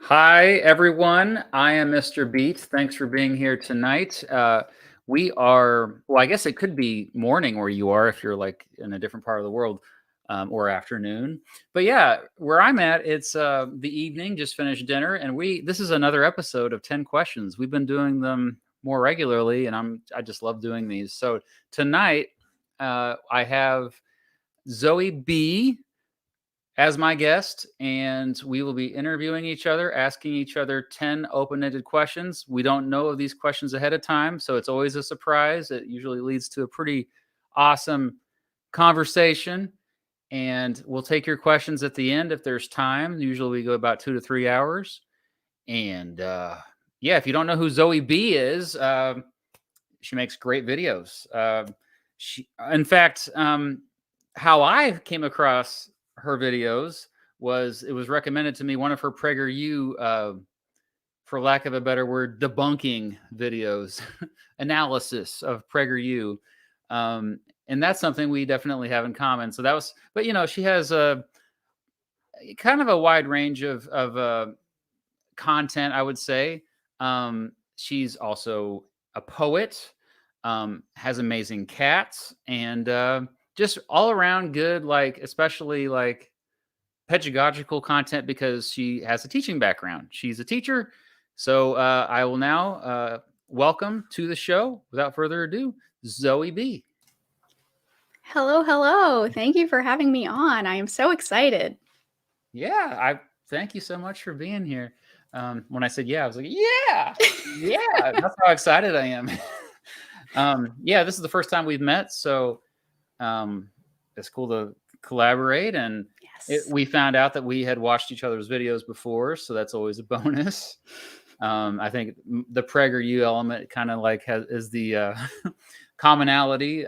Hi, everyone. I am Mr. Beat. Thanks for being here tonight. I guess it could be morning where you are if you're like in a different part of the world or afternoon. But yeah, where I'm at, it's the evening, just finished dinner. And this is another episode of 10 questions. We've been doing them more regularly, and I just love doing these. So tonight, I have Zoe B as my guest, and we will be interviewing each other, asking each other 10 open ended questions. We don't know of these questions ahead of time, so it's always a surprise. It usually leads to a pretty awesome conversation. And we'll take your questions at the end if there's time. Usually we go about 2 to 3 hours. And yeah, if you don't know who Zoe B is, she makes great videos. In fact, how I came across her videos was it was recommended to me one of her PragerU, for lack of a better word, debunking videos, analysis of PragerU, and that's something we definitely have in common. So that was, but she has a kind of a wide range of content, I would say. She's also a poet, has amazing cats, and just all around good, like especially like pedagogical content because she has a teaching background. She's a teacher. So I will now welcome to the show, without further ado, Zoe B. Hello, hello. Thank you for having me on. I am so excited. Yeah, I thank you so much for being here. When I said yeah, I was like, yeah, yeah. That's how excited I am. Yeah, this is the first time we've met, so it's cool to collaborate. And Yes. we found out that we had watched each other's videos before, so that's always a bonus. I think the PragerU element kind of like is the commonality.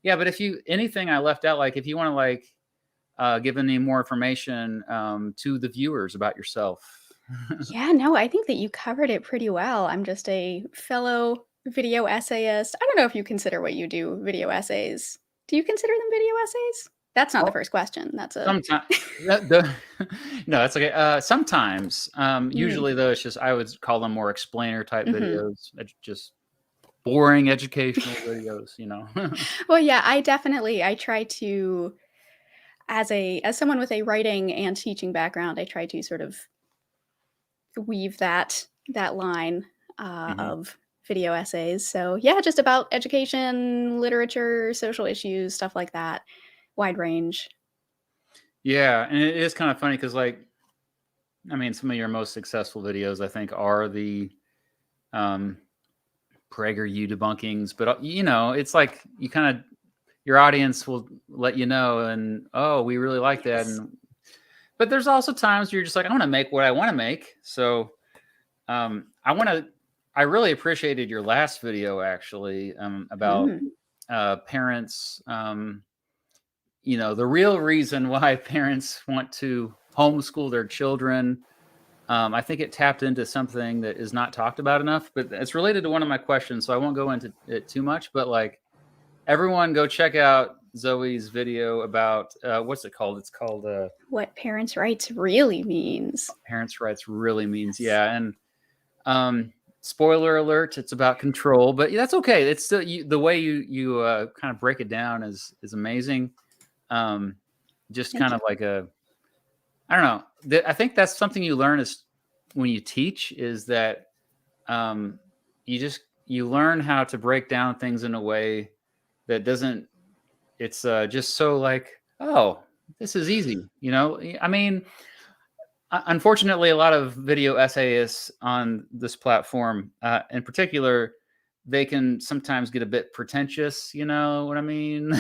Yeah, but if anything I left out, like if you want to like give any more information to the viewers about yourself. Yeah, no, I think that you covered it pretty well. I'm just a fellow video essayist. I don't know if you consider what you do video essays. Do you consider them video essays? That's not the Well, first question. That's a sometimes no, that's okay. Sometimes, Mm, usually though, it's just I would call them more explainer type mhm. videos. Just boring educational videos. Well, yeah, I try to as someone with a writing and teaching background, I try to sort of weave that line Mhm. of video essays. So yeah, just about education, literature, social issues, stuff like that. Wide range. Yeah, and it is kind of funny because, like, I mean, some of your most successful videos, I think, are the um, PragerU debunkings. But it's like you kind of your audience will let you know, and oh, we really like that. Yes. And but there's also times you're just like, I want to make what I want to make. So I want to. I really appreciated your last video actually, about Mm. parents. The real reason why parents want to homeschool their children. I think it tapped into something that is not talked about enough, but it's related to one of my questions, so I won't go into it too much. But like, everyone, go check out Zoe's video about what's it called? It's called What parents' rights really means. "Parents' Rights Really Means." Yes. Yeah, and um, spoiler alert, it's about control, but that's okay. It's still the way you kind of break it down is amazing. Um, just Thank kind you. of like I don't know. I think that's something you learn is when you teach is that um, you learn how to break down things in a way that doesn't. It's just so like, oh, this is easy. I mean, unfortunately, a lot of video essayists on this platform, in particular, they can sometimes get a bit pretentious. You know what I mean?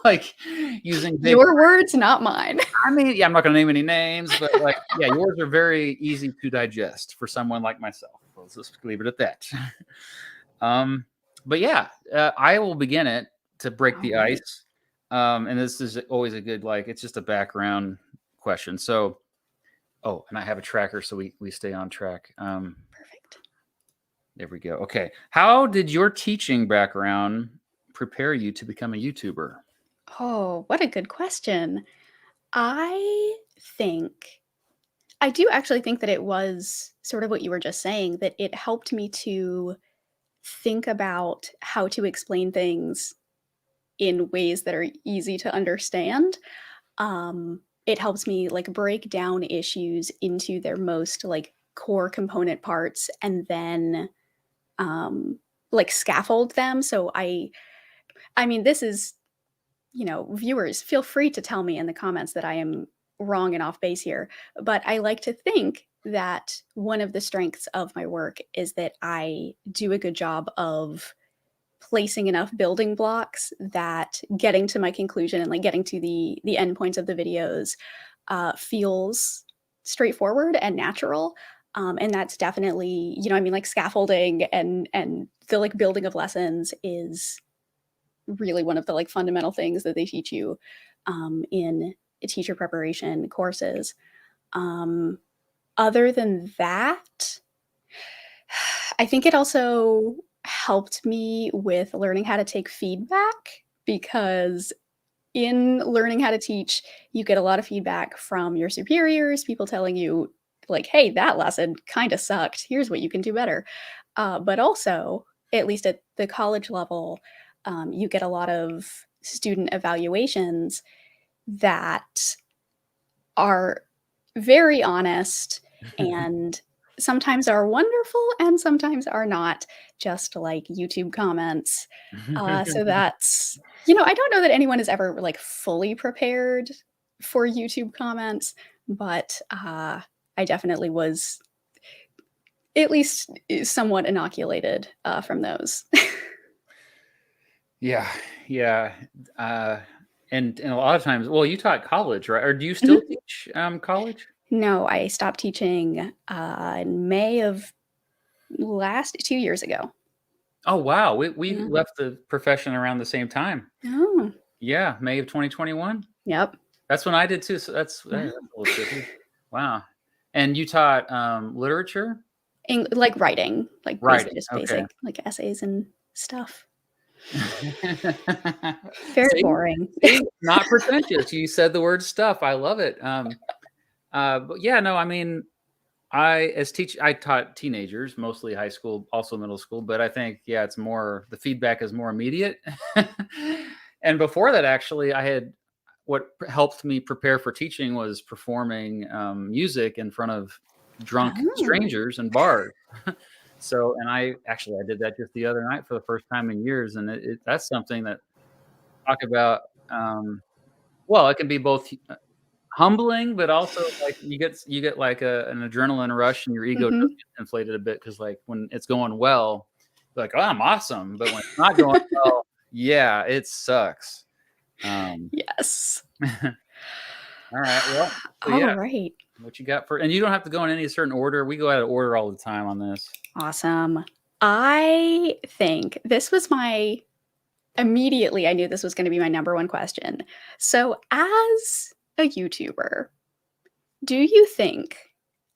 Like using big. Your words, not mine. I mean, yeah, I'm not going to name any names, but like, yeah, yours are very easy to digest for someone like myself. Let's just leave it at that. Um, but yeah, I will begin it to break All the right. ice. And this is always a good, like, it's just a background question. So, oh, and I have a tracker so we stay on track. Perfect. There we go. Okay. How did your teaching background prepare you to become a YouTuber? Oh, what a good question. I think I do actually think that it was sort of what you were just saying, that it helped me to think about how to explain things in ways that are easy to understand. It helps me, like, break down issues into their most, like, core component parts and then, like, scaffold them. So I mean, this is, viewers, feel free to tell me in the comments that I am wrong and off base here. But I like to think that one of the strengths of my work is that I do a good job of placing enough building blocks that getting to my conclusion and like getting to the end points of the videos feels straightforward and natural. And that's definitely, I mean, like scaffolding and the like building of lessons is really one of the like fundamental things that they teach you in teacher preparation courses. Um, Other than that, I think it also helped me with learning how to take feedback because in learning how to teach, you get a lot of feedback from your superiors, people telling you, like, hey, that lesson kind of sucked. Here's what you can do better. But also, at least at the college level, you get a lot of student evaluations that are very honest and sometimes are wonderful and sometimes are not, just like YouTube comments. So that's, I don't know that anyone is ever like fully prepared for YouTube comments, but I definitely was at least somewhat inoculated from those. Yeah, yeah. Uh, and a lot of times, well, you taught college, right? Or do you still Mhm. teach college? No, I stopped teaching in May of last 2 years ago. Oh, wow. We Yeah. left the profession around the same time. Oh, Yeah, May of 2021. yep. That's when I did too. So that's Wow. a little trippy. Wow. And you taught literature, Like writing, like basically writing. just Okay. basic like essays and stuff. Very See, boring. see, not pretentious. You said the word stuff. I love it. But yeah, no, I mean, I taught teenagers, mostly high school, also middle school, but I think, yeah, it's more, the feedback is more immediate. And before that, actually, what helped me prepare for teaching was performing music in front of drunk Oh. strangers in bars. So, and I did that just the other night for the first time in years, and that's something that talk about. Um, well, it can be both humbling, but also, like, you get, like, an adrenaline rush, and your ego does Mhm. get inflated a bit because, like, when it's going well, you're like, "Oh, I'm awesome," but when it's not going well, yeah, it sucks. Um, Yes. alright, well, so yeah, Alright. what you got for, and you don't have to go in any certain order, we go out of order all the time on this. Awesome. I think this was my immediately I knew this was gonna be my number one question. So, as a YouTuber, do you think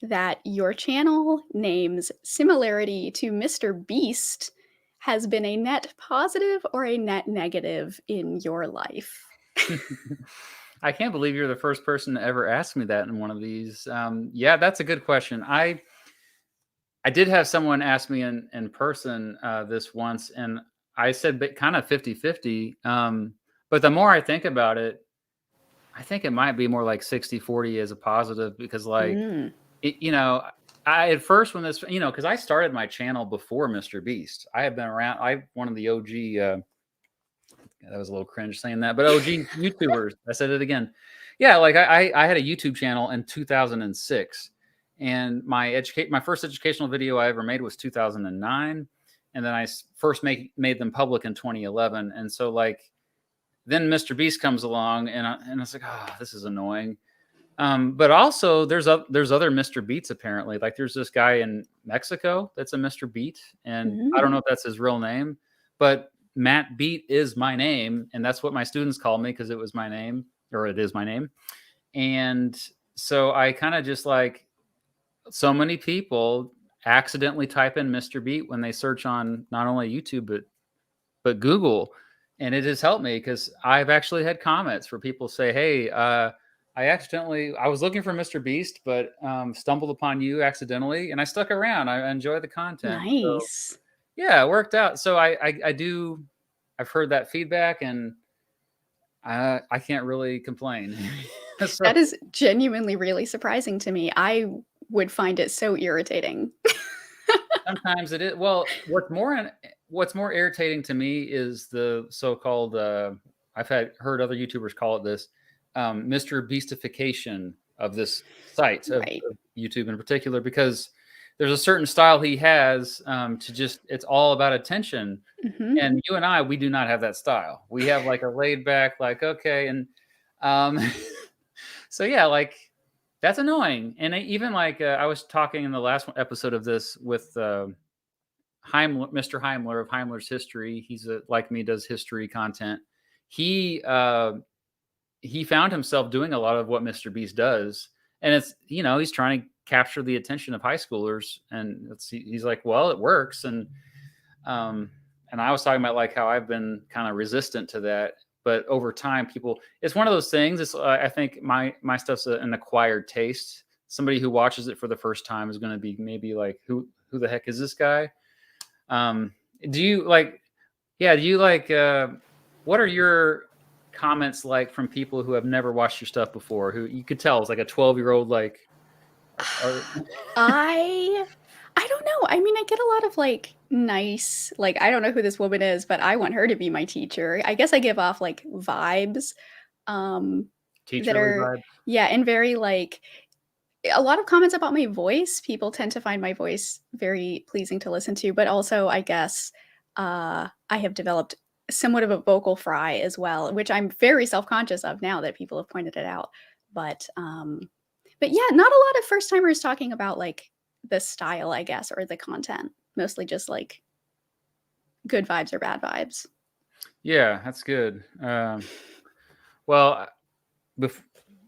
that your channel name's similarity to Mr. Beast has been a net positive or a net negative in your life? I can't believe you're the first person to ever ask me that in one of these. Yeah, that's a good question. I did have someone ask me in person this once, and I said, but kind of 50-50. But the more I think about it, I think it might be more like 60-40 as a positive because, like, Mm. it, I at first when this, because I started my channel before Mr. Beast. I have been around. I one of the OG. That was a little cringe saying that, but OG YouTubers. I said it again. Yeah, like I had a YouTube channel in 2006, and my first educational video I ever made was 2009, and then first made them public in 2011. And so, like, then Mr. Beast comes along, and it's like, oh, this is annoying. But also there's other Mr. Beats apparently. Like, there's this guy in Mexico that's a Mr. Beat, and I don't know Mm. if that's his real name, but Matt Beat is my name, and that's what my students call me because it was my name, or it is my name. And so I kind of just, like, so many people accidentally type in Mr. Beat when they search on not only YouTube but Google, and it has helped me because I've actually had comments where people say, "Hey, I was looking for Mr. Beast, but stumbled upon you accidentally, and I stuck around. I enjoy the content, so Nice. yeah, it worked out. So I do. I've heard that feedback, and I can't really complain. So That is genuinely really surprising to me. I would find it so irritating. sometimes it is. Well, what's more irritating to me is the so-called. I've heard other YouTubers call it this, Mr. Beastification of this site Right. of YouTube in particular, because there's a certain style he has to just. It's all about attention, Mhm. and you and I, we do not have that style. We have like a laid back, like okay, and um, so yeah, like that's annoying. And even like I was talking in the last episode of this with Mr. Heimler of Heimler's History. He's like me, does history content. He he found himself doing a lot of what Mr. Beast does, and it's he's trying to capture the attention of high schoolers, and he's like, well, it works, um, and I was talking about like how I've been kind of resistant to that, but over time, it's one of those things. It's I think my stuff's an acquired taste. Somebody who watches it for the first time is going to be maybe like, who the heck is this guy? Um, do you like? Yeah, do you like? What are your comments like from people who have never watched your stuff before? Who you could tell is like a 12-year-old, like, or, I I don't know. I mean, I get a lot of like nice, like I don't know who this woman is, but I want her to be my teacher. I guess I give off like vibes um that teacherly are, vibes. yeah, and very like a lot of comments about my voice. People tend to find my voice very pleasing to listen to, but also I guess I have developed somewhat of a vocal fry as well, which I'm very self-conscious of now that people have pointed it out. But yeah, not a lot of first timers talking about like the style, I guess, or the content. Mostly just like good vibes or bad vibes. Yeah, that's good. Well, bef-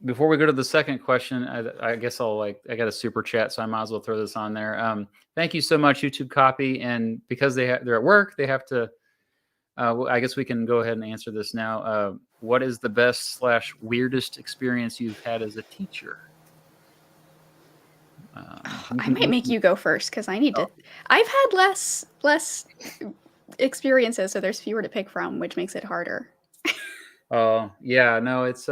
before we go to the second question, I guess I got a super chat, so I might as well throw this on there. Thank you so much, YouTube Copy, and because they're at work, they have to. I guess we can go ahead and answer this now. What is the best slash weirdest experience you've had as a teacher? I might make you go first because I need to. I've had less experiences, so there's fewer to pick from, which makes it harder. Oh yeah, no, it's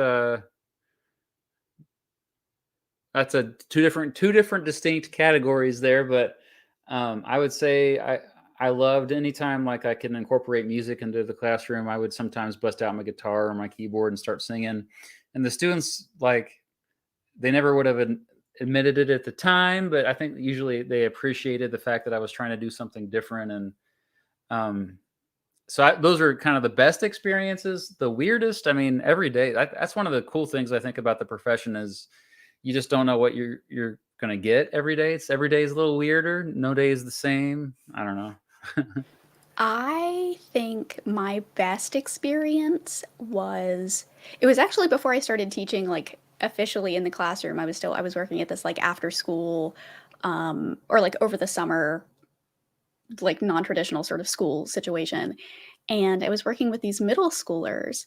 that's a two different distinct categories there, but I would say I loved anytime like I can incorporate music into the classroom. I would sometimes bust out my guitar or my keyboard and start singing, and the students like they never would have admitted it at the time, but I think usually they appreciated the fact that I was trying to do something different, and um, those are kind of the best experiences. The weirdest, I mean, every day. That's one of the cool things I think about the profession is you just don't know what you're gonna get every day. Every day is a little weirder. No day is the same. I don't know. I think my best experience was it was actually before I started teaching like officially in the classroom. I was working at this like after school or like over the summer like non-traditional sort of school situation. And I was working with these middle schoolers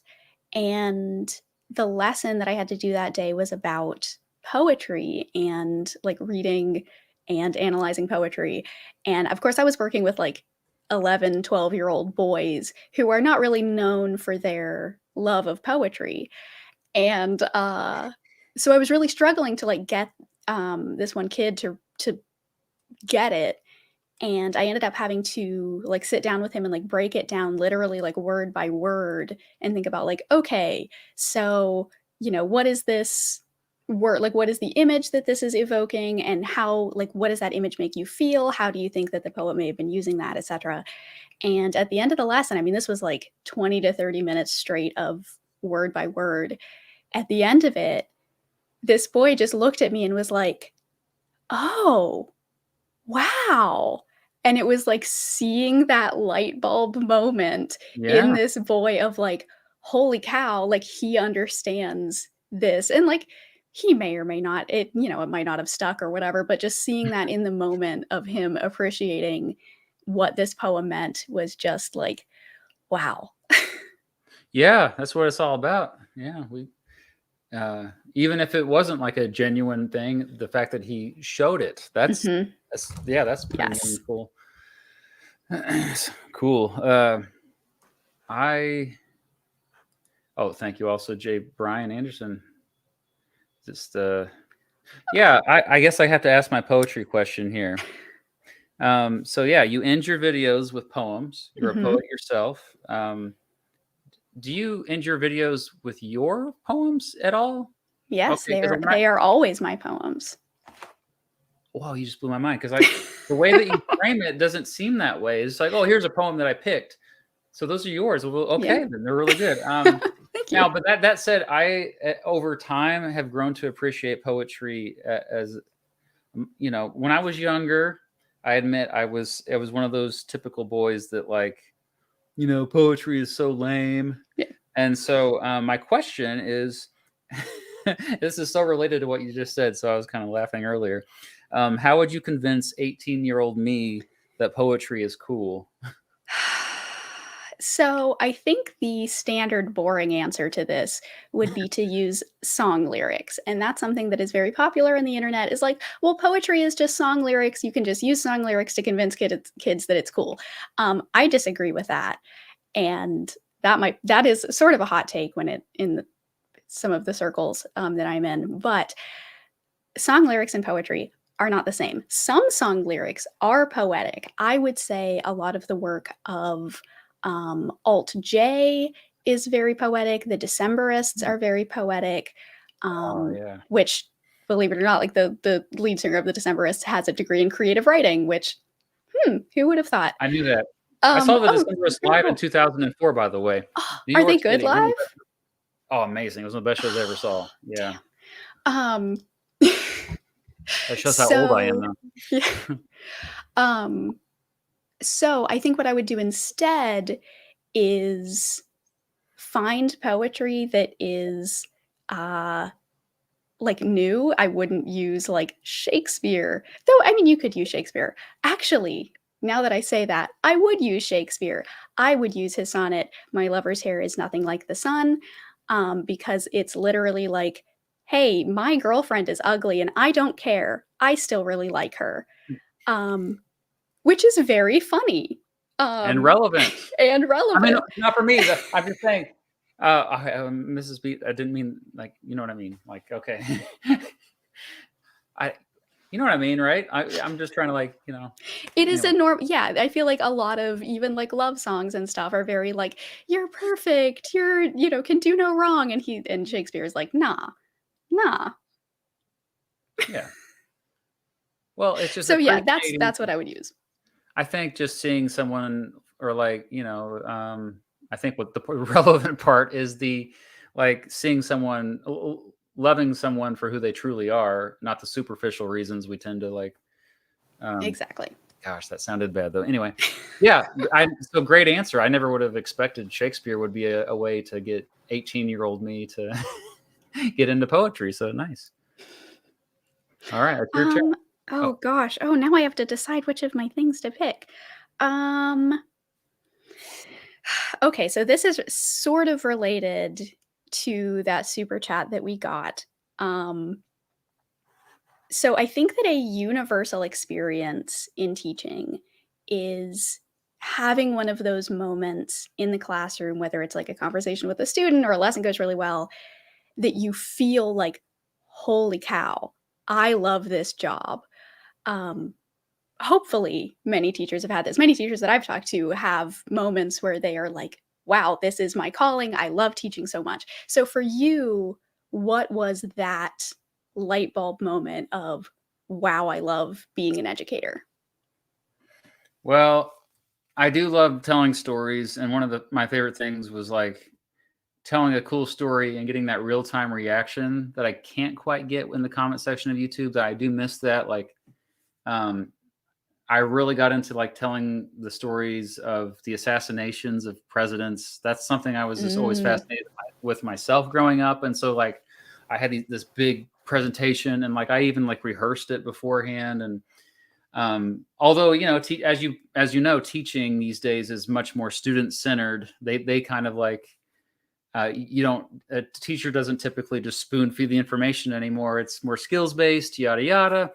and the lesson that I had to do that day was about poetry and like reading and analyzing poetry. And of course, I was working with like 11, 12-year-old boys who are not really known for their love of poetry. And so I was really struggling to like get this one kid to get it, and I ended up having to like sit down with him and like break it down literally like word by word and think about like, okay, so, what is this word? Like, what is the image that this is evoking? And how, like, what does that image make you feel? How do you think that the poet may have been using that, etc.? And at the end of the lesson, I mean, this was like 20 to 30 minutes straight of word by word. At the end of it, this boy just looked at me and was like, oh, wow. And it was like seeing that light bulb moment in Yeah, this boy of like, holy cow, like he understands this. And like he may or may not, it might not have stuck or whatever, but just seeing that in the moment of him appreciating what this poem meant was just like, wow. yeah, that's what it's all about. Yeah, we even if it wasn't like a genuine thing, the fact that he showed it, that's Mhm. that's pretty Yes. meaningful. Cool. I oh, thank you also, J. Brian Anderson. Just yeah, I guess I have to ask my poetry question here. So yeah, you end your videos with poems. You're a Mhm. poet yourself. Do you end your videos with your poems at all? Yes, Okay, because they are always my poems. wow, you just blew my mind because the way that you frame it doesn't seem that way. It's like, oh, here's a poem that I picked. So those are yours. Well, Yeah. okay, then they're really good. Thank you. Now, but that said, I over time have grown to appreciate poetry as you know. When I was younger, I admit I was one of those typical boys that like, you know, poetry is so lame. Yeah. And so my question is, this is so related to what you just said. So I was kind of laughing earlier. How would you convince 18-year-old me that poetry is cool? So, I think the standard boring answer to this would be to use song lyrics, and that's something that is very popular in the internet, is like, "Well, poetry is just song lyrics, you can just use song lyrics to convince kids that it's cool." I disagree with that, and that is sort of a hot take when it in the some of the circles, that I'm in, but song lyrics and poetry are not the same. Some song lyrics are poetic. I would say a lot of the work of Alt J is very poetic. The Decemberists are very poetic, Oh yeah, which, believe it or not, like the lead singer of the Decemberists has a degree in creative writing. Which, who would have thought? I knew that. I saw the Oh, Decemberists very live in cool. 2004, by the way, Oh, New are they York good City. One of the live? best, oh, amazing! It was one of the best shows I ever saw. Yeah, Damn. that shows how old I am So, now. yeah. Um, so I think what I would do instead is find poetry that is, uh, like, new. I wouldn't use, like, Shakespeare, though, I mean, you could use Shakespeare. Actually, now that I say that, I would use Shakespeare. I would use his sonnet, "My lover's hair is nothing like the sun," because it's literally like, "Hey, my girlfriend is ugly and I don't care. I still really like her." Um, which is very funny, And um, relevant. and I mean, relevant. not for me. I'm just saying, Mrs. B. I didn't mean like, you know what I mean. Like, okay, I, you know what I mean, right? I'm just trying to like, you know. It is a Anyway, norm yeah, I feel like a lot of even, like, love songs and stuff are very like, "You're perfect, you're can do no wrong," and Shakespeare is like, "Nah, nah." yeah. Well, it's just So, yeah, appreciating. that's what I would use. I think just seeing someone or like, you know, I think what the relevant part is the like seeing someone loving someone for who they truly are, not the superficial reasons we tend to like. Um, Exactly. Gosh, that sounded bad though. Anyway, yeah, so great answer. I never would have expected Shakespeare would be a way to get 18-year-old me to get into poetry. So nice. All right, it's your turn. Um, Oh, oh gosh, oh, now I have to decide which of my things to pick. Um, okay, so this is sort of related to that super chat that we got. Um So I think that a universal experience in teaching is having one of those moments in the classroom, whether it's like a conversation with a student or a lesson goes really well, that you feel like, holy cow, I love this job. Um, Hopefully, many teachers have had this. Many teachers that I've talked to have moments where they are like, wow, this is my calling. I love teaching so much. So, for you, what was that light bulb moment of, wow, I love being an educator? well, I do love telling stories, and one of my favorite things was like telling a cool story and getting that real time reaction that I can't quite get in the comment section of YouTube. That I do miss that. Like, um, I really got into like telling the stories of the assassinations of presidents. That's something I was just always Mm, fascinated with myself growing up, and so like I had this big presentation, and like I even like rehearsed it beforehand, and although you know as you know teaching these days is much more student centered, they kind of like you don't, a teacher doesn't typically just spoon feed the information anymore. It's more skills based, yada yada.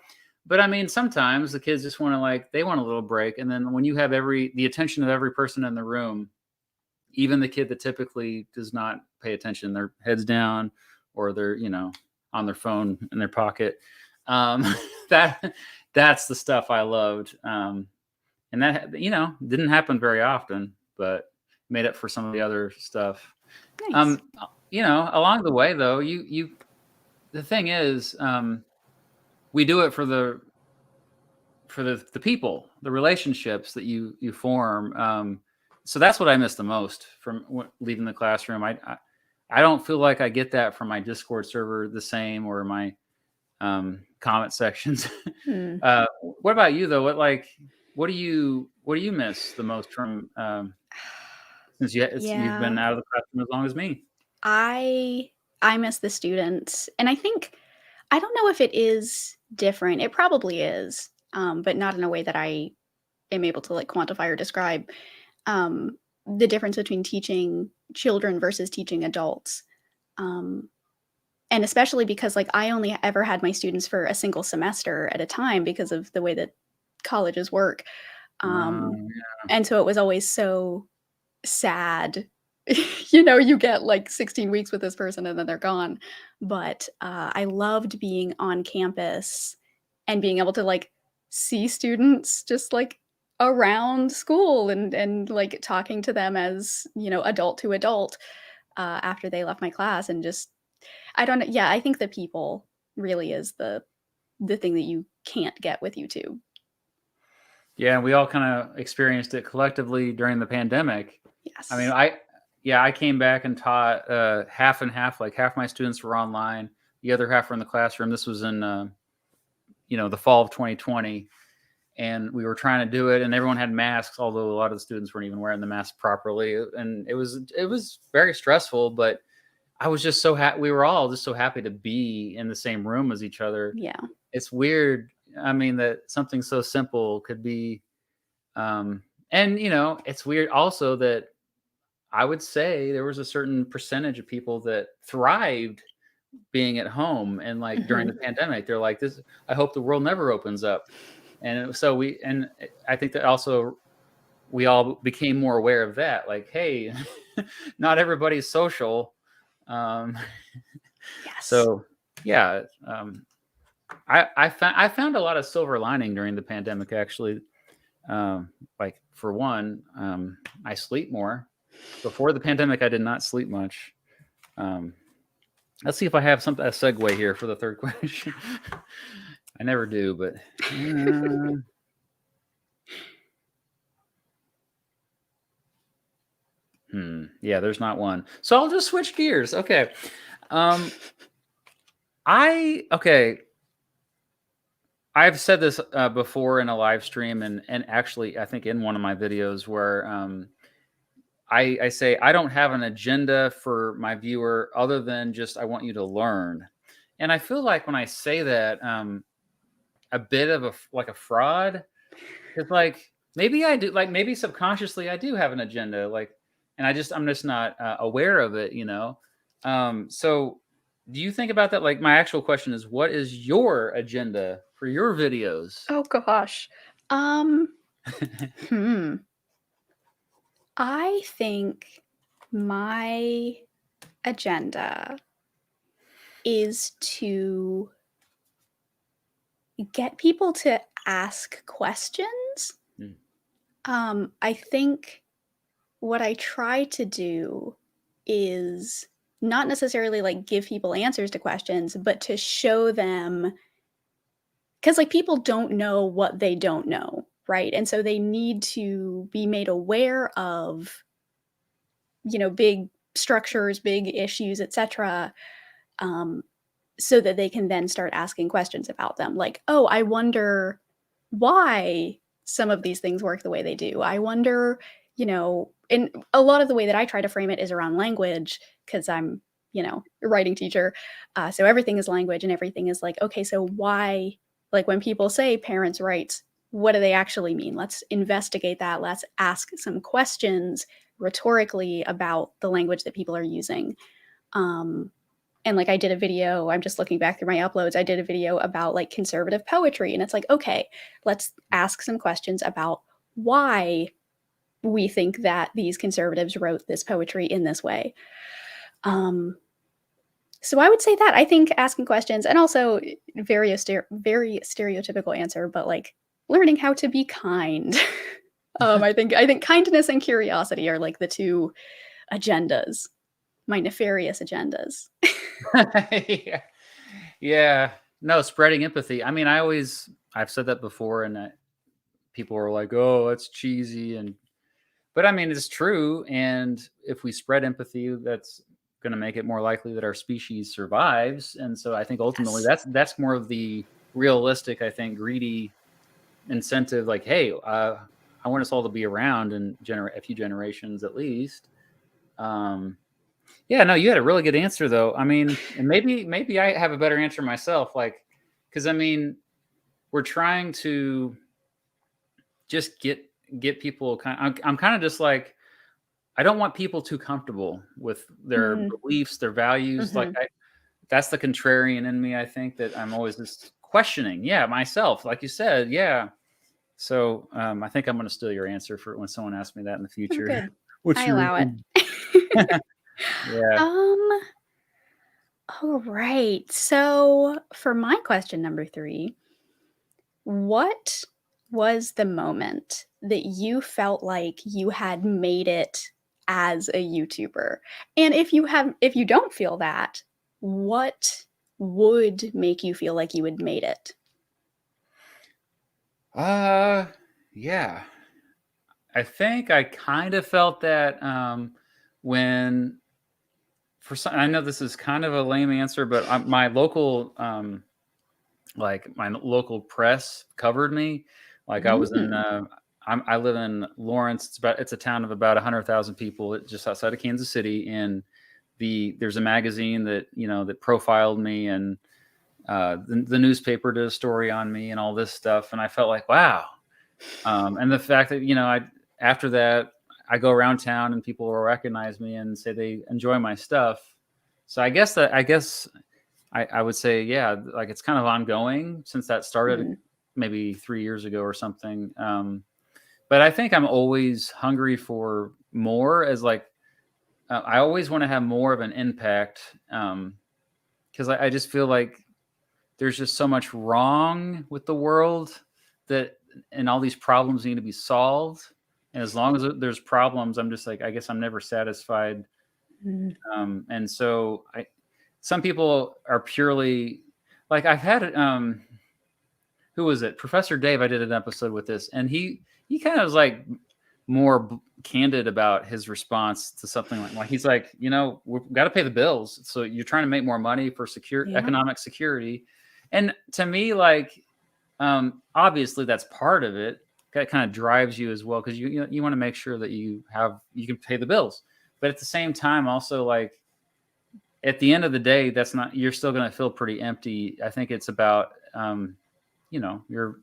But I mean, sometimes the kids just want to, like, they want a little break. And then when you have the attention of every person in the room, even the kid that typically does not pay attention, their heads down, or they're, on their phone in their pocket. Um, that that's the stuff I loved. And that, didn't happen very often, but made up for some of the other stuff. Nice. Along the way though, the thing is, we do it for the people, the relationships that you form. So that's what I miss the most from leaving the classroom. I don't feel like I get that from my Discord server the same, or my comment sections. Hmm. What about you though? What do you miss the most from since you've been Yeah. out of the classroom as long as me? I miss the students, and I don't know if it is different. It probably is, but not in a way that I am able to like quantify or describe. The difference between teaching children versus teaching adults. Um, and especially because like I only ever had my students for a single semester at a time because of the way that colleges work. Um, Um, and so it was always so sad. You get like 16 weeks with this person and then they're gone. But I loved being on campus and being able to like see students just like around school and like talking to them as, adult to adult after they left my class. And just, I don't know. Yeah, I think the people really is the thing that you can't get with YouTube. yeah, we all kind of experienced it collectively during the pandemic. I mean, Yes. I came back and taught half and half. Like, half my students were online, the other half were in the classroom. This was in the fall of 2020, and we were trying to do it, and everyone had masks, although a lot of the students weren't even wearing the mask properly, and it was very stressful. But I was just so happy. We were all just so happy to be in the same room as each other. Yeah. It's weird. I mean, that something so simple could be, and it's weird also that I would say there was a certain percentage of people that thrived being at home, and like during the Hmm. pandemic, they're like, this, I hope the world never opens up. And so I think that also we all became more aware of that. Like, hey, not everybody's social. Um, Yes. so yeah, I found a lot of silver lining during the pandemic, actually. Like, for one, I sleep more. Before the pandemic, I did not sleep much. Um, let's see if I have a segue here for the third question. I never do, but yeah, there's not one. So I'll just switch gears. Okay. Um, okay. I've said this before in a live stream, and actually, I think in one of my videos, where I say I don't have an agenda for my viewer other than just I want you to learn. And I feel like when I say that, a bit of like a fraud. It's like, maybe I do, like, maybe subconsciously I do have an agenda, like, and I'm just not aware of it. So do you think about that? Like, my actual question is, what is your agenda for your videos? Oh gosh. Um, hmm. I think my agenda is to get people to ask questions. Mm, I think what I try to do is not necessarily like give people answers to questions, but to show them, because like people don't know what they don't know, right? And so they need to be made aware of, big structures, big issues, etc. Um, so that they can then start asking questions about them. Like, oh, I wonder why some of these things work the way they do. I wonder, and a lot of the way that I try to frame it is around language, because I'm, a writing teacher. So everything is language, and everything is like, okay, so why, like when people say parents' rights, what do they actually mean? Let's investigate that. Let's ask some questions rhetorically about the language that people are using. And like I did a video, I'm just looking back through my uploads, I did a video about like conservative poetry. And it's like, okay, let's ask some questions about why we think that these conservatives wrote this poetry in this way. So I would say that I think asking questions, and also very stereotypical answer, but like learning how to be kind. I think kindness and curiosity are like the two agendas, my nefarious agendas. Yeah. Yeah. No, spreading empathy. I mean, I've said that before, and people are like, "Oh, that's cheesy," but I mean, it's true. And if we spread empathy, that's going to make it more likely that our species survives. And so I think ultimately Yes. that's more of the realistic, I think, greedy incentive. Like, hey, I want us all to be around in a few generations at least. Yeah, no, you had a really good answer though. I mean, and maybe I have a better answer myself. Like, because I mean, we're trying to just get people I'm kind of just like, I don't want people too comfortable with their beliefs, their values. Like, that's the contrarian in me. I think that I'm always just questioning. Yeah, myself, like you said. Yeah. So I think I'm going to steal your answer for when someone asks me that in the Oh, future. good. What's I your allow it. Yeah. All right. So for my question number 3, what was the moment that you felt like you had made it as a YouTuber? And if you don't feel that, what would make you feel like you had made it? Yeah. I think I kind of felt that when I know this is kind of a lame answer, but my local my local press covered me. Like I was in Mm. I live in Lawrence. It's a town of about 100,000 people, just outside of Kansas City, and there's a magazine that profiled me, and the newspaper did a story on me and all this stuff, and I felt like, wow. And the fact that after that, I go around town and people will recognize me and say they enjoy my stuff. So I would say, yeah, like it's kind of ongoing since that started Mm. maybe 3 years ago or something. But I think I'm always hungry for more, as like I always want to have more of an impact, because I just feel like there's just so much wrong with the world, and all these problems need to be solved. And as long as there's problems, I'm just like, I guess I'm never satisfied. Mm. And so some people are purely like, I've had who was it? Professor Dave. I did an episode with this, and he kind of was like more candid about his response to something like he's like, we've got to pay the bills. So you're trying to make more money for Yeah. economic security. And to me, like, obviously that's part of it. That kind of drives you as well, because you want to make sure that you can pay the bills. But at the same time, also, like, at the end of the day, you're still going to feel pretty empty. I think it's about you're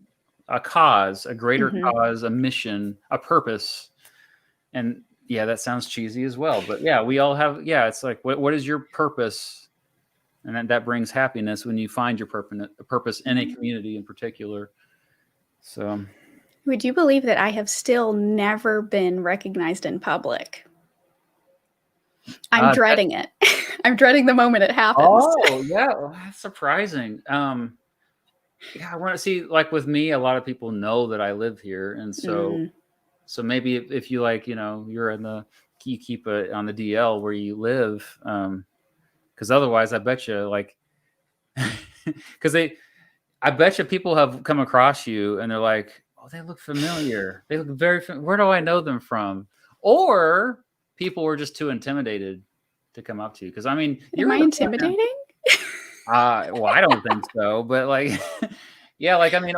a cause, a greater Mhm. cause, a mission, a purpose. And yeah, that sounds cheesy as well, but yeah, we all have. Yeah, it's like, what is your purpose? And then that brings happiness when you find your purpose in a Mhm. community in particular. So Would you believe that I have still never been recognized in public? I'm that dreading it. I'm dreading the moment it happens. oh yeah, well, that's surprising. Yeah, I want to see, like, with me, a lot of people know that I live here, and Mm. so maybe if you, like, you're you keep it on the DL where you live, because otherwise, I bet you, like, because I bet you people have come across you and they're like, oh, they look familiar. They look very where do I know them from? Or people were just too intimidated to come up to you, because I mean, Am you're I in a intimidating? well, I don't think so, but like, yeah, like, I mean,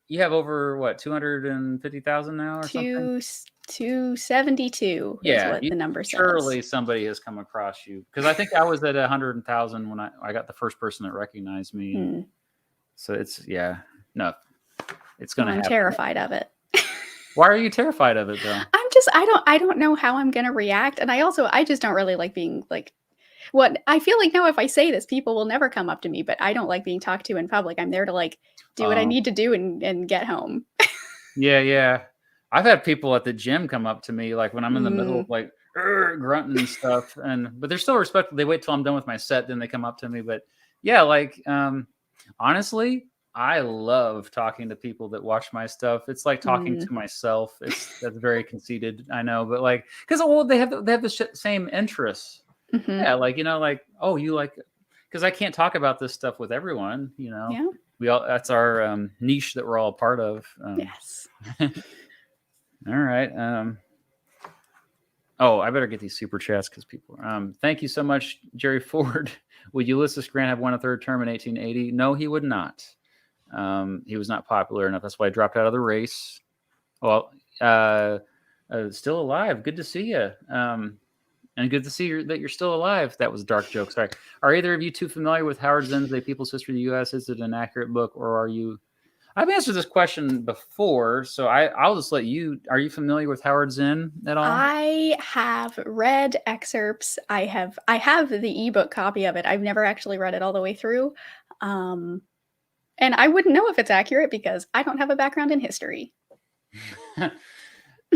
you have over what, 250,000 now or something? 272 is Yeah, what the number says. surely somebody has come across you, because I think I was at 100,000 when I got the first person that recognized me, and Hmm. so no, it's Well, gonna I'm happen. terrified of it. Why are you terrified of it though? I'm I don't know how I'm gonna react, and I just don't really like being like what I feel like now if I say this, people will never come up to me, but I don't like being talked to in public. I'm there to like do what I Um, need to do and get home. yeah, yeah. I've had people at the gym come up to me like when I'm in the middle Mm, of like grunting and stuff, but they're still respectful. They wait till I'm done with my set, then they come up to me. But yeah, like honestly, I love talking to people that watch my stuff. It's like talking mm, to myself. That's very conceited, I know, but like because well, they have the same interests. mhm. Yeah, like like oh, you like because I can't talk about this stuff with everyone. Yeah. We all that's our niche that we're all a part of. Yes. All right. Oh, I better get these super chats because people. Thank you so much, Jerry Ford. Would Ulysses Grant have won a third term in 1880? No, he would not. He was not popular enough. That's why I dropped out of the race. Well, still alive. Good to see you. And good to see that you're still alive. That was a dark joke. Sorry. Are either of you two familiar with Howard Zinn's A People's History of the U.S.? Is it an accurate book, or are you? I've answered this question before, so I'll just let you. Are you familiar with Howard Zinn at all? I have read excerpts. I have the ebook copy of it. I've never actually read it all the way through. Um, and I wouldn't know if it's accurate because I don't have a background in history.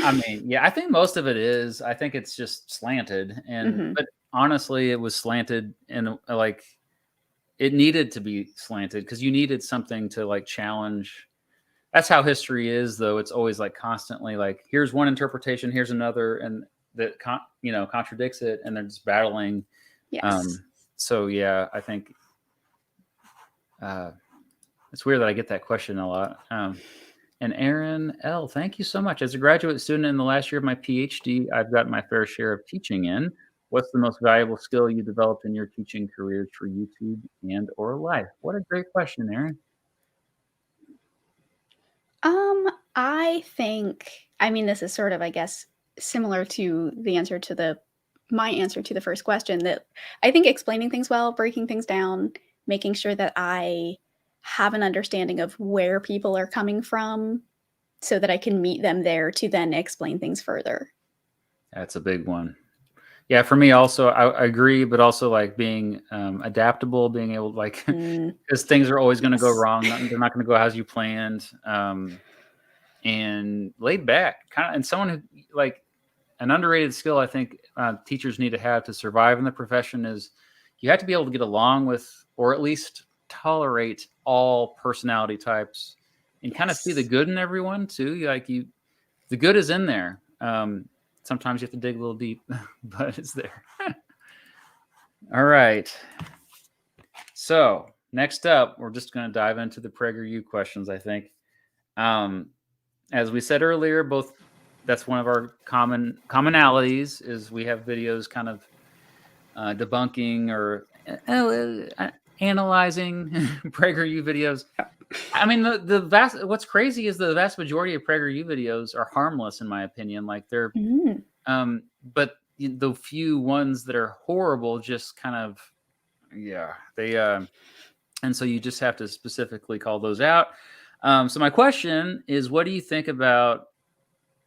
I mean, yeah, I think most of it is. I think it's just slanted, Mhm. but honestly, it was slanted and like it needed to be slanted because you needed something to like challenge. That's how history is, though. It's always like constantly like here's one interpretation, here's another, and that contradicts it, and they're just battling. Yes. So yeah, I think uh, it's weird that I get that question a lot. And Aaron L., thank you so much. As a graduate student in the last year of my PhD, I've got my fair share of teaching in. What's the most valuable skill you developed in your teaching careers for YouTube and or life? What a great question, Aaron. I think I mean, this is sort of, I guess, similar to the answer to my answer to the first question that I think explaining things well, breaking things down, making sure that I have an understanding of where people are coming from so that I can meet them there to then explain things further. That's a big one. Yeah, for me also, I agree, but also like being adaptable, being able to like, Mm, because things are always going to go yes. wrong. They're not going to go as you planned. And laid back, kind of, and someone who like an underrated skill I think teachers need to have to survive in the profession is you have to be able to get along with, or at least tolerate all personality types, and kind of see the Yes. good in everyone too. The good is in there. Sometimes you have to dig a little deep, but it's there. All right. So next up, we're just going to dive into the PragerU questions. I think, as we said earlier, both that's one of our commonalities is we have videos kind of debunking or analyzing PragerU videos. I mean, the vast what's crazy is the vast majority of PragerU videos are harmless in my opinion. Like they're Mm. but the few ones that are horrible just kind of yeah they and so you just have to specifically call those out. So my question is, what do you think about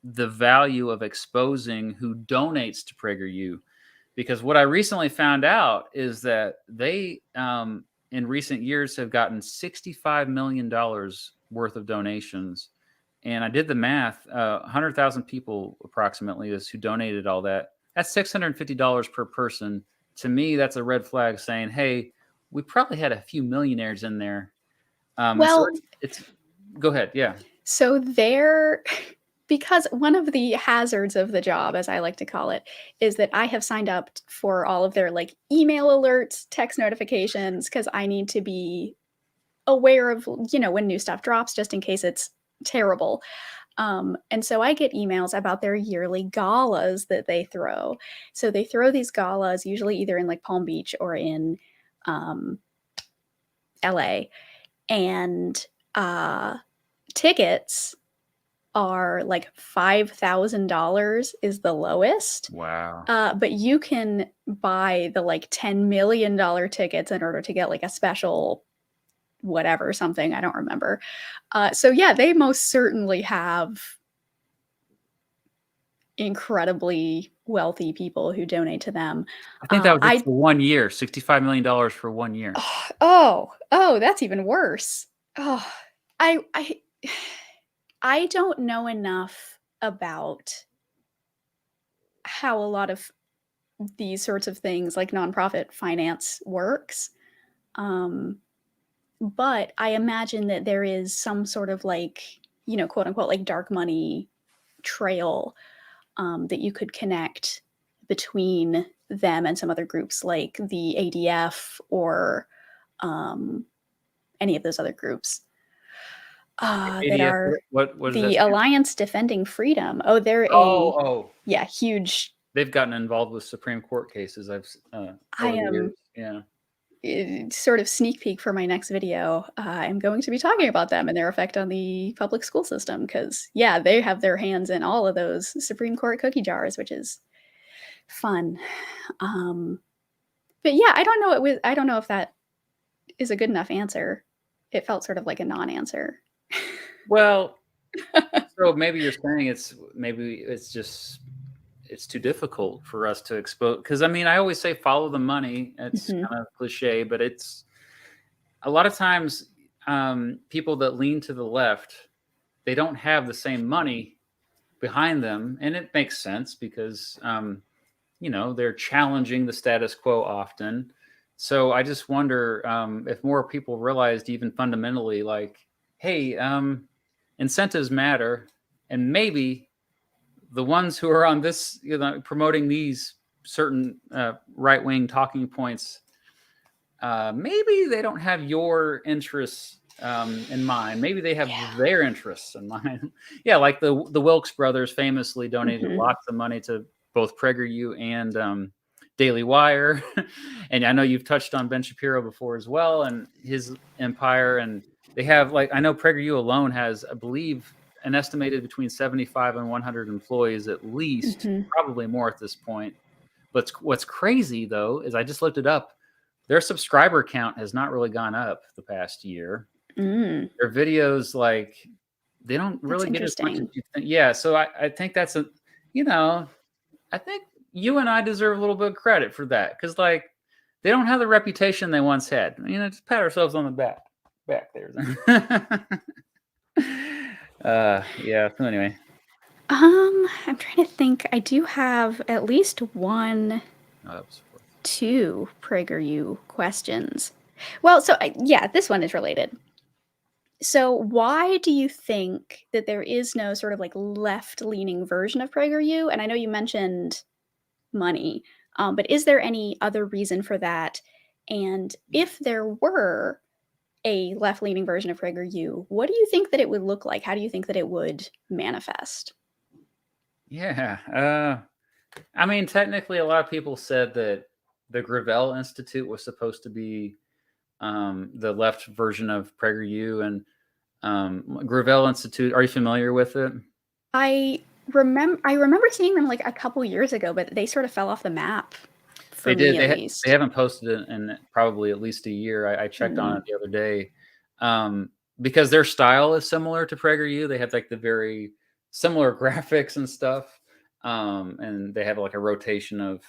the value of exposing who donates to PragerU? Because what I recently found out is that they, in recent years, have gotten $65 million worth of donations. And I did the math: 100,000 people approximately is who donated all that. That's $650 per person. To me, that's a red flag saying, "Hey, we probably had a few millionaires in there." And so Well, it's go ahead, yeah. so there because one of the hazards of the job, as I like to call it, is that I have signed up for all of their like email alerts, text notifications, because I need to be aware of, when new stuff drops just in case it's terrible. And so I get emails about their yearly galas that they throw. So they throw these galas usually either in like Palm Beach or in um, LA. And tickets are like $5,000 is the lowest. Wow. But you can buy the like $10 million tickets in order to get like a special whatever, something, I don't remember. So yeah, they most certainly have incredibly wealthy people who donate to them. I think that was just I for 1 year, $65 million for 1 year. oh, that's even worse. Oh, I I don't know enough about how a lot of these sorts of things, like nonprofit finance, works. Um, but I imagine that there is some sort of like, quote unquote, like dark money trail that you could connect between them and some other groups like the ADF or um, any of those other groups that ADF, are what does that the stand Alliance Defending Freedom. Oh, they're for? Oh, a, oh, yeah, huge. they've gotten involved with Supreme Court cases I over the am years. Yeah. sort of sneak peek for my next video. I'm going to be talking about them and their effect on the public school system because, yeah, they have their hands in all of those Supreme Court cookie jars, which is fun. Um, but yeah, I don't know if that is a good enough answer. It felt sort of like a non-answer. Well, so maybe you're saying it's just it's too difficult for us to expose because I mean I always say follow the money. It's Mhm. kind of cliche, but it's a lot of times people that lean to the left they don't have the same money behind them, and it makes sense because they're challenging the status quo often. So I just wonder if more people realized even fundamentally, like, hey, incentives matter, and maybe the ones who are on this, promoting these certain right wing talking points, maybe they don't have your interests in mind. Maybe they have Yeah. their interests in mind. Yeah, like the Wilkes brothers famously donated Mhm. lots of money to both PragerU and Daily Wire. And I know you've touched on Ben Shapiro before as well, and his empire. And they have like I know PragerU alone has, I believe, an estimated between 75 and 100 employees at least, Mhm. probably more at this point. But what's crazy though is I just looked it up. Their subscriber count has not really gone up the past year. Mm, Their videos, like, they don't that's really get as much as interesting. you think. Yeah, so I think that's you know, I think you and I deserve a little bit of credit for that because, like, they don't have the reputation they once had. Just pat ourselves on the back there. Yeah. So anyway, I'm trying to think. I do have at least one, oh, that was fourth. two PragerU questions. Well, so yeah, this one is related. So, why do you think that there is no sort of like left leaning version of PragerU? And I know you mentioned money, but is there any other reason for that? And if there were a left leaning version of PragerU, what do you think that it would look like? How do you think that it would manifest? Yeah. I mean, technically, a lot of people said that the Gravel Institute was supposed to be the left version of PragerU, and Gravel Institute. Are you familiar with it? I remember seeing them like a couple years ago, but they sort of fell off the map for They did. me at They least. haven't posted it in probably at least a year. I checked on Mm, it the other day because their style is similar to PragerU. They have like the very similar graphics and stuff, and they have like a rotation of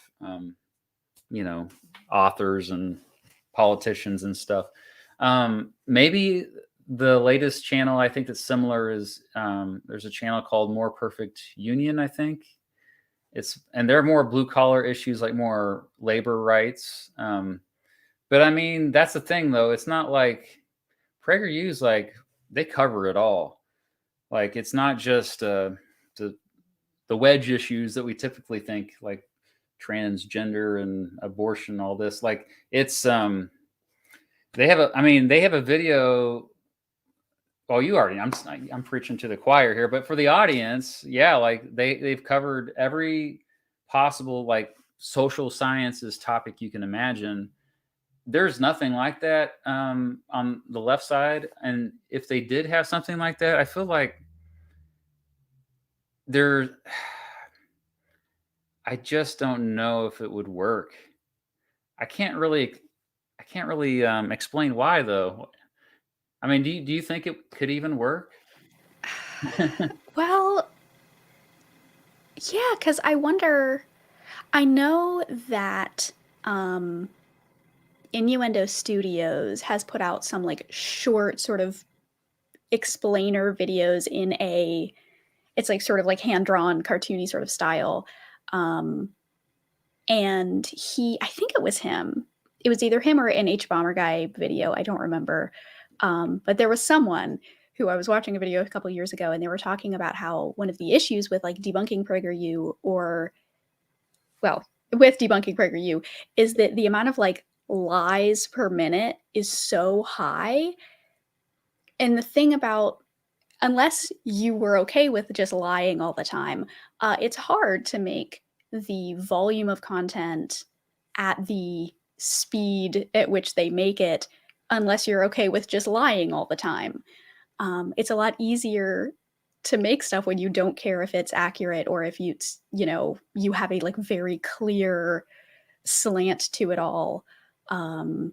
you know authors and politicians and stuff. Maybe the latest channel I think that's similar is there's a channel called More Perfect Union. I think and they're more blue collar issues like more labor rights. But I mean that's the thing though. It's not like PragerU's like they cover it all. Like it's not just the the wedge issues that we typically think like transgender and abortion, all this. Like it's they have a video. Well, you already. I'm preaching to the choir here, but for the audience, yeah, like they've covered every possible like social sciences topic you can imagine. There's nothing like that on the left side, and if they did have something like that, I feel like there. I just don't know if it would work. I can't really, I can't really explain why though. I mean, do you think it could even work? well, Yeah, because I wonder, I know that um, Innuendo Studios has put out some like short sort of explainer videos in a, it's like sort of like hand drawn, cartoony sort of style. Um, and I think it was him. It was either him or an H Bomber Guy video. I don't remember. But there was someone who I was watching a video a couple years ago, and they were talking about how one of the issues with like debunking PragerU or, well, with debunking PragerU is that the amount of like lies per minute is so high. And the thing about, unless you were okay with just lying all the time, it's hard to make the volume of content at the speed at which they make it unless you're okay with just lying all the time. It's a lot easier to make stuff when you don't care if it's accurate or if you have a like very clear slant to it all. Um,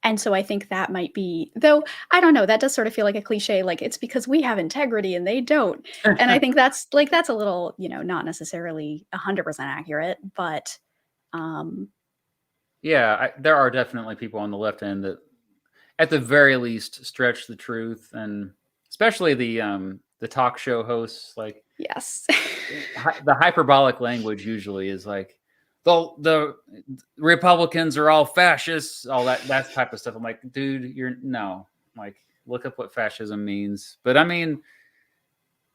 and so I think that might be, though I don't know, that does sort of feel like a cliche, like it's because we have integrity and they don't. And I think that's a little, not necessarily 100% accurate, but um Yeah, there are definitely people on the left end that, at the very least, stretch the truth, and especially the talk show hosts, like yes. the hyperbolic language usually is like the Republicans are all fascists, all that type of stuff. I'm like, dude, you're no, like, look up what fascism means. But I mean,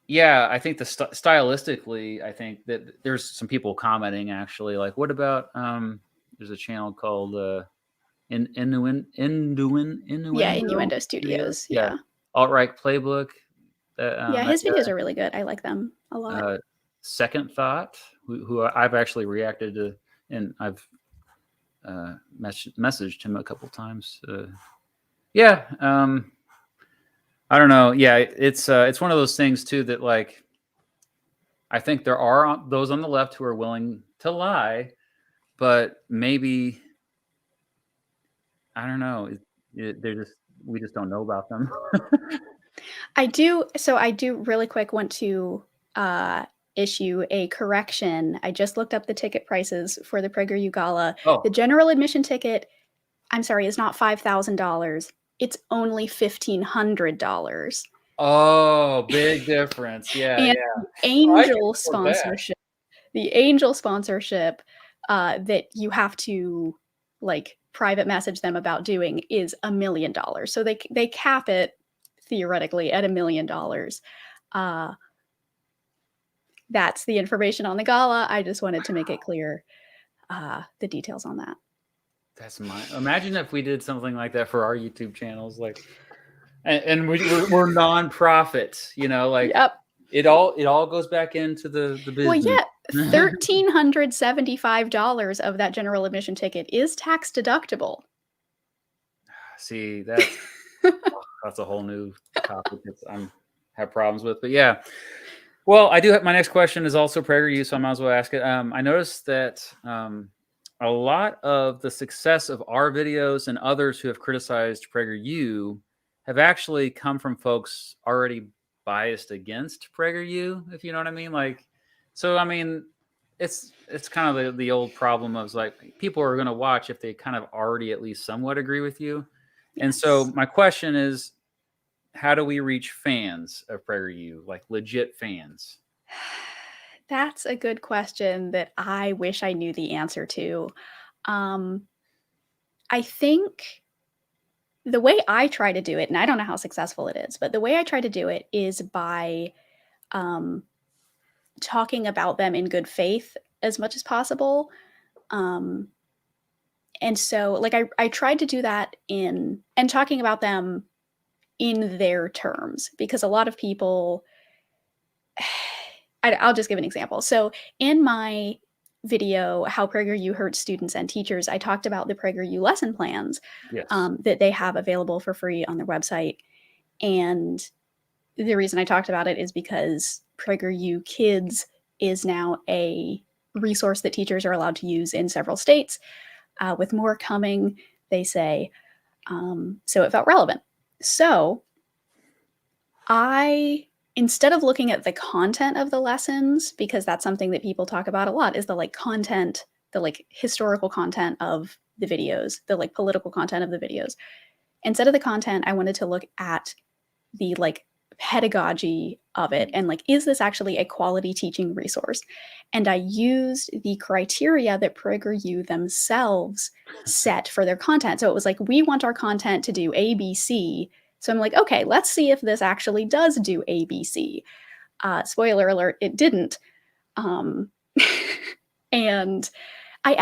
yeah, I think stylistically, I think that there's some people commenting actually, like, what about there's a channel called Yeah, Innuendo Innuendo Studios, Studios. yeah, Yeah. alt right playbook. Yeah, That his videos are really good. I like them a lot. Second Thought, who I've actually reacted to, and I've messaged him a couple times. Yeah, I don't know. Yeah, it's one of those things too that, like, I think there are those on the left who are willing to lie, but maybe I don't know. They're just, we just don't know about them. I do really quick want to uh, issue a correction. I just looked up the ticket prices for the PragerU Gala. The Oh, general admission ticket, I'm sorry, is not $5,000. It's only $1,500. oh, big difference. Yeah, And yeah. the Oh, I can angel afford that. sponsorship, the angel sponsorship that you have to like private message them about doing is $1 million. So they cap it theoretically at $1 million. Uh, that's the information on the gala. I just wanted to make it clear the details on that. That's my. Imagine if we did something like that for our YouTube channels, like, and we're nonprofit. Like, Yep. it all goes back into the Well, business. yeah, $1,375 of that general admission ticket is tax deductible. See, that's a whole new topic that I'm have problems with. But yeah, well, I do have, my next question is also PragerU, so I might as well ask it. I noticed that a lot of the success of our videos and others who have criticized PragerU have actually come from folks already biased against PragerU, if you know what I mean. Like, so I mean, it's kind of the old problem of, like, people are going to watch if they kind of already at least somewhat agree with you. And so Yes. my question is, how do we reach fans of PragerU, like legit fans? That's a good question that I wish I knew the answer to. Um, I think the way I try to do it, and I don't know how successful it is, but the way I try to do it is by um, talking about them in good faith as much as possible. Um, and so, like, I tried to do that and talking about them in their terms because a lot of people, I'll just give an example. So, in my video, How PragerU Hurts Students and Teachers, I talked about the PragerU lesson plans Yes. that they have available for free on their website. And the reason I talked about it is because PragerU Kids is now a resource that teachers are allowed to use in several states, with more coming, they say. So it felt relevant. So I instead of looking at the content of the lessons, because that's something that people talk about a lot, is the like content, the like historical content of the videos, the like political content of the videos. Instead of the content, I wanted to look at the like pedagogy of it and like, is this actually a quality teaching resource? And I used the criteria that PragerU themselves set for their content. So it was like, we want our content to do ABC. So I'm like, okay, let's see if this actually does do ABC. Spoiler alert, it didn't. Um, and I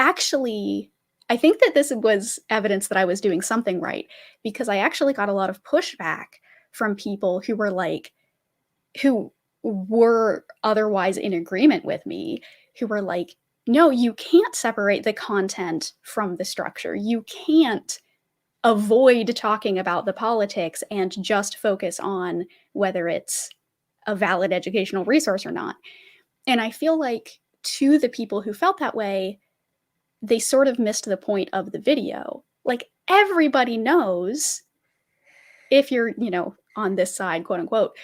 think that this was evidence that I was doing something right, because I actually got a lot of pushback from people who were like, who were otherwise in agreement with me, who were like, no, you can't separate the content from the structure. You can't avoid talking about the politics and just focus on whether it's a valid educational resource or not. And I feel like to the people who felt that way, they sort of missed the point of the video. Like, everybody knows, if you're, on this side, quote unquote,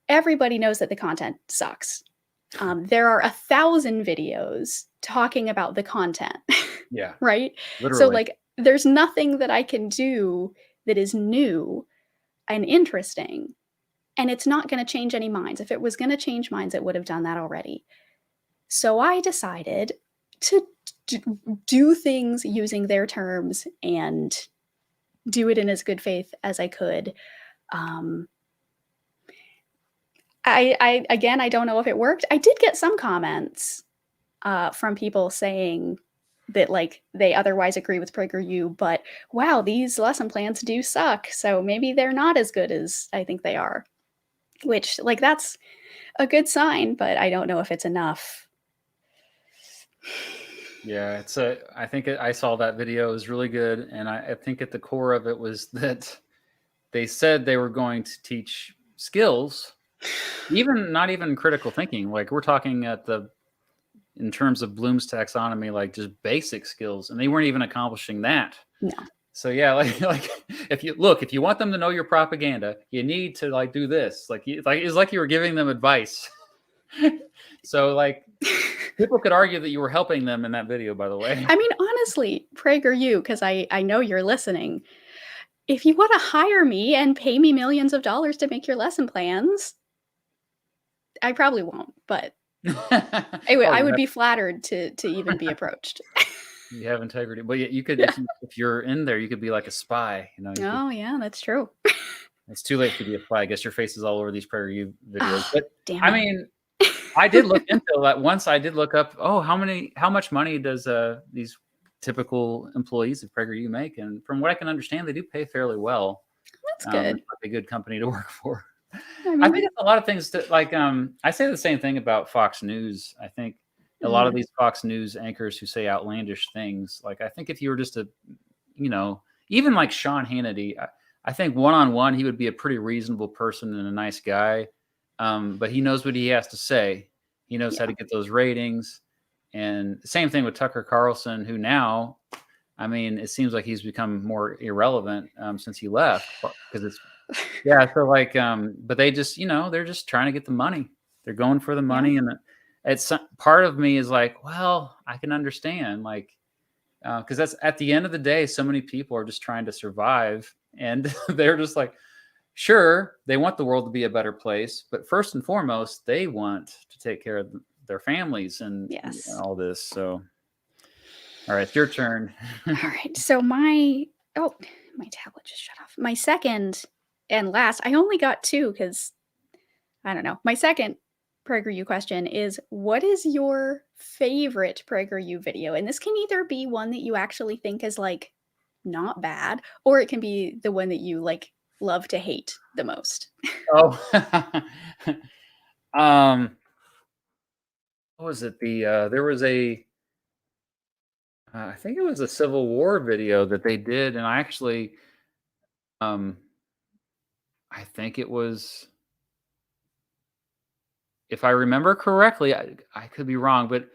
everybody knows that the content sucks. There are 1,000 videos talking about the content. Yeah. Right? Literally. So like, there's nothing that I can do that is new and interesting. And it's not going to change any minds. If it was going to change minds, it would have done that already. So I decided to do things using their terms and do it in as good faith as I could. I don't know if it worked. I did get some comments from people saying that like they otherwise agree with PragerU, but wow, these lesson plans do suck. So maybe they're not as good as I think they are, which like that's a good sign, but I don't know if it's enough. Yeah, I think I saw that video. It was really good. And I think at the core of it was that they said they were going to teach skills, not even critical thinking. Like we're talking in terms of Bloom's taxonomy, like just basic skills, and they weren't even accomplishing that. No. So yeah, like if you want them to know your propaganda, you need to like do this. It's like you were giving them advice. So like people could argue that you were helping them in that video, by the way. I mean, honestly, PragerU, because I know you're listening. If you want to hire me and pay me millions of dollars to make your lesson plans, I probably won't, but I would be flattered to even be approached. You have integrity. But you could, if you're in there, you could be like a spy. Oh, yeah, that's true. It's too late to be a spy. I guess your face is all over these PragerU videos. Oh, but damn I it. mean, I did look into that once. I did look up, how much money does these typical employees of PragerU make? And from what I can understand, they do pay fairly well. That's good. It's like a good company to work for. I mean, I think it's a lot of things to like. I say the same thing about Fox News. I think a lot of these Fox News anchors who say outlandish things, like I think if you were just even like Sean Hannity, I think one-on-one he would be a pretty reasonable person and a nice guy. But he knows what he has to say. He knows how to get those ratings. And same thing with Tucker Carlson, who now, I mean, it seems like he's become more irrelevant since he left, because so like, but they just, they're just trying to get the money. They're going for the money. And it's part of me is like, well, I can understand, like, because that's at the end of the day, so many people are just trying to survive, and they're just like, sure, they want the world to be a better place, but first and foremost, they want to take care of their families and all this. So, all right, it's your turn. All right. So my tablet just shut off. My second and last, I only got two because I don't know. My second PragerU question is, what is your favorite PragerU video? And this can either be one that you actually think is like not bad, or it can be the one that you like love to hate the most. Oh, what was it? There was I think it was a Civil War video that they did, and I actually, I think it was, if I remember correctly, I could be wrong, but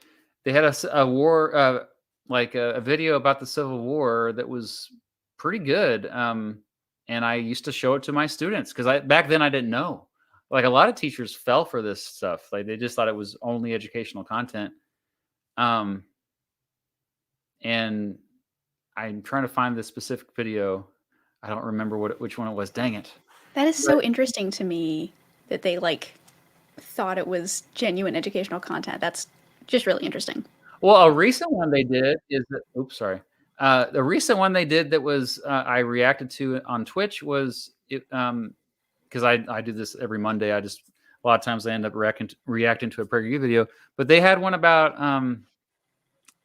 they had a war, like a video about the Civil War that was pretty good. And I used to show it to my students because back then I didn't know. like a lot of teachers fell for this stuff. Like they just thought it was only educational content. Um, and I'm trying to find the specific video. I don't remember which one it was. Dang it. That is But so interesting to me that they like thought it was genuine educational content. That's just really interesting. well, a recent one they did is that. Oops, sorry. The recent one they did that was I reacted to on Twitch was it. Because I do this every Monday. I just a lot of times I end up reacting to a PragerU video. But they had one about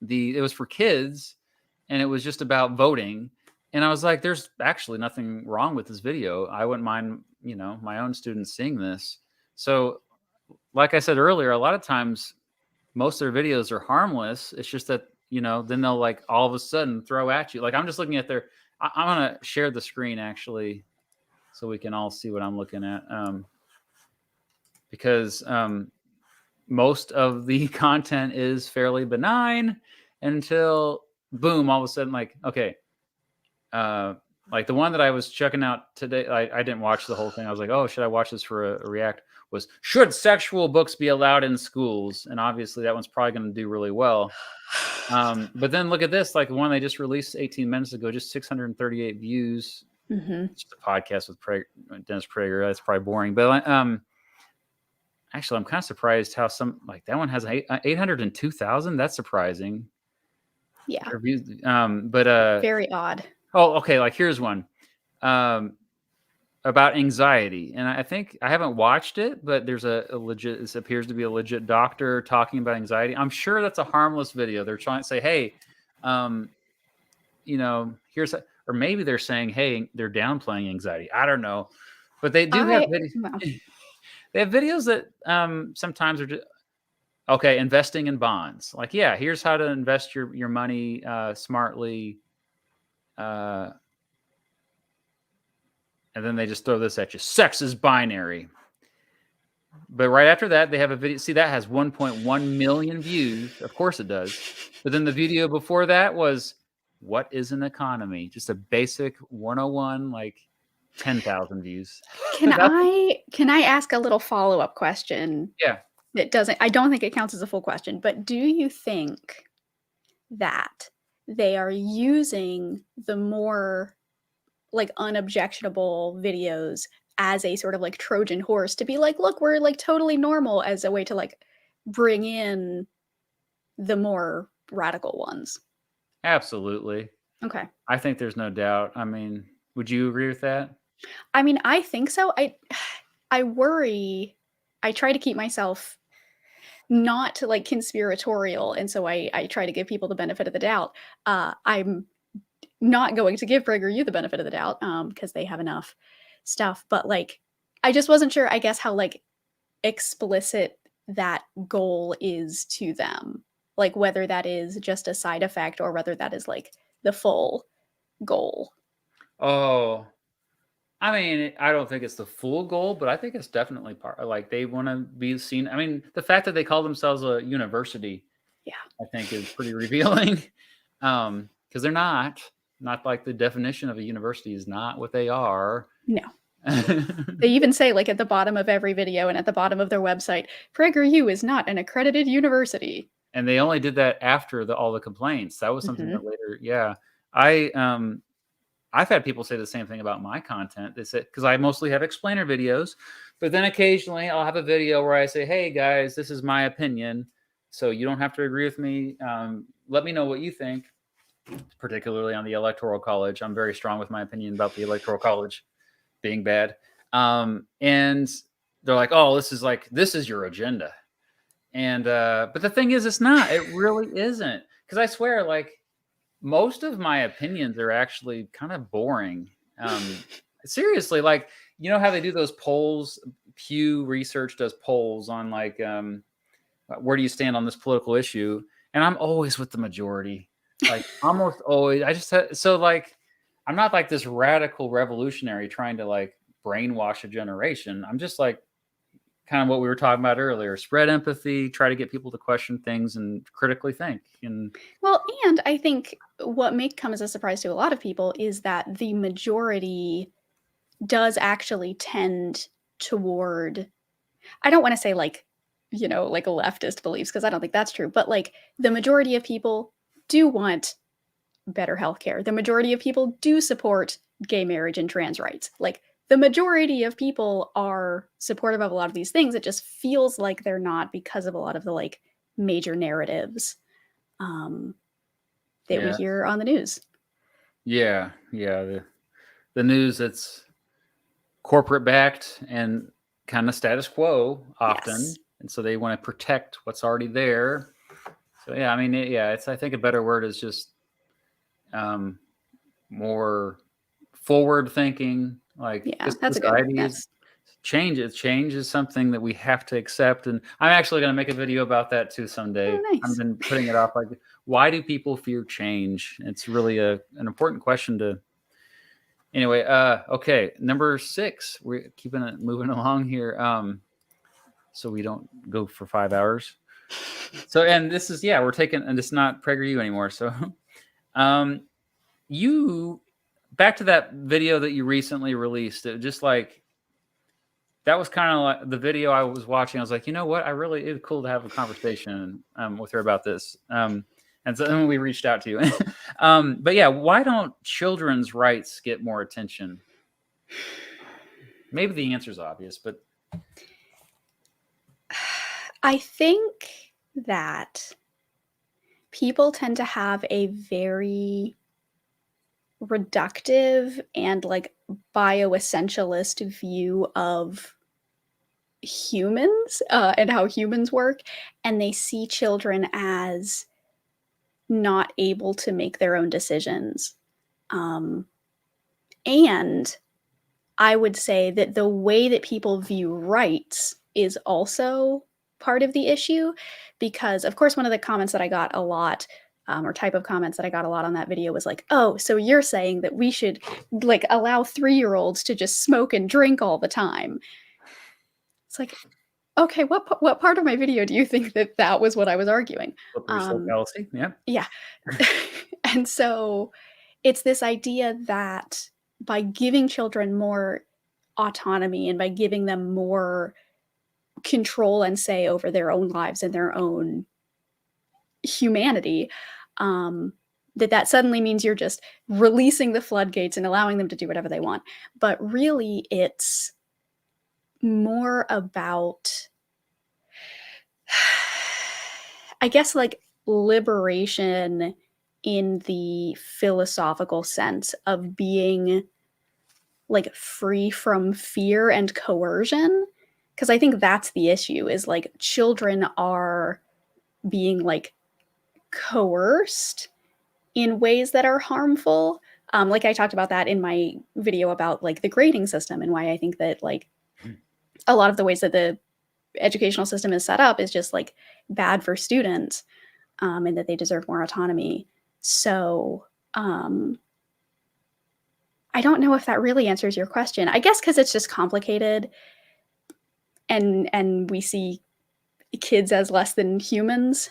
it was for kids, and it was just about voting. And I was like, there's actually nothing wrong with this video. I wouldn't mind, my own students seeing this. So, like I said earlier, a lot of times most of their videos are harmless. It's just that, then they'll like all of a sudden throw at you. Like I'm just looking at I'm gonna share the screen actually so we can all see what I'm looking at. Because most of the content is fairly benign until boom, all of a sudden, like, okay. Like the one that I was checking out today, I didn't watch the whole thing. I was like, oh, should I watch this for a react? Was should sexual books be allowed in schools? And obviously that one's probably going to do really well. But then look at this, like the one they just released 18 minutes ago, just 638 views. Mm-hmm. Just a podcast with Dennis Prager. That's probably boring, but actually, I'm kind of surprised how some like that one has 802,000. That's surprising. Yeah. Reviews, but very odd. Oh, okay. Like here's one about anxiety, and I think I haven't watched it, but there's a legit. This appears to be a legit doctor talking about anxiety. I'm sure that's a harmless video. They're trying to say, hey, here's or maybe they're saying, hey, they're downplaying anxiety. I don't know, but they do have videos. Well, They have videos that sometimes are just okay. Investing in bonds, like here's how to invest your money smartly. And then they just throw this at you. Sex is binary. But right after that, they have a video. See, that has 1.1 million views. Of course it does. But then the video before that was, what is an economy? Just a basic 101, like 10,000 views. Can I ask a little follow-up question? Yeah. I don't think it counts as a full question, but do you think that they are using the more like unobjectionable videos as a sort of like Trojan horse to be like, look, we're like totally normal, as a way to like bring in the more radical ones? Absolutely. Okay. I think there's no doubt. I mean, would you agree with that? I mean, I think so. I worry. I try to keep myself not like conspiratorial, and so I try to give people the benefit of the doubt. I'm not going to give PragerU the benefit of the doubt because they have enough stuff, but like I just wasn't sure, I guess, how like explicit that goal is to them, like whether that is just a side effect or whether that is like the full goal. Oh, I mean, I don't think it's the full goal, but I think it's definitely part. Like they want to be seen. I mean, the fact that they call themselves a university, I think is pretty revealing, because they're not like the definition of a university is not what they are. No. They even say like at the bottom of every video and at the bottom of their website, PragerU is not an accredited university. And they only did that after all the complaints. That was something that later, I've had people say the same thing about my content. They said, because I mostly have explainer videos, but then occasionally I'll have a video where I say, hey guys, this is my opinion, so you don't have to agree with me. Let me know what you think, particularly on the Electoral College. I'm very strong with my opinion about the Electoral College being bad. And they're like, oh, this is your agenda. And but the thing is, it's not. It really isn't. Because I swear, like, most of my opinions are actually kind of boring. Seriously, like, you know how they do those polls? Pew Research does polls on like, where do you stand on this political issue? And I'm always with the majority, like almost always. So like, I'm not like this radical revolutionary trying to like brainwash a generation. I'm just like kind of what we were talking about earlier, spread empathy, try to get people to question things and critically think. And I think what may come as a surprise to a lot of people is that the majority does actually tend toward I don't want to say like, like a leftist beliefs, because I don't think that's true, but like the majority of people do want better healthcare. The majority of people do support gay marriage and trans rights. Like the majority of people are supportive of a lot of these things. It just feels like they're not because of a lot of the like major narratives um, that we Yeah. hear on the news. Yeah. The news that's corporate backed and kind of status quo often. Yes. And so they want to protect what's already there. So yeah, I mean, it's, I think a better word is just more forward thinking. Like Yeah, this that's a good, society is yes. change is something that we have to accept. And I'm actually going to make a video about that too someday. Oh, I've nice. been putting it off. Like, why do people fear change? It's really an important question to. Anyway, okay, number 6. We're keeping it moving along here. So we don't go for 5 hours. So, and this is, we're taking, and it's not PragerU anymore. So, um, you back to that video that you recently released. It just like that was kind of like the video I was watching. I was like, you know what? It was cool to have a conversation with her about this. And so then we reached out to you. But yeah, why don't children's rights get more attention? Maybe the answer is obvious, but I think that people tend to have a very reductive and like bioessentialist view of humans and how humans work, and they see children as not able to make their own decisions. Um, and I would say that the way that people view rights is also part of the issue, because, of course, one of the comments that I got a lot, or type of comments that I got a lot on that video was like, oh, so you're saying that we should like allow 3-year-olds to just smoke and drink all the time. It's like, okay, what part of my video do you think that was what I was arguing? slippery slope fallacy. Yeah. Yeah. And so it's this idea that by giving children more autonomy and by giving them more control and say over their own lives and their own humanity, that suddenly means you're just releasing the floodgates and allowing them to do whatever they want. But really, it's more about, I guess, like liberation in the philosophical sense of being like free from fear and coercion. Because I think that's the issue, is like children are being like coerced in ways that are harmful. Like I talked about that in my video about like the grading system and why I think that like a lot of the ways that the educational system is set up is just like bad for students, and that they deserve more autonomy. So I don't know if that really answers your question. I guess because it's just complicated, and we see kids as less than humans.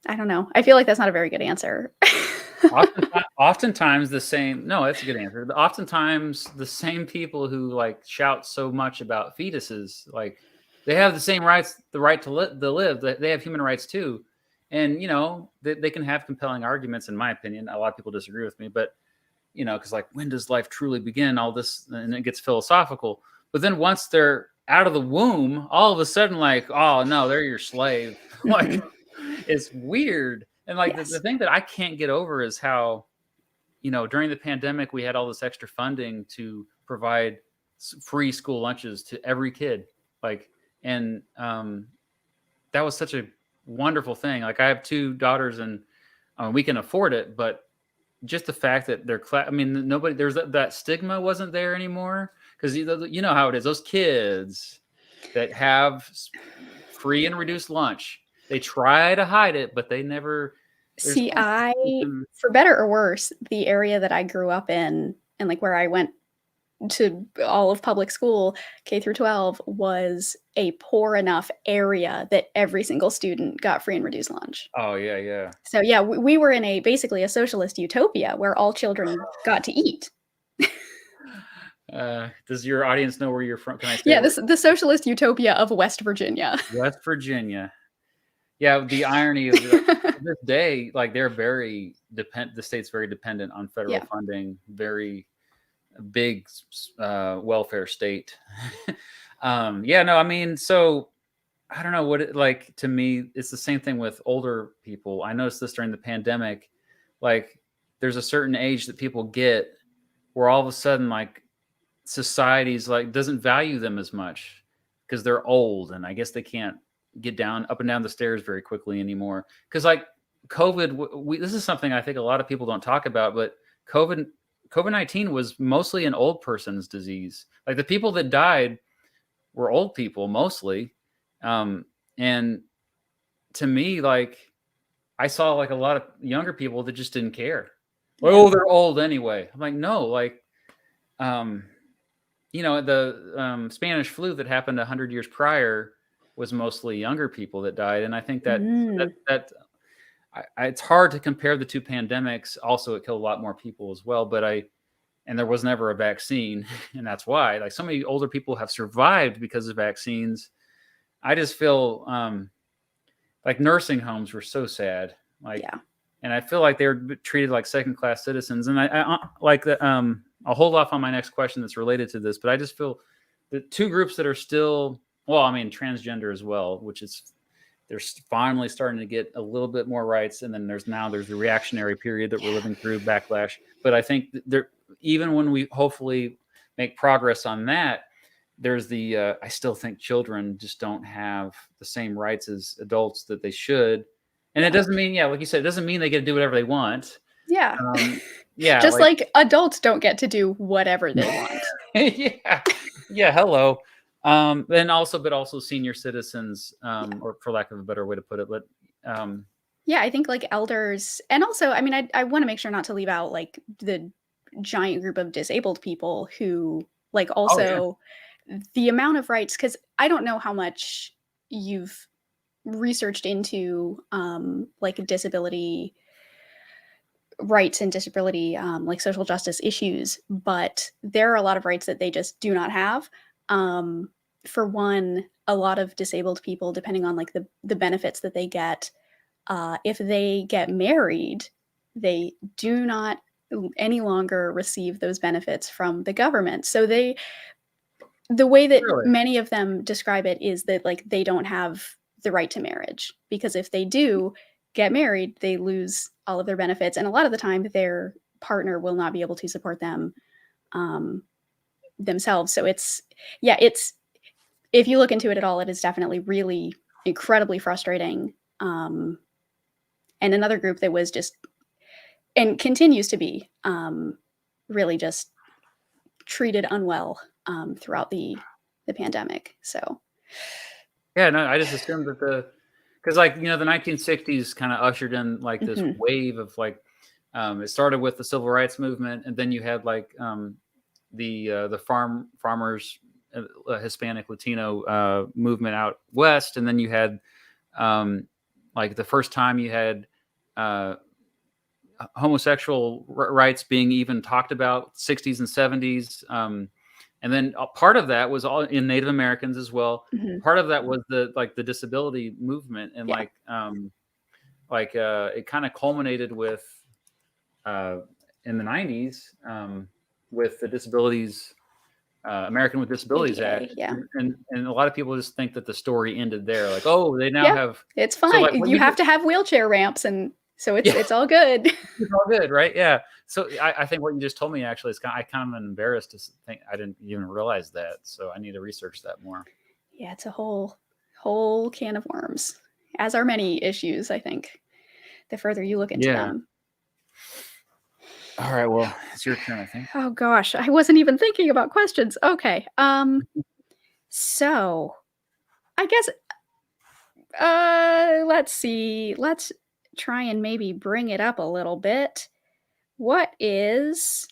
I don't know. I feel like that's not a very good answer. Oftentimes the same. No, that's a good answer. Oftentimes the same people who like shout so much about fetuses, like they have the same rights, the right to live. They have human rights too, and they can have compelling arguments. In my opinion, a lot of people disagree with me, but because like when does life truly begin? All this, and it gets philosophical. But then once they're out of the womb, all of a sudden, like, oh no, they're your slave. Like it's weird. And like the Yes. thing that I can't get over is how, during the pandemic, we had all this extra funding to provide free school lunches to every kid. Like, and that was such a wonderful thing. Like, I have 2 daughters, and we can afford it, but just the fact that they're I mean, nobody, there's that stigma wasn't there anymore, because you know how it is. Those kids that have free and reduced lunch, they try to hide it, but they never. There's See, for better or worse, the area that I grew up in and like where I went to all of public school, K through 12, was a poor enough area that every single student got free and reduced lunch. Oh yeah. So yeah, we were in basically a socialist utopia where all children got to eat. Does your audience know where you're from? Can I say Yeah, where? the socialist utopia of West Virginia. West Virginia. Yeah, the irony of to this day, like they're very the state's very dependent on federal Yeah. funding, very big welfare state. Yeah, no, I mean, so I don't know what it like to me, it's the same thing with older people. I noticed this during the pandemic. Like there's a certain age that people get where all of a sudden like society's like doesn't value them as much because they're old and I guess they can't get down up and down the stairs very quickly anymore. Because like COVID, this is something I think a lot of people don't talk about, but COVID COVID-19 was mostly an old person's disease. Like the people that died were old people mostly, and to me, like I saw like a lot of younger people that just didn't care. Like, Yeah. oh, they're old anyway. I'm like, no, like um, the Spanish flu that happened 100 years prior was mostly younger people that died, and I think Mm. it's hard to compare the two pandemics. Also, it killed a lot more people as well, and there was never a vaccine, and that's why like so many older people have survived because of vaccines. I just feel like nursing homes were so sad, like, Yeah. and I feel like they were treated like second class citizens. And I like that. I'll hold off on my next question that's related to this, but I just feel the two groups that are still, well, I mean, transgender as well, which is they're finally starting to get a little bit more rights, and then there's the reactionary period that we're living through, backlash. But I think there, even when we hopefully make progress on that, there's I still think children just don't have the same rights as adults that they should. And it Yeah. doesn't mean, yeah, like you said, it doesn't mean they get to do whatever they want. Yeah. Yeah, Just like like adults don't get to do whatever they want. yeah, yeah, hello. And also, but also senior citizens, or for lack of a better way to put it, but Yeah, I think like elders, and also, I mean, I want to make sure not to leave out like the giant group of disabled people who like oh yeah, also the amount of rights, because I don't know how much you've researched into like disability rights and disability like social justice issues, but there are a lot of rights that they just do not have. Um, for one, a lot of disabled people, depending on like the benefits that they get, if they get married, they do not any longer receive those benefits from the government. So the way that really, many of them describe it is that like they don't have the right to marriage, because if they do get married, they lose all of their benefits, and a lot of the time their partner will not be able to support them um, themselves. So it's if you look into it at all, it is definitely really incredibly frustrating. And another group that was just and continues to be really just treated unwell throughout the pandemic. So yeah. No, I just assumed that because like the 1960s kind of ushered in like this mhm. wave of like it started with the civil rights movement, and then you had like the farmers, Hispanic Latino movement out west, and then you had like the first time you had uh, homosexual rights being even talked about, 60s and 70s. And then part of that was all in Native Americans as well. Mhm. Part of that was the disability movement, and Yeah. it kind of culminated with uh, in the 90s with the disabilities American with Disabilities ADA. Act, Yeah. and a lot of people just think that the story ended there. Like, oh, they now Yeah. have It's so fine. like what You you have just to have wheelchair ramps, and so it's yeah, it's all good. it's all good, right? Yeah. So I think what you just told me actually is I kind of am embarrassed to think I didn't even realize that. So I need to research that more. Yeah, it's a whole can of worms, as are many issues, I think, the further you look into Yeah. them. All right. Well, it's your turn, I think. Oh gosh, I wasn't even thinking about questions. Okay. So I guess let's see. Let's try and maybe bring it up a little bit. What is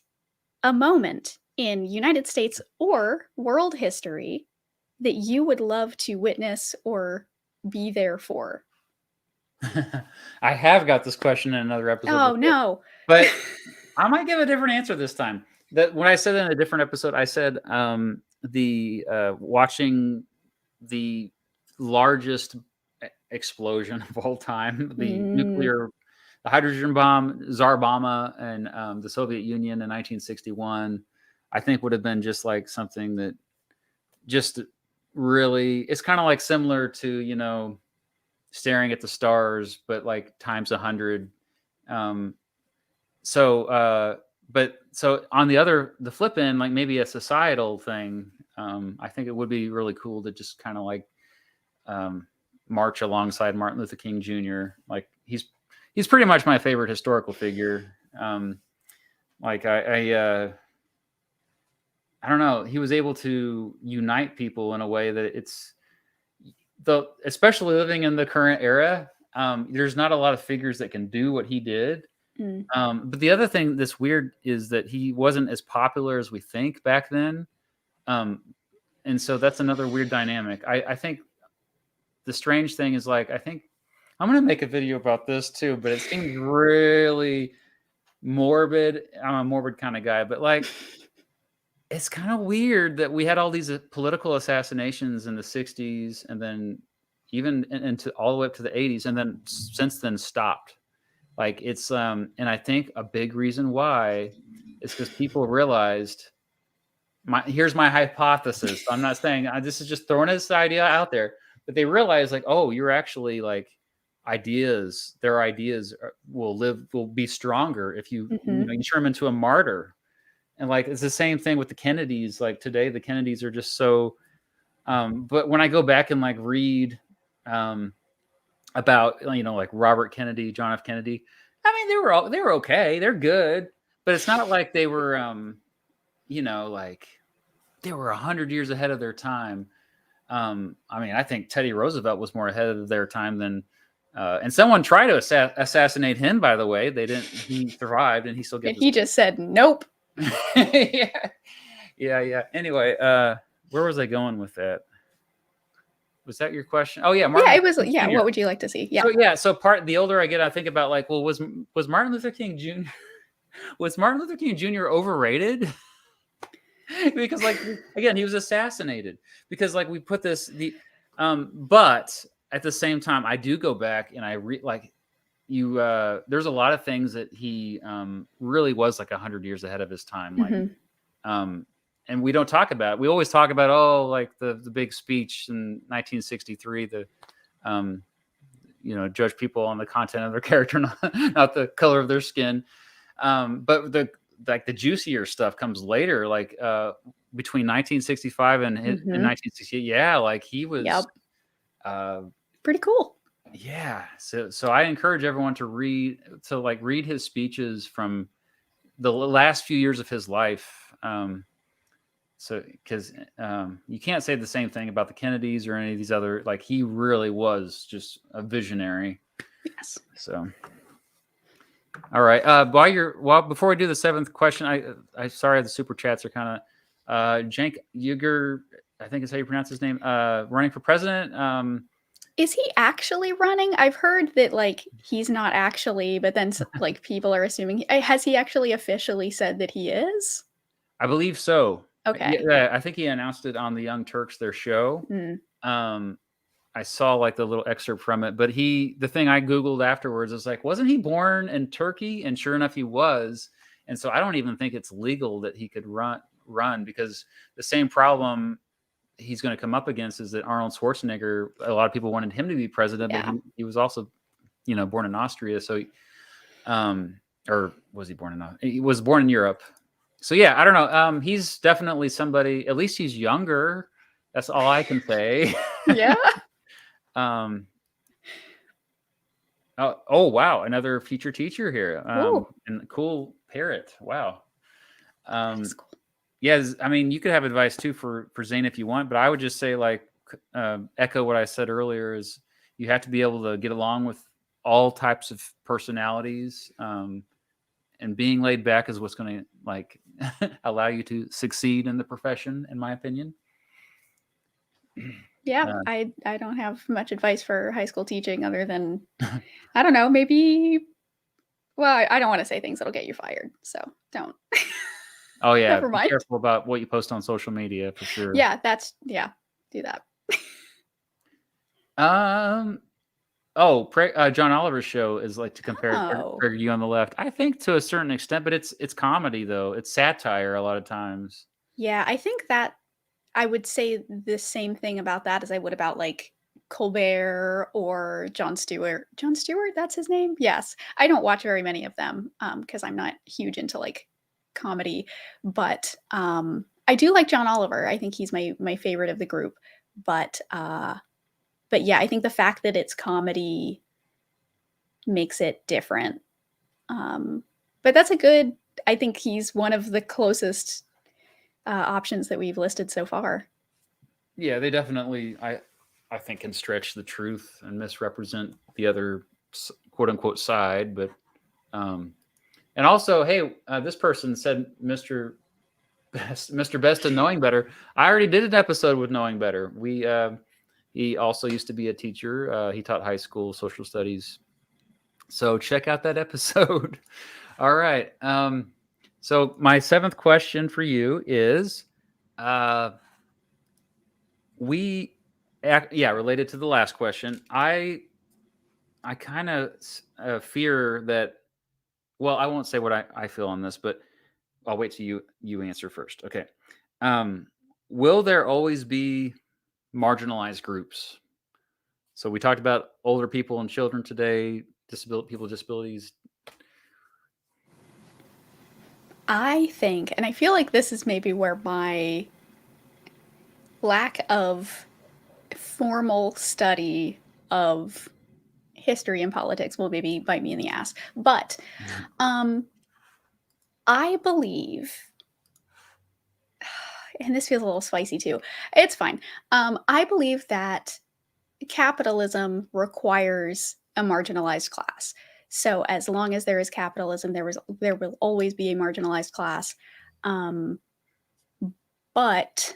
a moment in United States or world history that you would love to witness or be there for? I have got this question in another episode Oh before, no. but I might give a different answer this time. that when I said in a different episode, I said the watching the largest explosion of all time, Mm, the hydrogen bomb, Tsar Bomba, and the Soviet Union in 1961, I think would have been just like something that just really, it's kind of like similar to, staring at the stars, but like times 100. Um, so, but so on the flip end, like maybe a societal thing, I think it would be really cool to just kind of like um, march alongside Martin Luther King Jr. Like he's pretty much my favorite historical figure. Like I don't know, he was able to unite people in a way that especially living in the current era. There's not a lot of figures that can do what he did. mm, But the other thing that's weird is that he wasn't as popular as we think back then. Um, and so that's another weird dynamic. I think the strange thing is like, I think I'm going to make a video about this too, but it seems really morbid. I'm a morbid kind of guy, but like, it's kind of weird that we had all these political assassinations in the 60s and then even into all the way up to the 80s and then since then stopped. Like it's and I think a big reason why is because people realized here's my hypothesis. I'm not saying this is just throwing this idea out there, but they realized like, oh, you're actually like their ideas will be stronger if mhm. you turn them into a martyr. And like it's the same thing with the Kennedys. Like today, the Kennedys are just so. But when I go back and like read about like Robert Kennedy, John F. Kennedy, I mean they were okay, they're good, but it's not like they were like they were 100 years ahead of their time. I mean, I think Teddy Roosevelt was more ahead of their time than. And someone tried to assassinate him. By the way, they didn't. He survived, and he still And gets his. he just said, nope. Yeah, yeah. Anyway, where was I going with that? Was that your question? Oh yeah, Martin Yeah, it Luther was. King Yeah. Jr. What would you like to see? Yeah. So the older I get, I think about like, well, was Martin Luther King Jr. was Martin Luther King Jr. overrated? Because like again, he was assassinated. Because like we put but at the same time, I do go back and I read like there's a lot of things that he really was like 100 years ahead of his time. Like Hmm. um, and we don't talk about it. We always talk about like the big speech in 1963, judge people on the content of their character, not the color of their skin. But the juicier stuff comes later, like between 1965 and Hmm. 1968. Yeah, like he was. Yep. Uh, Pretty cool. yeah, so I encourage everyone to read his speeches from the last few years of his life. So because you can't say the same thing about the Kennedys or any of these other, like he really was just a visionary. Yes. So all right, before we do the seventh question, I sorry, the super chats are kind of Cenk Uygur, I think is how you pronounce his name, running for president. Is he actually running? I've heard that like he's not actually, but then like people are assuming. Has he actually officially said that he is? I believe so. Okay. Yeah, I think he announced it on the Young Turks, their show. Mm. Um, I saw like the little excerpt from it, but the thing I Googled afterwards is like, wasn't he born in Turkey? And sure enough, he was. And so I don't even think it's legal that he could run because the same problem he's going to come up against is that Arnold Schwarzenegger, a lot of people wanted him to be president, but Yeah. he was also, born in Austria. So, or was he born in, he was born in Europe. So yeah, I don't know. He's definitely somebody, at least he's younger. That's all I can say. Yeah. Um, oh wow, another future teacher here. Ooh, And cool parrot. Wow. that is Um, cool. yeah, I mean, you could have advice too for Zane if you want, but I would just say like echo what I said earlier is you have to be able to get along with all types of personalities. And being laid back is what's going to like allow you to succeed in the profession, in my opinion. Yeah, Uh, I don't have much advice for high school teaching other than I don't know, maybe well, I don't want to say things that'll get you fired, so don't. Oh yeah, Never be mind. careful about what you post on social media for sure. Yeah, do that. Um, John Oliver's show is like to compare Oh. PragerU on the left. I think to a certain extent, but it's comedy though. It's satire a lot of times. Yeah, I think that I would say the same thing about that as I would about, like, Colbert or Jon Stewart. Jon Stewart, that's his name? Yes. I don't watch very many of them, because 'cause I'm not huge into, like, comedy, but, I do like John Oliver. I think he's my favorite of the group, but, but yeah, I think the fact that it's comedy makes it different. Um, but that's a good I think he's one of the closest, options that we've listed so far. Yeah, they definitely I think can stretch the truth and misrepresent the other quote unquote side, but um and also, hey, this person said Mr. Best and Knowing Better. I already did an episode with Knowing Better. He also used to be a teacher. He taught high school social studies. So check out that episode. All right. So my seventh question for you is, uh, related to the last question. I kind of fear that. Well, I won't say what I feel on this, but I'll wait till you answer first. Okay. Um, will there always be marginalized groups? So we talked about older people and children today, people with disabilities. I think, and I feel like this is maybe where my lack of formal study of history and politics will maybe bite me in the ass. But um, I believe, and this feels a little spicy too. It's fine. I believe that capitalism requires a marginalized class. So as long as there is capitalism, there will always be a marginalized class. Um, but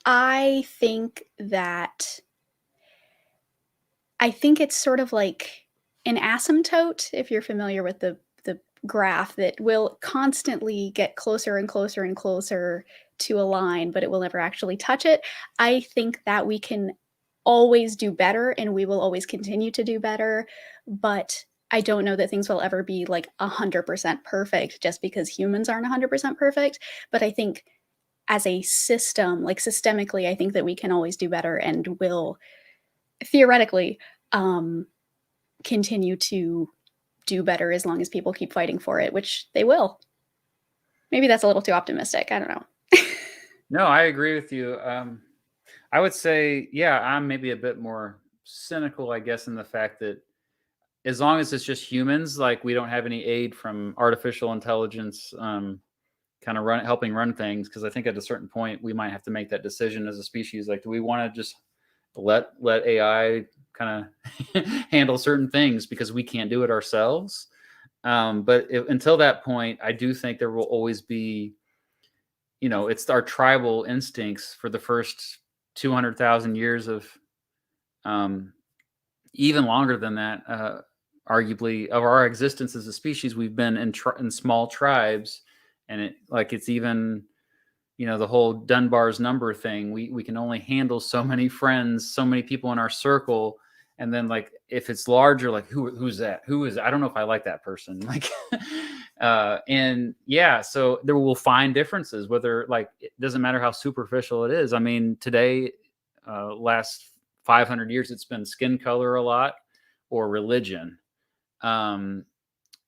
I think that I think it's sort of like an asymptote, if you're familiar with the graph that will constantly get closer and closer and closer to a line, but it will never actually touch it. I think that we can always do better and we will always continue to do better, but I don't know that things will ever be like 100% perfect just because humans aren't 100% perfect. But I think as a system, like systemically, I think that we can always do better and will theoretically um, continue to do better as long as people keep fighting for it, which they will. Maybe that's a little too optimistic. I don't know. No, I agree with you. I would say, yeah, I'm maybe a bit more cynical, I guess, in the fact that as long as it's just humans, like we don't have any aid from artificial intelligence, kind of helping run things. Because I think at a certain point we might have to make that decision as a species. Like, do we want to just let AI kind of handle certain things because we can't do it ourselves? But until that point, I do think there will always be, it's our tribal instincts for the first 200,000 years of, um, even longer than that, arguably, of our existence as a species. We've been in small tribes, and it's even, the whole Dunbar's number thing. We can only handle so many friends, so many people in our circle, and then like if it's larger, like who's that? Who is? I don't know if I like that person. Like, and yeah, so there will find differences. Whether like it doesn't matter how superficial it is. I mean, today, last 500 years, it's been skin color a lot or religion. Um,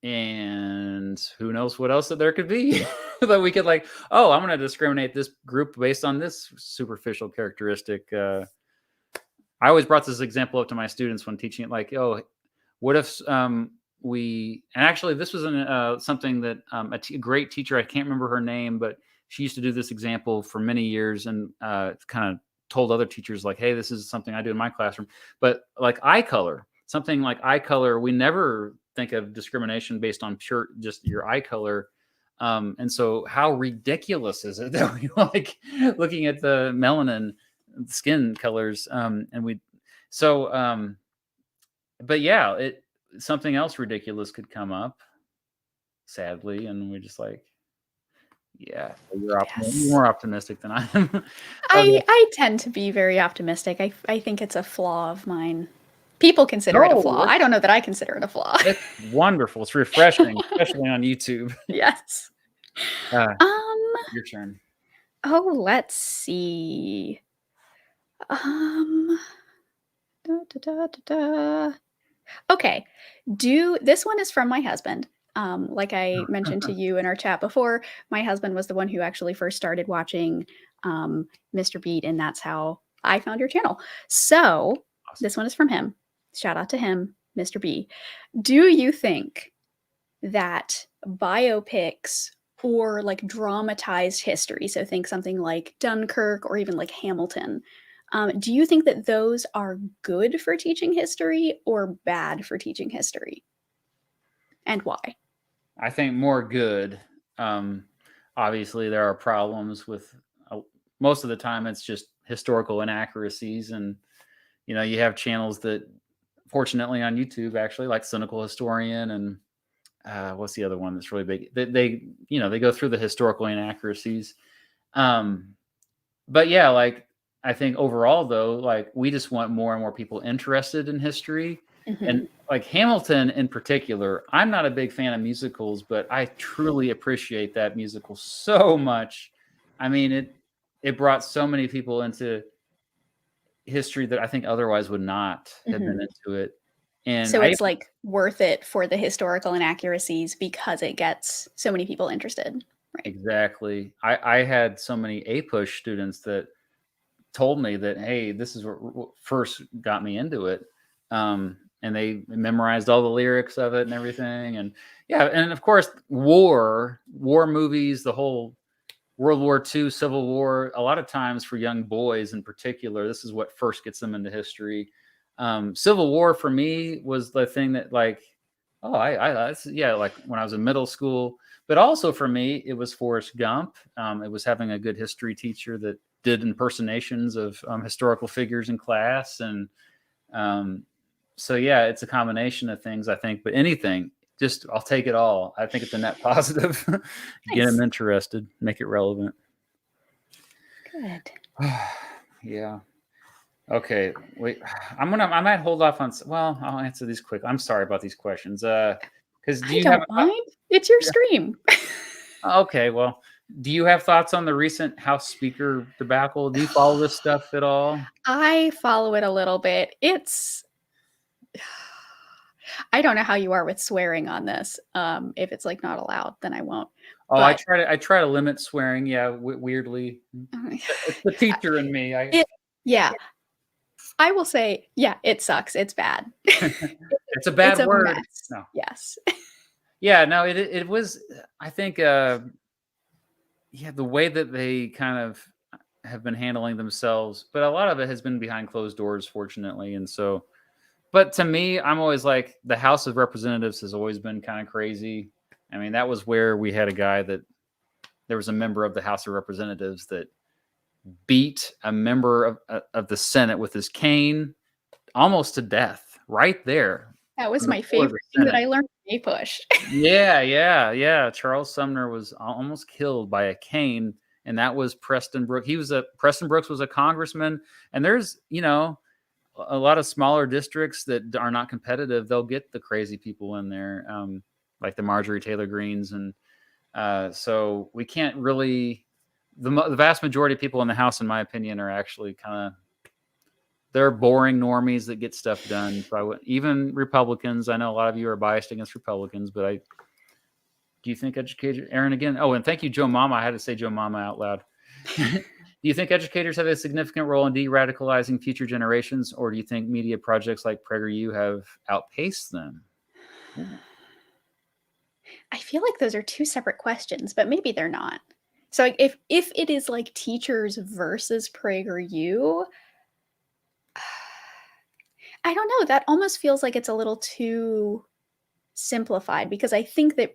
and who knows what else that there could be that we could like, oh, I'm going to discriminate this group based on this superficial characteristic. I always brought this example up to my students when teaching it, like, oh, what if and actually this was something that a great teacher, I can't remember her name, but she used to do this example for many years and kind of told other teachers like, hey, this is something I do in my classroom. But like eye color, something like eye color, we never think of discrimination based on pure just your eye color. And so how ridiculous is it that we like looking at the melanin skin colors, so but yeah, something else ridiculous could come up. sadly, and we're just like, yeah, you're Yes. more optimistic than I am. I tend to be very optimistic. I think it's a flaw of mine. People consider it a No, flaw. I don't know that I consider it a flaw. it's wonderful. It's refreshing, especially on YouTube. Yes. Uh, Um, your turn. oh, let's see. Um, da, da, da, da, da. Okay. This one is from my husband. Like I mentioned to you in our chat before, my husband was the one who actually first started watching Mr. Beat, and that's how I found your channel. So Awesome. this one is from him. Shout out to him, Mr. B. Do you think that biopics or like dramatized history, so think something like Dunkirk or even like Hamilton, do you think that those are good for teaching history or bad for teaching history? And why? I think more good. Um, Obviously, there are problems with most of the time. It's just historical inaccuracies, and you have channels that, fortunately, on YouTube actually, like Cynical Historian and what's the other one that's really big? They go through the historical inaccuracies. Um, but yeah, like I think overall though, like we just want more and more people interested in history. And Mhm. like Hamilton in particular, I'm not a big fan of musicals, but I truly appreciate that musical so much. I mean, it brought so many people into history that I think otherwise would not have been Mhm. into it. And So I it's like worth it for the historical inaccuracies because it gets so many people interested, right? exactly. I had so many APUSH students that told me that, hey, this is what first got me into it. And they memorized all the lyrics of it and everything. And yeah, and of course, war movies, the whole World War II, Civil War, a lot of times for young boys in particular, this is what first gets them into history. Civil War for me was the thing that like, oh, yeah, like when I was in middle school. But also for me, it was Forrest Gump. It was having a good history teacher that did impersonations of historical figures in class, and um, so yeah, it's a combination of things I think. But anything, just I'll take it all. I think it's a net positive. Get them Nice. interested, make it relevant. Good. Yeah. Okay. Wait. I might hold off on. Well, I'll answer these quick. I'm sorry about these questions. Because do I you have don't mind. It's your yeah. stream. Okay. Well, do you have thoughts on the recent House Speaker debacle? Do you follow this stuff at all? I follow it a little bit. I don't know how you are with swearing on this. If it's like not allowed, then I won't. Oh, But I try to limit swearing. Yeah, weirdly, it's the teacher in me. it, yeah, I will say, yeah, it sucks. It's bad. It's a It's bad a word. mess. No. Yes. Yeah, no, it was. I think. Yeah, the way that they kind of have been handling themselves, but a lot of it has been behind closed doors, fortunately. And so, but to me, I'm always like the House of Representatives has always been kind of crazy. I mean, that was where we had a guy that there was a member of the House of Representatives that beat a member of the Senate with his cane almost to death right there That was on the my floor of the favorite thing that Senate. I learned in A-Push. Yeah, yeah, yeah. Charles Sumner was almost killed by a cane, and that was Preston Brooks. Preston Brooks was a congressman, and there's a lot of smaller districts that are not competitive. They'll get the crazy people in there, like the Marjorie Taylor Greens, and so we can't really. The vast majority of people in the House, in my opinion, are actually kind of they're boring normies that get stuff done. So even Republicans, I know a lot of you are biased against Republicans, but do you think educators, Aaron again? Oh, and thank you, Joe Mama. I had to say Joe Mama out loud. Do you think educators have a significant role in de-radicalizing future generations, or do you think media projects like PragerU have outpaced them? Ooh. I feel like those are two separate questions, but maybe they're not. So like, if it is like teachers versus PragerU, I don't know. That almost feels like it's a little too simplified because I think that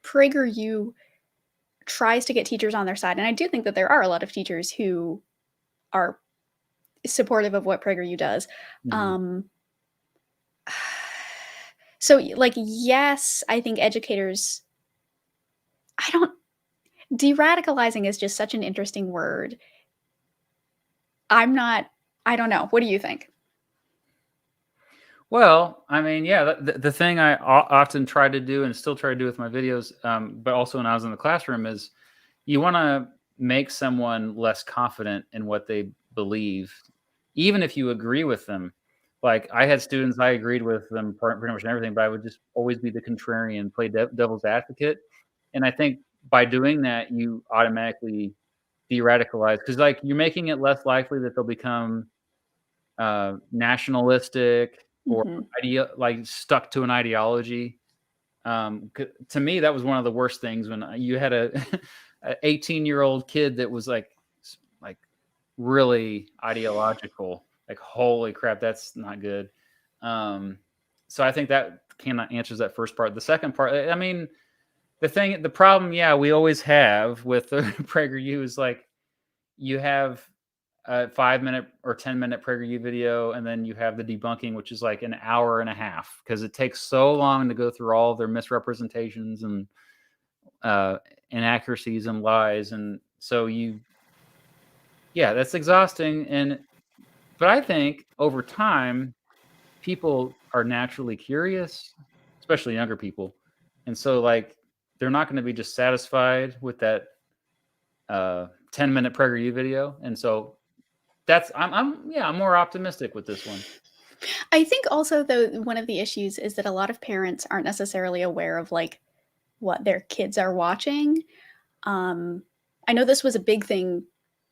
PragerU tries to get teachers on their side, and I do think that there are a lot of teachers who are supportive of what PragerU does. Mhm. Um, so, like, yes, I think educators I don't de-radicalizing is just such an interesting word. I don't know. What do you think? Well, I mean, yeah, the thing I often try to do and still try to do with my videos, but also when I was in the classroom, is you want to make someone less confident in what they believe, even if you agree with them. Like I had students, I agreed with them pretty much in everything, but I would just always be the contrarian, play devil's advocate. And I think by doing that, you automatically de-radicalize because, like, you're making it less likely that they'll become nationalistic or Mhm. like stuck to an ideology. To me, that was one of the worst things when you had a 18-year-old kid that was like really ideological. Like, holy crap, that's not good. So I think that kind of answers that first part. The second part, I mean, the problem, yeah, we always have with the PragerU is like you have a 5-minute or 10-minute PragerU video, and then you have the debunking, which is like an hour and a half because it takes so long to go through all of their misrepresentations and inaccuracies and lies, and so yeah, that's exhausting. But I think over time, people are naturally curious, especially younger people, and so like they're not going to be just satisfied with that 10-minute PragerU video, and so I'm more optimistic with this one. I think also though one of the issues is that a lot of parents aren't necessarily aware of like what their kids are watching. Um, I know this was a big thing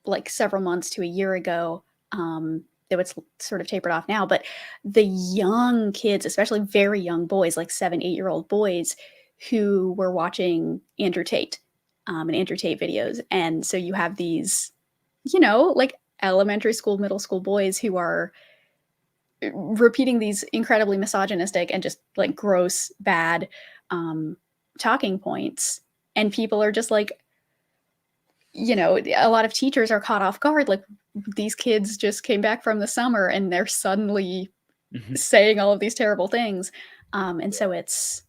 like several months to a year ago. Though it's sort of tapered off now, but the young kids, especially very young boys, like 7, 8-year-old boys, who were watching Andrew Tate and Andrew Tate videos, and so you have these, like elementary school, middle school boys who are repeating these incredibly misogynistic and just like gross, bad talking points. And people are just like, a lot of teachers are caught off guard. Like these kids just came back from the summer and they're suddenly saying all of these terrible things. And so it's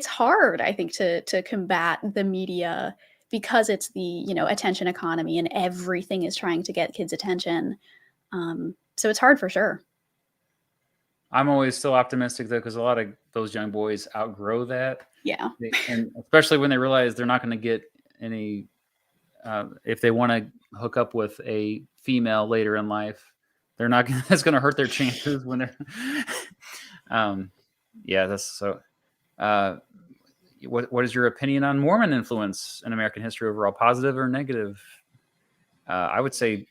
hard, I think, to combat the media because it's the, attention economy and everything is trying to get kids' attention. So it's hard for sure. I'm always still optimistic though, because a lot of those young boys outgrow that. Yeah. And especially when they realize they're not going to get any, if they want to hook up with a female later in life, they're not gonna, that's going to hurt their chances when they're, yeah, that's so, what is your opinion on Mormon influence in American history overall, positive or negative? I would say,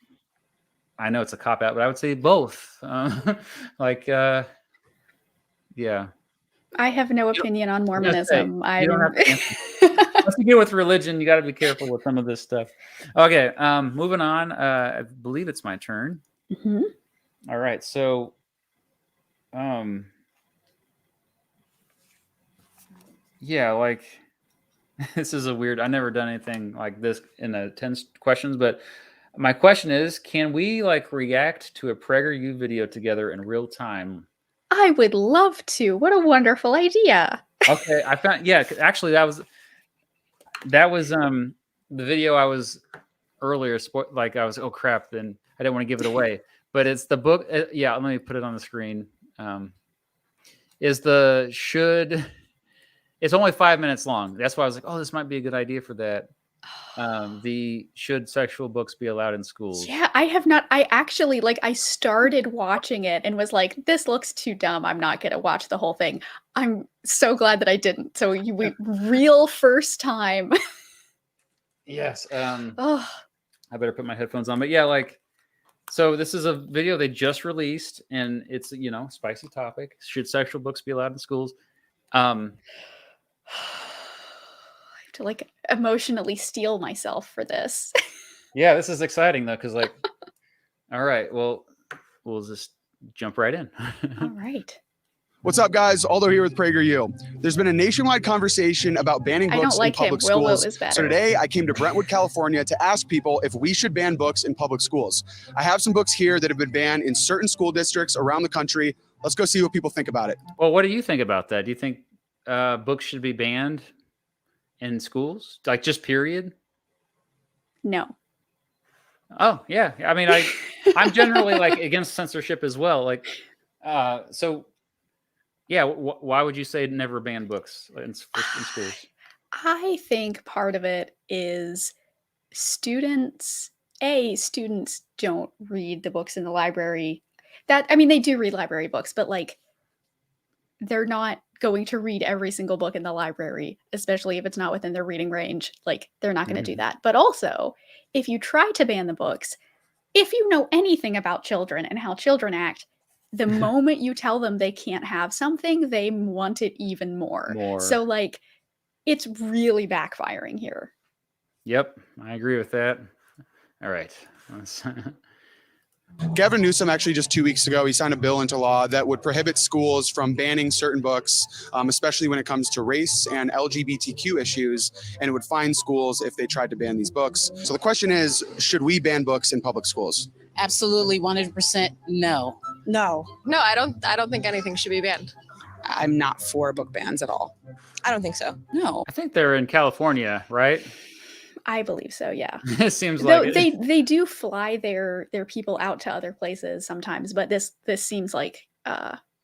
I know it's a cop out, but I would say both. Like, yeah. I have no opinion on Mormonism. You don't I'm have to answer. Once you get with religion, you got to be careful with some of this stuff. Okay, moving on. I believe it's my turn. Mhm. All right, so, yeah, like this is a weird. I never done anything like this in a 10 questions, but my question is, can we like react to a PragerU video together in real time? I would love to. What a wonderful idea. Okay, I found, yeah, actually that was the video I was earlier like I was, oh crap, then I didn't want to give it away. But it's the book, yeah, let me put it on the screen. Is the should It's only 5 minutes long. That's why I was like, oh, this might be a good idea for that. The should sexual books be allowed in schools? Yeah, I have not. I actually like. I started watching it and was like, "This looks too dumb. I'm not gonna watch the whole thing." I'm so glad that I didn't. So real first time. Yes. Oh, I better put my headphones on. But yeah, like, so this is a video they just released, and it's, spicy topic. Should sexual books be allowed in schools? I have to like emotionally steel myself for this. Yeah, this is exciting though, because like, all right, well, we'll just jump right in. All right. What's up, guys? Aldo here with PragerU. There's been a nationwide conversation about banning I books don't like in public him. Will schools. is better. So today I came to Brentwood, California to ask people if we should ban books in public schools. I have some books here that have been banned in certain school districts around the country. Let's go see what people think about it. Well, what do you think about that? Do you think books should be banned in schools? Like just period? No. Oh yeah. I mean, I'm generally like against censorship as well. Like, so yeah. Why would you say never ban books in schools? I think part of it is students don't read the books in the library. I mean, they do read library books, but like they're not going to read every single book in the library, especially if it's not within their reading range. Like they're not going to do that. But also, if you try to ban the books, if you know anything about children and how children act, the moment you tell them they can't have something, they want it even more. So like it's really backfiring here. Yep, I agree with that. All right. Gavin Newsom actually just 2 weeks ago, he signed a bill into law that would prohibit schools from banning certain books, especially when it comes to race and LGBTQ issues, and it would fine schools if they tried to ban these books. So the question is, should we ban books in public schools? Absolutely, 100% no. No, I don't think anything should be banned. I'm not for book bans at all. I don't think so. No. I think they're in California, right? I believe so, yeah. It seems like they do fly their people out to other places sometimes, but this seems like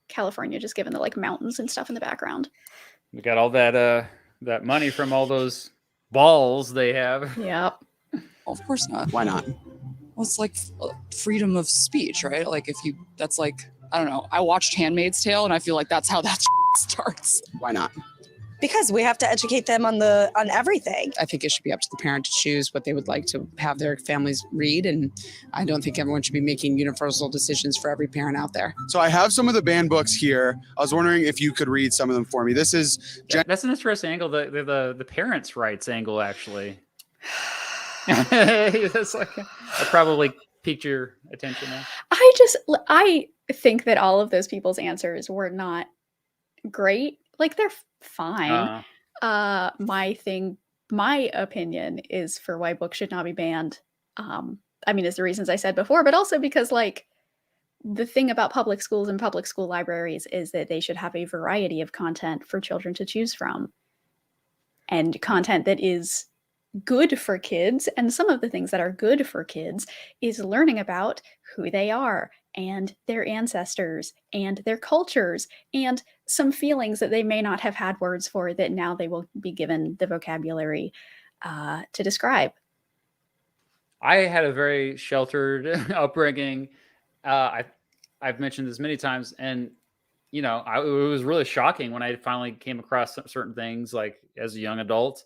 California, just given the like mountains and stuff in the background. We got all that money from all those balls they have. Yep. Of course not. Why not? Well, it's like freedom of speech, right? Like that's like, I don't know. I watched Handmaid's Tale and I feel like that's how that starts. Why not? Because we have to educate them on everything. I think it should be up to the parent to choose what they would like to have their families read. And I don't think everyone should be making universal decisions for every parent out there. So I have some of the banned books here. I was wondering if you could read some of them for me. This is... That's an interesting angle, the parents' rights angle, actually. That's like, that probably piqued your attention there. I think that all of those people's answers were not great. Like they're fine. My opinion is for why books should not be banned. I mean, it's the reasons I said before, but also because like the thing about public schools and public school libraries is that they should have a variety of content for children to choose from, and content that is good for kids. And some of the things that are good for kids is learning about who they are and their ancestors and their cultures and some feelings that they may not have had words for that now they will be given the vocabulary to describe. I had a very sheltered upbringing. I've mentioned this many times, and you know, it was really shocking when I finally came across certain things like as a young adult.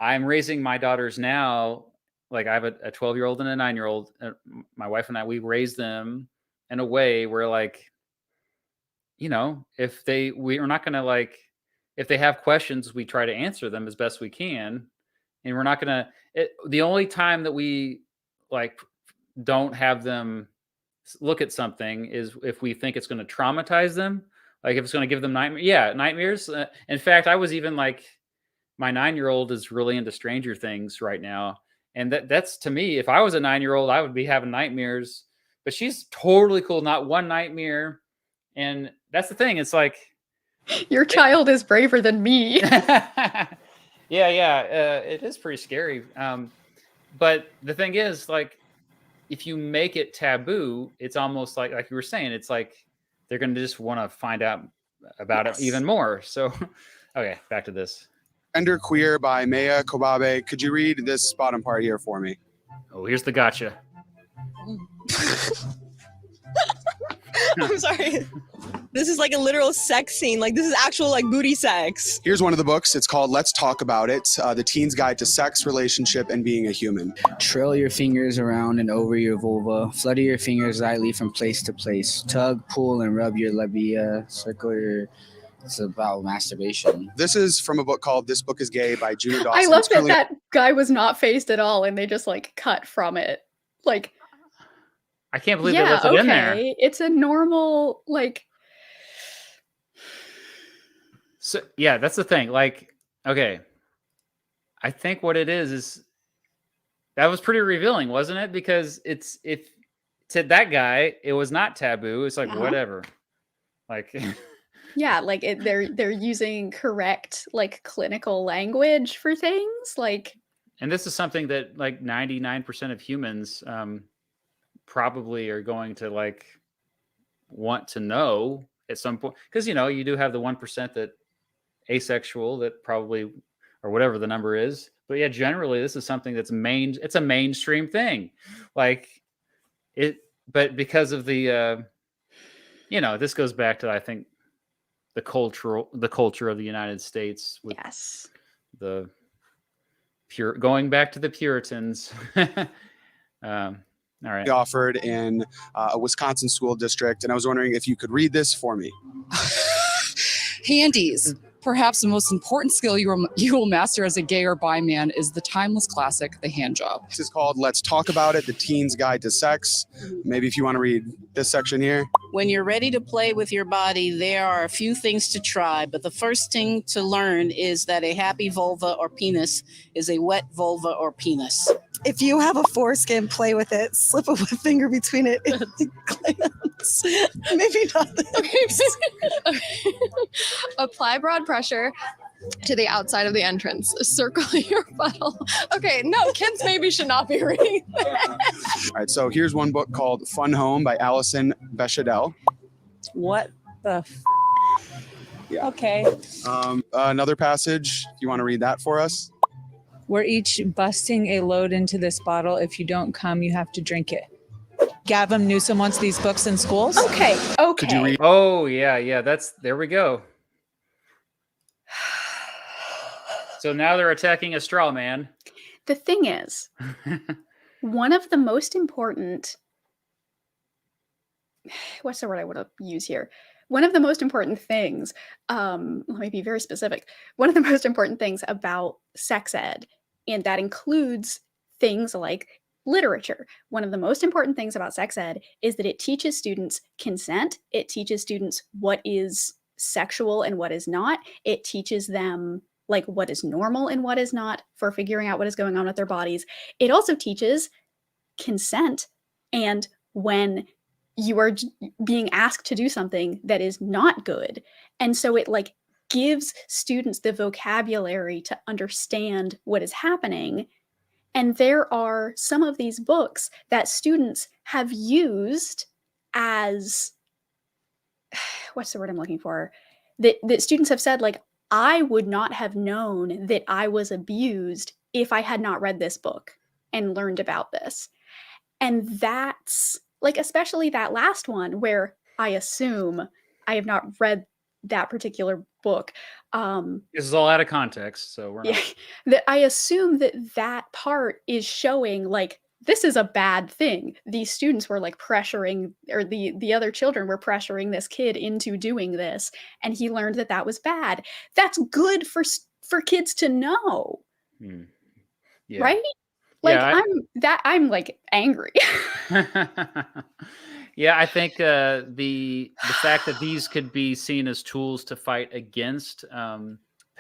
I'm raising my daughters now. Like I have a 12-year-old and a 9-year-old. My wife and I, we raised them in a way where like, you know, we're not going to like, if they have questions, we try to answer them as best we can. And we're not going to, the only time that we like don't have them look at something is if we think it's going to traumatize them. Like if it's going to give them nightmares. In fact, I was even like, my 9-year-old is really into Stranger Things right now. And that's to me, if I was a 9-year-old, I would be having nightmares, but she's totally cool. Not one nightmare. And that's the thing. It's like, your child is braver than me. It is pretty scary. But the thing is, like, if you make it taboo, it's almost like you were saying, it's like they're going to just want to find out about it even more. So, okay, back to this. Gender Queer by Maya Kobabe. Could you read this bottom part here for me? Oh, here's the gotcha. I'm sorry. This is like a literal sex scene. Like this is actual like booty sex. Here's one of the books. It's called Let's Talk About It, The Teen's Guide to Sex, Relationship, and Being a Human. Trail your fingers around and over your vulva. Flutter your fingers lightly from place to place. Tug, pull, and rub your labia. Circle your... It's about masturbation. This is from a book called This Book is Gay by Juno Dawson. I love that guy was not phased at all and they just like cut from it. Like, I can't believe they left it in there. It's a normal, like. So, yeah, that's the thing. Like, okay. I think what it is that was pretty revealing, wasn't it? Because if to that guy, it was not taboo. It's like, whatever. Like, Yeah, like they're using correct like clinical language for things. Like And this is something that like 99% of humans probably are going to like want to know at some point, because you do have the 1% that asexual that probably, or whatever the number is. But yeah, generally this is something that's it's a mainstream thing. Like it, but because of the this goes back to, I think, the culture of the United States with yes. the going back to the Puritans. All right. Offered in a Wisconsin school district, and I was wondering if you could read this for me. Handies. Perhaps the most important skill you will master as a gay or bi man is the timeless classic, the hand job. This is called Let's Talk About It, The Teen's Guide to Sex. Maybe if you want to read this section here. When you're ready to play with your body, there are a few things to try, but the first thing to learn is that a happy vulva or penis is a wet vulva or penis. If you have a foreskin, play with it. Slip a wet finger between it and the glands. Maybe not. Okay. Apply broad pressure to the outside of the entrance. Circle your butthole. Okay, no, kids maybe should not be reading that. All right, so here's one book called Fun Home by Allison Bechadel. What the Yeah. Okay. Another passage, do you want to read that for us? We're each busting a load into this bottle. If you don't come, you have to drink it. Gavin Newsom wants these books in schools. Okay. Could you read? Oh yeah. There we go. So now they're attacking a straw man. The thing is, one of the most important, what's the word I would use here? One of the most important things, let me be very specific. One of the most important things about sex ed, and that includes things like literature. One of the most important things about sex ed is that it teaches students consent. It teaches students what is sexual and what is not. It teaches them like what is normal and what is not for figuring out what is going on with their bodies. It also teaches consent and when you are being asked to do something that is not good. And so it like gives students the vocabulary to understand what is happening. And there are some of these books that students have used as, what's the word I'm looking for? That students have said, like, I would not have known that I was abused if I had not read this book and learned about this. And that's like, especially that last one where I assume I have not read that particular book. This is all out of context, so we're not. That I assume that part is showing like this is a bad thing. These students were like pressuring, or the other children were pressuring this kid into doing this, and he learned that that was bad. That's good for kids to know, Yeah. right? Like Yeah, I'm like angry. Yeah, I think the fact that these could be seen as tools to fight against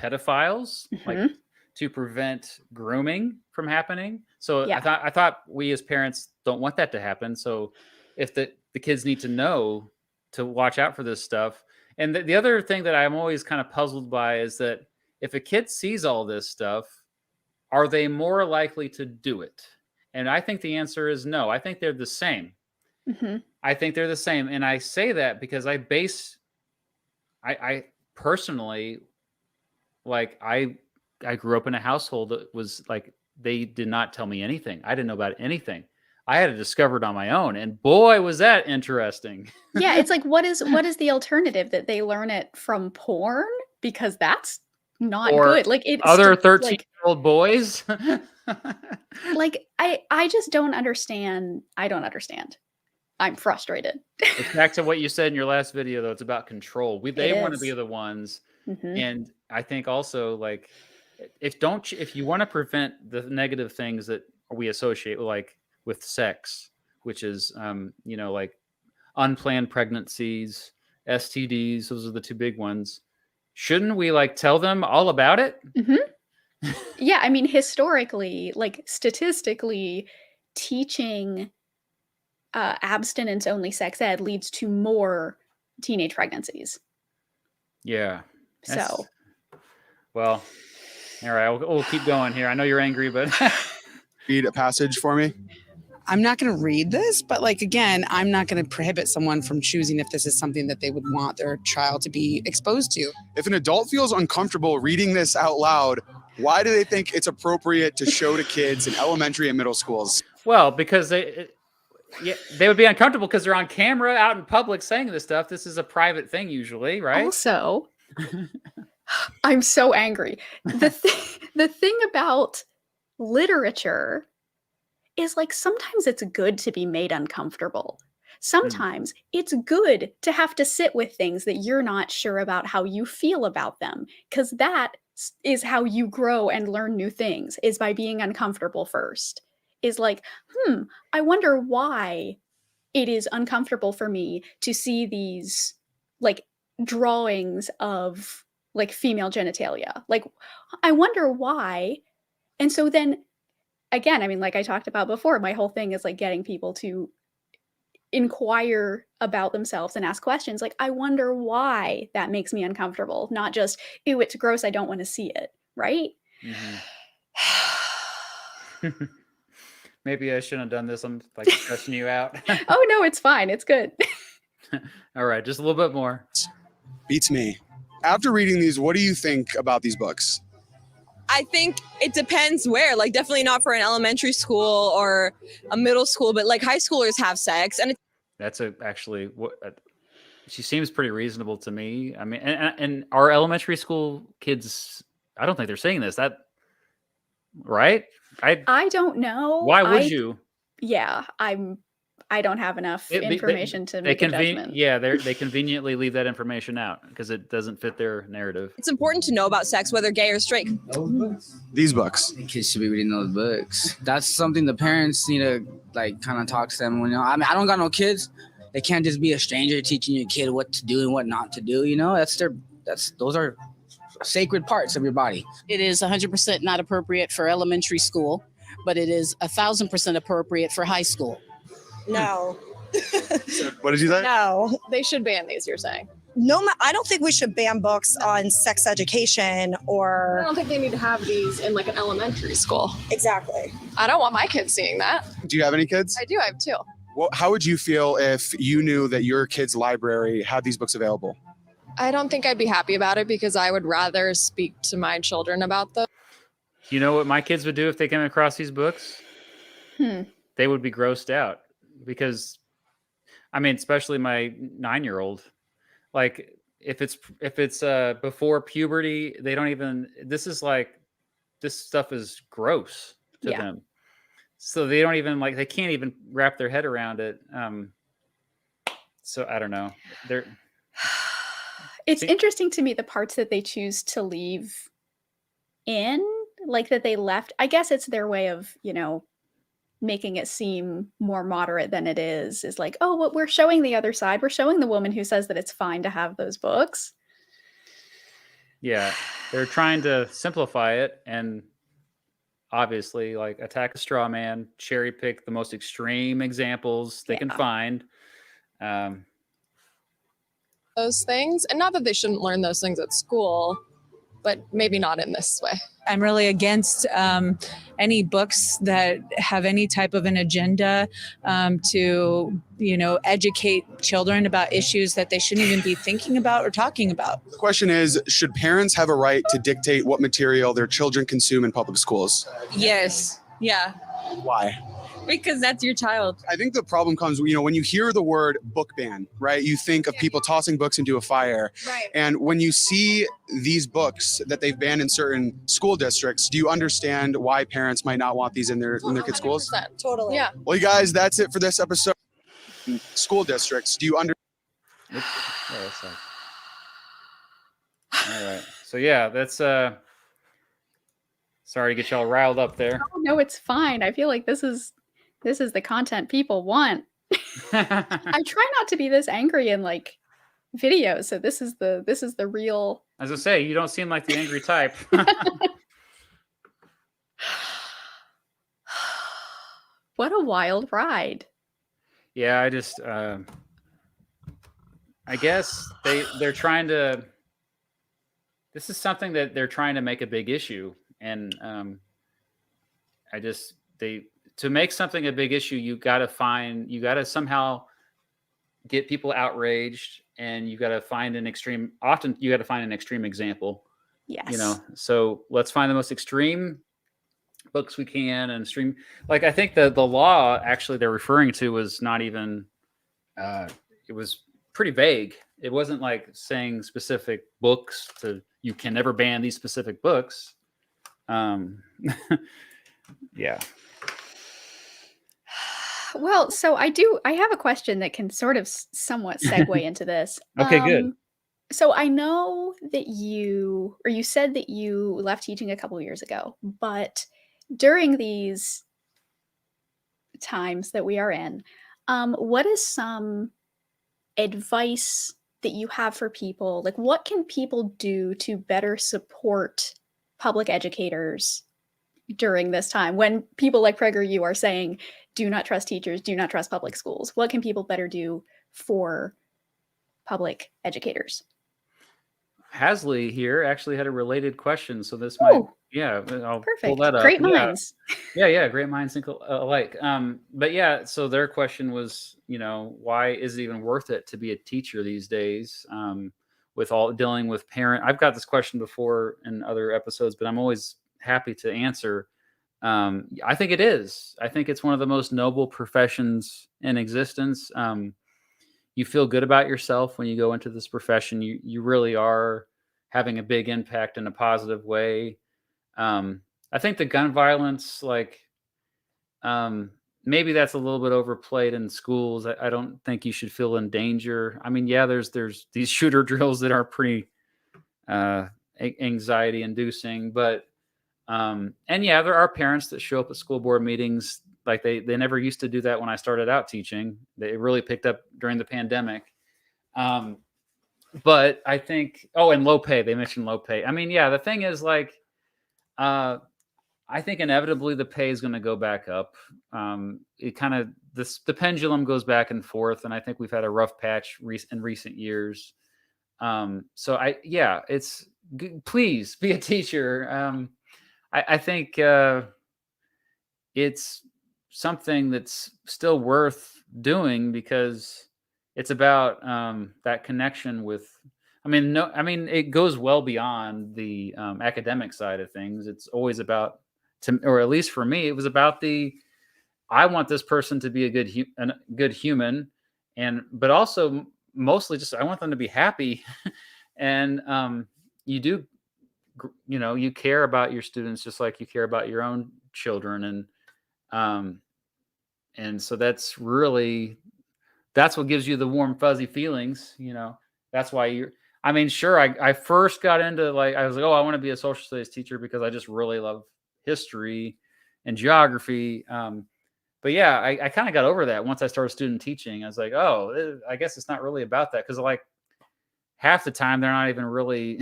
pedophiles, like to prevent grooming from happening. So Yeah. I thought we as parents don't want that to happen. So if the kids need to know to watch out for this stuff. And the other thing that I'm always kind of puzzled by is that if a kid sees all this stuff, are they more likely to do it? And I think the answer is no. I think they're the same. I think they're the same. And I say that because I personally, like I grew up in a household that was like, they did not tell me anything. I didn't know about anything. I had to discover it on my own. And boy, was that interesting. Yeah, it's like, what is the alternative, that they learn it from porn? Because that's not Or good. Like it's other like 13-year-old boys. like I just don't understand. I don't understand. I'm frustrated. It's back to what you said in your last video, though. It's about control. They want to is. be the ones. Mhm. And I think also, like, if you want to prevent the negative things that we associate with sex, which is like unplanned pregnancies, STDs, those are the two big ones. Shouldn't we like tell them all about it? Yeah, I mean, historically, like statistically, teaching abstinence only sex ed leads to more teenage pregnancies. Yeah. That's- So well, all right. We'll keep going here. I know you're angry, but Read a passage for me. I'm not going to read this, but like again, I'm not going to prohibit someone from choosing if this is something that they would want their child to be exposed to. If an adult feels uncomfortable reading this out loud, why do they think it's appropriate to show to kids in elementary and middle schools? well, because they would be uncomfortable because they're on camera out in public saying this stuff. This is a private thing usually, right? also, I'm so angry. The thing about literature is like sometimes it's good to be made uncomfortable. Sometimes it's good to have to sit with things that you're not sure about how you feel about them, because that is how you grow and learn new things, is by being uncomfortable first. Is like, I wonder why it is uncomfortable for me to see these like drawings of like female genitalia. Like, I wonder why. And so then again, I mean, like I talked about before, my whole thing is like getting people to inquire about themselves and ask questions. Like, I wonder why that makes me uncomfortable, not just, ew, it's gross, I don't want to see it, right? Maybe I shouldn't have done this. I'm like stressing you out. Oh, no, it's fine. It's good. All right, just a little bit more. Beats me. After reading these, what do you think about these books? I think it depends where, like definitely not for an elementary school or a middle school, but like high schoolers have sex and That's actually what she seems pretty reasonable to me. I mean, and our elementary school kids, I don't think they're saying this. That right? I don't know. Why would you? Yeah, I don't have enough information to make a judgment. Yeah, they conveniently leave that information out because it doesn't fit their narrative. it's important to know about sex, whether gay or straight. These books. Kids should be reading those books. That's something the parents need to like kind of talk to them. You know, I mean, I don't got no kids. They can't just be a stranger teaching your kid what to do and what not to do. You know, those are sacred parts of your body. It is 100% not appropriate for elementary school, but it is 1,000% appropriate for high school. No. What did you say? No. They should ban these, you're saying? No, I don't think we should ban books on sex education I or. don't think they need to have these in like an elementary school. Exactly. I don't want my kids seeing that. Do you have any kids? I do, I have two. Well, how would you feel if you knew that your kid's library had these books available? I don't think I'd be happy about it because I would rather speak to my children about them. You know what my kids would do if they came across these books? They would be grossed out because, I mean, especially my 9-year-old. Like, if it's before puberty, they don't even. This stuff is gross to them. So they don't even they can't even wrap their head around it. So I don't know. It's interesting to me the parts that they choose to leave in, like that they left. I guess it's their way of, making it seem more moderate than it is like, oh, what we're showing the other side. We're showing the woman who says that it's fine to have those books. Yeah, they're trying to simplify it and obviously attack a straw man, cherry pick the most extreme examples they can find. Those things, and not that they shouldn't learn those things at school, but maybe not in this way. I'm really against any books that have any type of an agenda to, educate children about issues that they shouldn't even be thinking about or talking about. The question is, should parents have a right to dictate what material their children consume in public schools? Yes. Yeah. Why? Because that's your child. I think the problem comes, when you hear the word book ban, right? You think of people tossing books into a fire. Right. And when you see these books that they've banned in certain school districts, do you understand why parents might not want these in their kids' schools? Totally. Yeah. Well, you guys, that's it for this episode. School districts, do you understand? All right. So yeah, that's sorry to get y'all riled up there. Oh, no, it's fine. I feel like this is the content people want. I try not to be this angry in videos, so this is the real. As I say, you don't seem like the angry type. What a wild ride. Yeah, I just I guess they're trying to this is something that they're trying to make a big issue, and they to make something a big issue, you got to somehow get people outraged, and you got to find an extreme. Often, you got to find an extreme example. Yes. So let's find the most extreme books we can, and stream. Like, I think the law actually they're referring to was not even. It was pretty vague. It wasn't like saying specific books you can never ban these specific books. Yeah. Well, so I have a question that can sort of somewhat segue into this. Okay, good. So I know that you said that you left teaching a couple years ago, but during these times that we are in, what is some advice that you have for people? Like, what can people do to better support public educators during this time when people like PragerU are saying, do not trust teachers, do not trust public schools? What can people better do for public educators? Hasley here actually had a related question, so this might, I'll pull perfect. that up. Great minds. Yeah, great minds think alike. But yeah, so their question was, why is it even worth it to be a teacher these days? With all dealing with I've got this question before in other episodes, but I'm always happy to answer. I think it is. I think it's one of the most noble professions in existence. You feel good about yourself when you go into this profession. You really are having a big impact in a positive way. I think the gun violence, maybe that's a little bit overplayed in schools. I don't think you should feel in danger. I mean, yeah, there's these shooter drills that are pretty anxiety inducing, but and yeah, there are parents that show up at school board meetings. Like they never used to do that when I started out teaching. They really picked up during the pandemic. But I think, and low pay, they mentioned low pay. I mean, yeah, the thing is I think inevitably the pay is going to go back up. The pendulum goes back and forth. And I think we've had a rough patch in recent years. Please be a teacher. I think it's something that's still worth doing because it's about that connection with. It goes well beyond the academic side of things. It's always about, or at least for me, it was about I want this person to be a good human, but also mostly just I want them to be happy, and you care about your students just like you care about your own children, and so that's what gives you the warm fuzzy feelings. That's why I first got into I was like, I want to be a social studies teacher because I just really love history and geography. But yeah, I kind of got over that once I started student teaching. I was like, I guess it's not really about that, because half the time they're not even really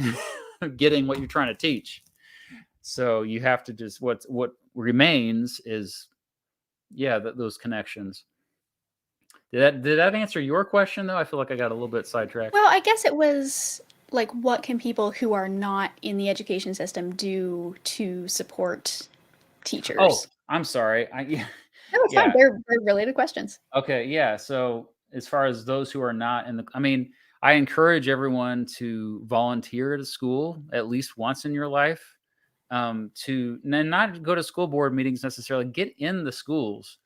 getting what you're trying to teach. So you have to just what remains is those connections. Did that answer your question though? I feel like I got a little bit sidetracked. Well, I guess it was what can people who are not in the education system do to support teachers? Oh, I'm sorry. No, it's fine. They're related questions. Okay, yeah. So as far as those who are not I encourage everyone to volunteer at a school at least once in your life, to not go to school board meetings necessarily. Get in the schools.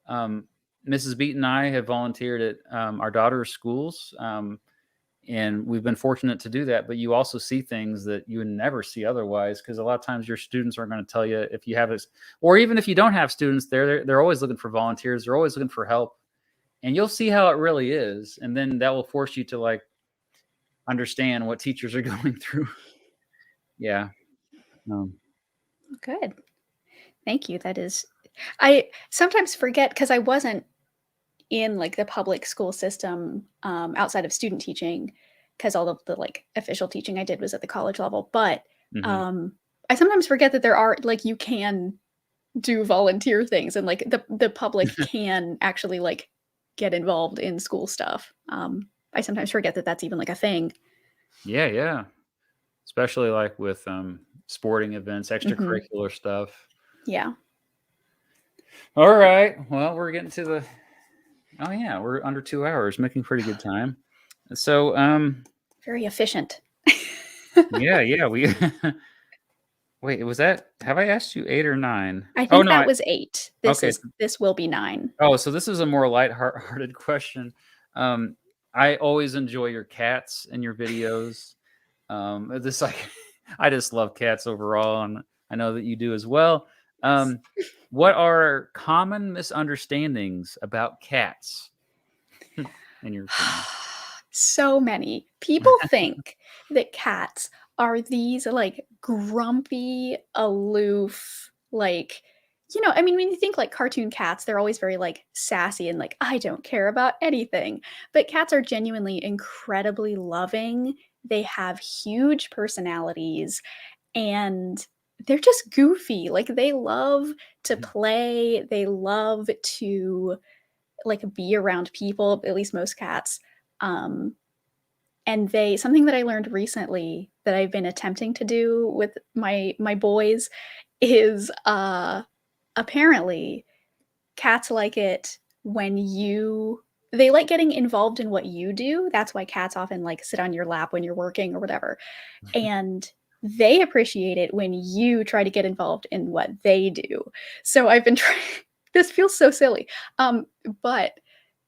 Mrs. Beat and I have volunteered at our daughter's schools, and we've been fortunate to do that. But you also see things that you would never see otherwise, because a lot of times your students are going to tell you if you have this, or even if you don't have students, they're always looking for volunteers. They're always looking for help. And you'll see how it really is. And then that will force you to understand what teachers are going through. Yeah. Good. Thank you. I sometimes forget, because I wasn't in the public school system outside of student teaching, because all of the official teaching I did was at the college level. But I sometimes forget that there are you can do volunteer things, and the public can actually get involved in school stuff. I sometimes forget that that's even a thing. Yeah. especially like with sporting events, extracurricular stuff. Yeah. All right. Well, we're getting to the. Oh yeah, we're under 2 hours, making pretty good time. So Very efficient. yeah, we. Wait, was that? Have I asked you 8 or 9? I Oh think no. that was 8. Okay. This will be 9. Oh, so this is a more lighthearted question. I always enjoy your cats and your videos. This like, I just love cats overall, and I know that you do as well. What are common misunderstandings about cats? In your opinion? So many. People think that cats are these like grumpy, aloof, like, I mean, when you think like cartoon cats, they're always very like sassy and like, I don't care about anything. But cats are genuinely incredibly loving. They have huge personalities and they're just goofy. Like, they love to play, they love to like be around people, at least most cats. Um, and they something that I learned recently that I've been attempting to do with my boys is apparently cats like it when they like getting involved in what you do. That's why cats often like sit on your lap when you're working or whatever. And they appreciate it when you try to get involved in what they do. So I've been trying this feels so silly. But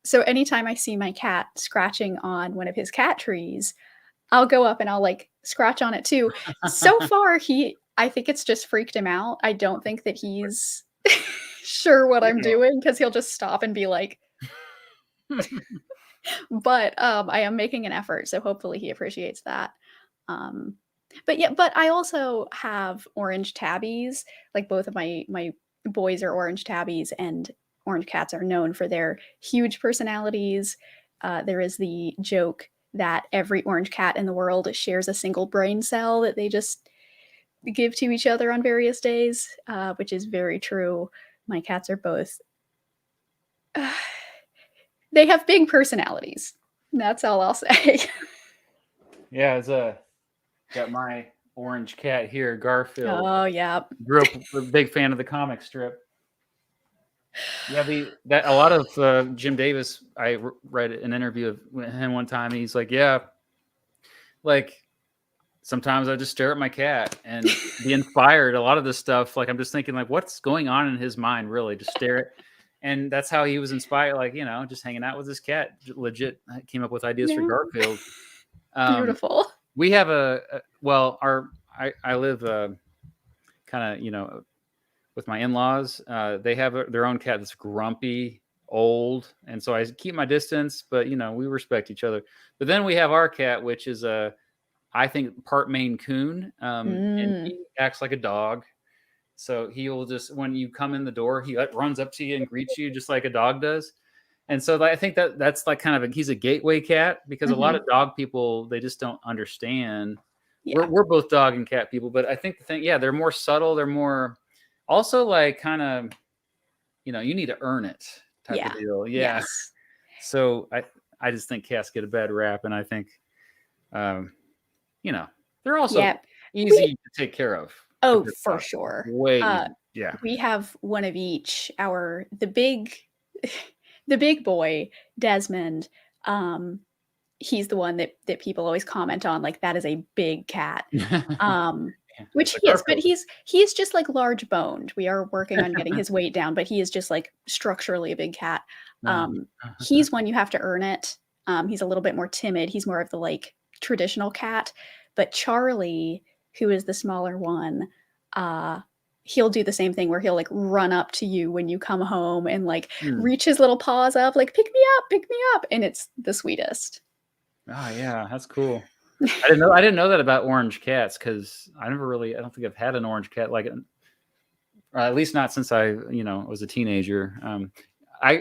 so anytime I see my cat scratching on one of his cat trees, I'll go up and I'll like scratch on it too. So far, I think it's just freaked him out. I don't think that he's sure what I'm doing because he'll just stop and be like, but I am making an effort. So hopefully he appreciates that. But I also have orange tabbies. Like both of my boys are orange tabbies, and orange cats are known for their huge personalities. There is the joke that every orange cat in the world shares a single brain cell that they just give to each other on various days, which is very true. My cats are both. They have big personalities. That's all I'll say. Yeah, it's got my orange cat here, Garfield. Oh yeah. Grew up a big fan of the comic strip. Yeah, a lot of Jim Davis. I read an interview with him one time. And he's like, yeah, like sometimes I just stare at my cat and be inspired. A lot of this stuff, like I'm just thinking, like, what's going on in his mind? Really, just stare at. And that's how he was inspired. Like, just hanging out with his cat. Legit came up with ideas for Garfield. Beautiful. We have I live kind of with my in-laws. They have their own cat that's grumpy, old, and so I keep my distance, but we respect each other. But then we have our cat, which is I think part Maine Coon, and he acts like a dog. So he will just, when you come in the door, he runs up to you and greets you just like a dog does. And so I think that's like kind of he's a gateway cat, because a lot of dog people, they just don't understand. Yeah. We're both dog and cat people, but I think the thing, they're more subtle. They're more also like kind of, you need to earn it type of deal. Yeah. Yes. So I just think cats get a bad rap, and I think, they're also easy to take care of. Oh, for sure. Way easy. Yeah. We have one of each. The big boy, Desmond, he's the one that people always comment on, like, that is a big cat. Which he is, but he's just like large boned. We are working on getting his weight down, but he is just like structurally a big cat. He's one you have to earn it. He's a little bit more timid. He's more of the like traditional cat. But Charlie, who is the smaller one, he'll do the same thing where he'll like run up to you when you come home and like reach his little paws up, like pick me up, and it's the sweetest. Oh yeah, that's cool. I didn't know that about orange cats, because I don't think I've had an orange cat, like at least not since I was a teenager.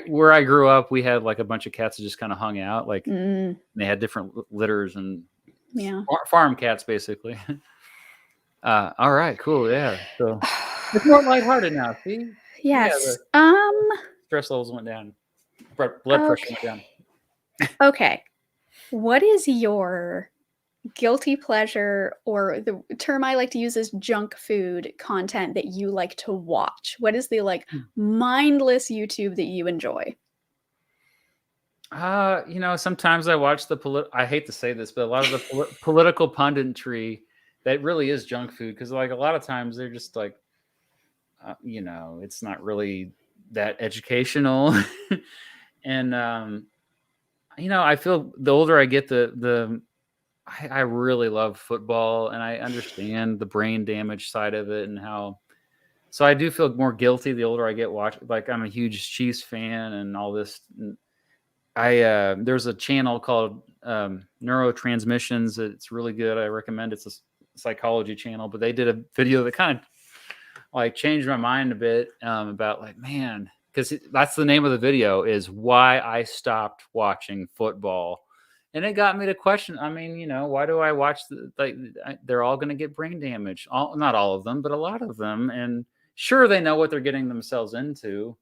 Where I grew up, we had like a bunch of cats that just kind of hung out, like they had different litters and farm cats basically. All right, cool. Yeah. So it's more lighthearted now. See? Yes. Stress levels went down. Blood pressure went down. Okay. What is your guilty pleasure, or the term I like to use is junk food content that you like to watch? What is the like mindless YouTube that you enjoy? Sometimes I watch I hate to say this, but a lot of the political punditry that really is junk food, because like a lot of times they're just like, it's not really that educational. And I feel the older I get, I really love football, and I understand the brain damage side of it and how. So I do feel more guilty the older I get. Like I'm a huge Chiefs fan and all this. There's a channel called Neurotransmissions. It's really good. I recommend. It's a psychology channel, but they did a video that kind of like changed my mind a bit about like, man, because that's the name of the video, is why I stopped watching football. And it got me to question. I mean, why do I watch they're all going to get brain damage. Not all of them, but a lot of them. And sure, they know what they're getting themselves into.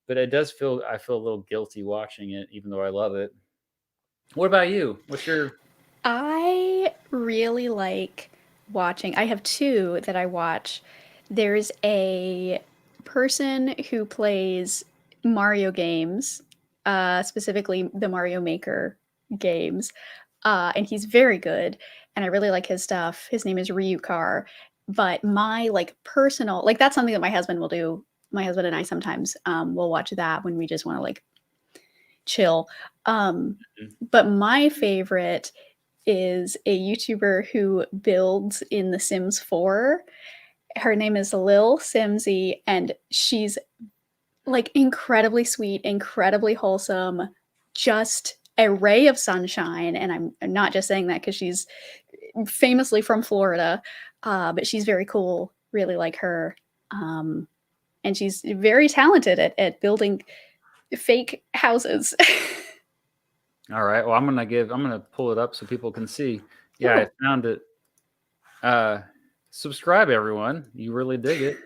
But I feel a little guilty watching it, even though I love it. What about you? What's your? I really like watching. I have two that I watch. There's a person who plays Mario games, specifically the Mario Maker games, and he's very good. And I really like his stuff. His name is Ryukar. But my like personal, like that's something that my husband will do. My husband and I sometimes will watch that when we just want to like chill. But my favorite is a YouTuber who builds in The Sims 4. Her name is Lil Simsy, and she's like incredibly sweet, incredibly wholesome, just a ray of sunshine. And I'm not just saying that because she's famously from Florida, but she's very cool, really like her. And she's very talented at building fake houses. All right. Well, I'm gonna pull it up so people can see. Yeah, cool. I found it. Subscribe, everyone. You really dig it.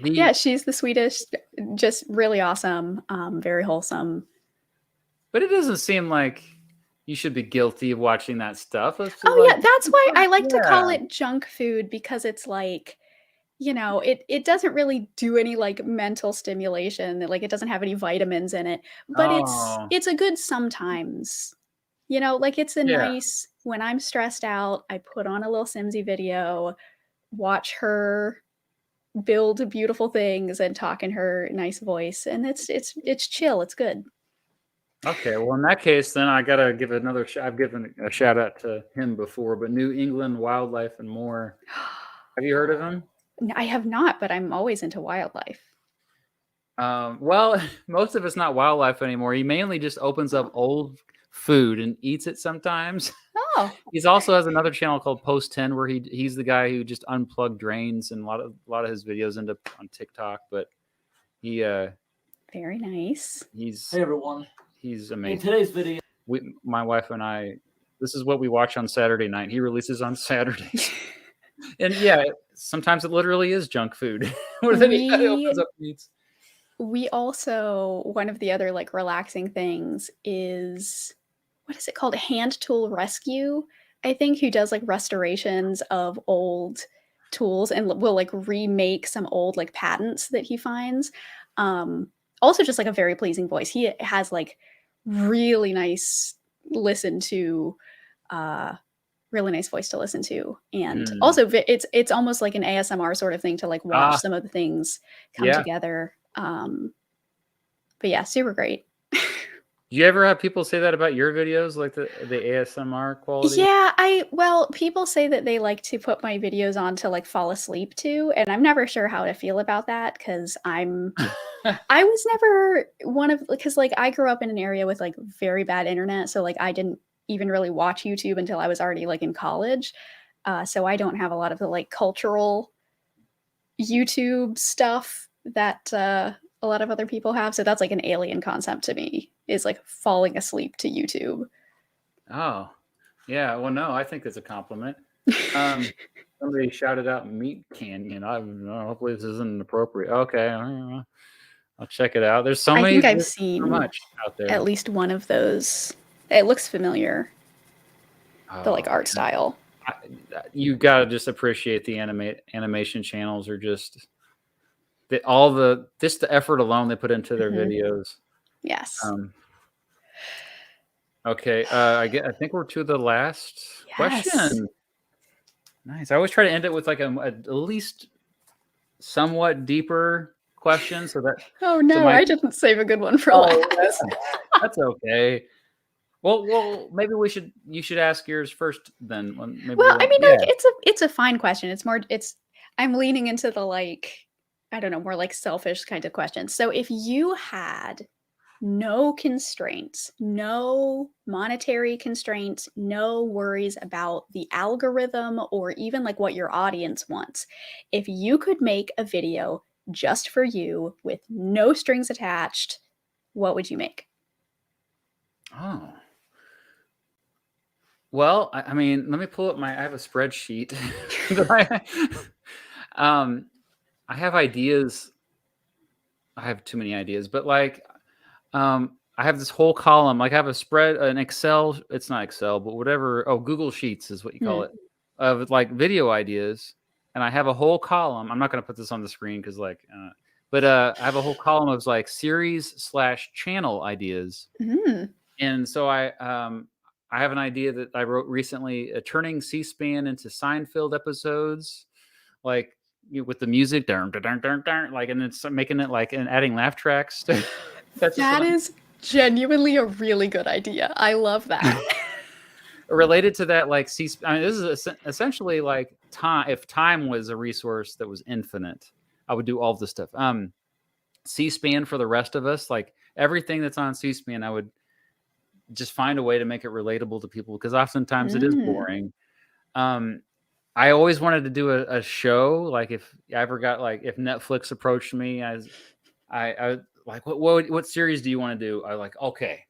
Yeah, she's the sweetest, just really awesome, very wholesome. But it doesn't seem like you should be guilty of watching that stuff. Yeah, that's why I like to call it junk food, because it's like, it doesn't really do any like mental stimulation. Like it doesn't have any vitamins in it, but it's a good sometimes, like it's a nice, when I'm stressed out, I put on a little Simsy video, watch her build beautiful things and talk in her nice voice. And it's chill. It's good. Okay. Well, in that case, then I got to give another, I've given a shout out to him before, but New England Wildlife and More. Have you heard of him? I have not, but I'm always into wildlife. Well, most of it's not wildlife anymore. He mainly just opens up old food and eats it sometimes. Oh. He's also has another channel called Post 10 where he's the guy who just unplugged drains, and a lot of his videos end up on TikTok. But he very nice. Hey everyone. He's amazing. In today's video, my wife and I, this is what we watch on Saturday night. He releases on Saturdays. And yeah, sometimes it literally is junk food. We also, one of the other like relaxing things is, what is it called? Hand Tool Rescue, I think, who does like restorations of old tools and will like remake some old like patents that he finds. Also just like a very pleasing voice. He has like really nice really nice voice to listen to, and also it's almost like an ASMR sort of thing to like watch some of the things come together. But yeah, super great. Do you ever have people say that about your videos, like the ASMR quality? Yeah, people say that they like to put my videos on to like fall asleep to, and I'm never sure how to feel about that, because I was never because like I grew up in an area with like very bad internet, so like I didn't even really watch YouTube until I was already like in college. So I don't have a lot of the like cultural YouTube stuff that a lot of other people have. So that's like an alien concept to me, is like falling asleep to YouTube. Oh, yeah. Well, no, I think it's a compliment. Somebody shouted out Meat Canyon. I don't know, hopefully this isn't appropriate. Okay. I'll check it out. There's so many. I think I've seen so much out there. At least one of those. It looks familiar. the like Oh, art style. you got to just appreciate the animation channels are just just the effort alone they put into their Mhm. videos. Yes. Okay, I think we're to the last Yes. question. Nice. I always try to end it with like at least somewhat deeper question, so that. Oh no, I didn't save a good one for Oh, last. that's okay. Well, maybe you should ask yours first then. Maybe Well, I mean, yeah. like it's a fine question. I'm leaning into the like, I don't know, more like selfish kind of questions. So if you had no constraints, no monetary constraints, no worries about the algorithm or even like what your audience wants, if you could make a video just for you with no strings attached, what would you make? Oh. Well, I mean, let me pull up I have a spreadsheet. that I have ideas. I have too many ideas, but like, I have this whole column. Like, I have an Excel. It's not Excel, but whatever. Oh, Google Sheets is what you call Hmm. it, of like video ideas. And I have a whole column. I'm not going to put this on the screen because, but I have a whole column of like series/channel ideas. Mm. And so I have an idea that I wrote recently, turning C-SPAN into Seinfeld episodes, like with the music, dun, dun, dun, dun, dun, like, and it's making it like and adding laugh tracks. That's just That is genuinely a really good idea. I love that. related to that. Like I mean, this is essentially like time. If time was a resource that was infinite, I would do all this stuff. C-SPAN for the rest of us, like everything that's on C-SPAN, I would just find a way to make it relatable to people because oftentimes it is boring. I always wanted to do a show. Like if I ever got like if Netflix approached me, I like what series do you want to do? I like okay,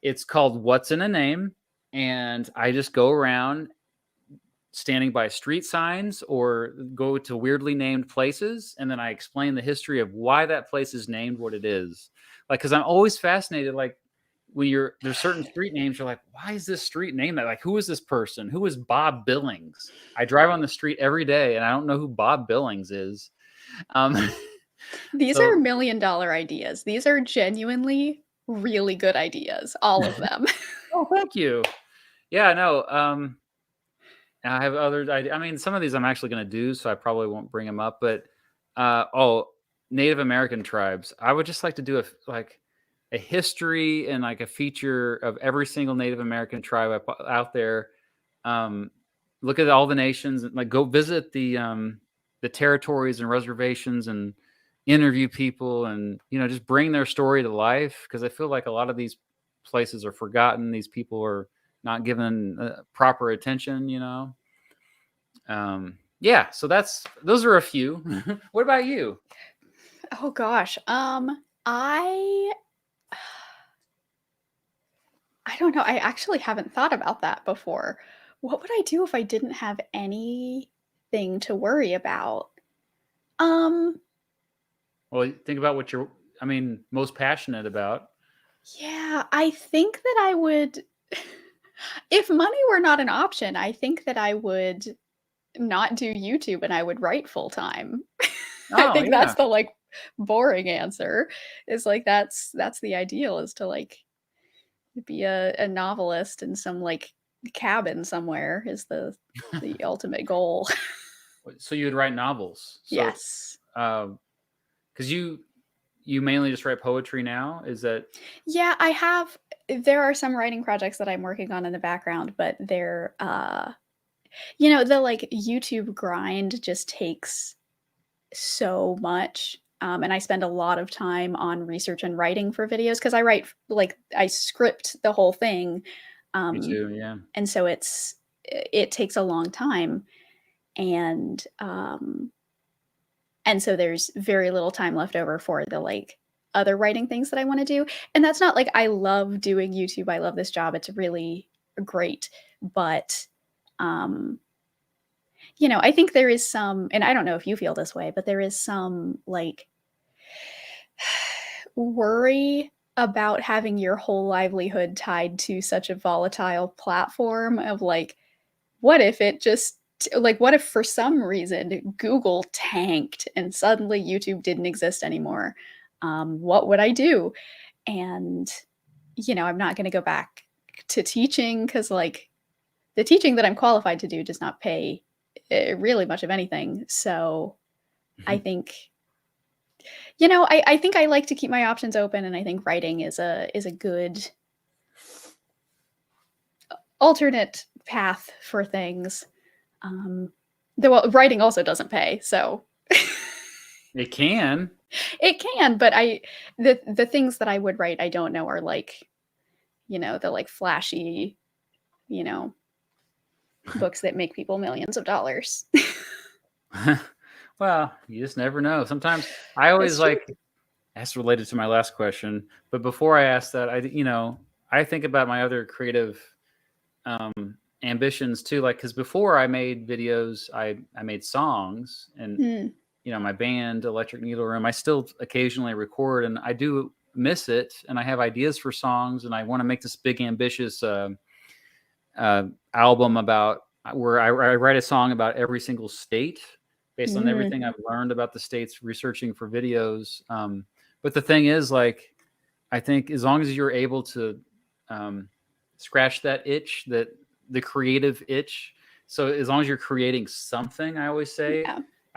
it's called What's in a Name, and I just go around standing by street signs or go to weirdly named places, and then I explain the history of why that place is named what it is. Like because I'm always fascinated, like when there's certain street names, you're like, why is this street named that? Like, who is this person? Who is Bob Billings? I drive on the street every day and I don't know who Bob Billings is. These are $1 million ideas. These are genuinely really good ideas, all of them. Oh, thank you. Yeah, no. I have other ideas. I mean, some of these I'm actually going to do, so I probably won't bring them up. But Native American tribes. I would just like to do a history and like a feature of every single Native American tribe out there. Look at all the nations and like go visit the territories and reservations and interview people and just bring their story to life because I feel like a lot of these places are forgotten. These people are not given proper attention. Yeah. So those are a few. What about you? Oh gosh. I don't know. I actually haven't thought about that before. What would I do if I didn't have anything to worry about? Um, Well, think about what you're, most passionate about. yeah, I think that I would if money were not an option, I think that I would not do YouTube and I would write full time. I Oh, think yeah. that's the like boring answer. Is like that's the ideal is to like be a novelist in some like cabin somewhere is the ultimate goal. So you would write novels. So, Yes. because you mainly just write poetry now. Is that? Yeah, there are some writing projects that I'm working on in the background, but they're the like YouTube grind just takes so much. And I spend a lot of time on research and writing for videos because I script the whole thing. Me too. Yeah. And so it takes a long time. And so there's very little time left over for the like other writing things that I want to do. And that's not like I love doing YouTube. I love this job. It's really great. But I think there is some, and I don't know if you feel this way, but there is some like worry about having your whole livelihood tied to such a volatile platform of like, what if it just like what if for some reason Google tanked and suddenly YouTube didn't exist anymore? What would I do? And I'm not going to go back to teaching because like the teaching that I'm qualified to do does not pay really much of anything. So I think I think I like to keep my options open, and I think writing is a good alternate path for things. Though writing also doesn't pay, so It can. it can. But the things that I would write, I don't know are like, the like flashy, books that make people millions of dollars. Well, you just never know. Sometimes I always like that's related to my last question, but before I ask that, I think about my other creative ambitions too. Like, because before I made videos, I made songs, and my band Electric Needle Room. I still occasionally record, and I do miss it, and I have ideas for songs, and I want to make this big ambitious album about where I write a song about every single state based on everything I've learned about the states researching for videos. But the thing is, like, I think as long as you're able to scratch that itch, that the creative itch. So as long as you're creating something, I always say,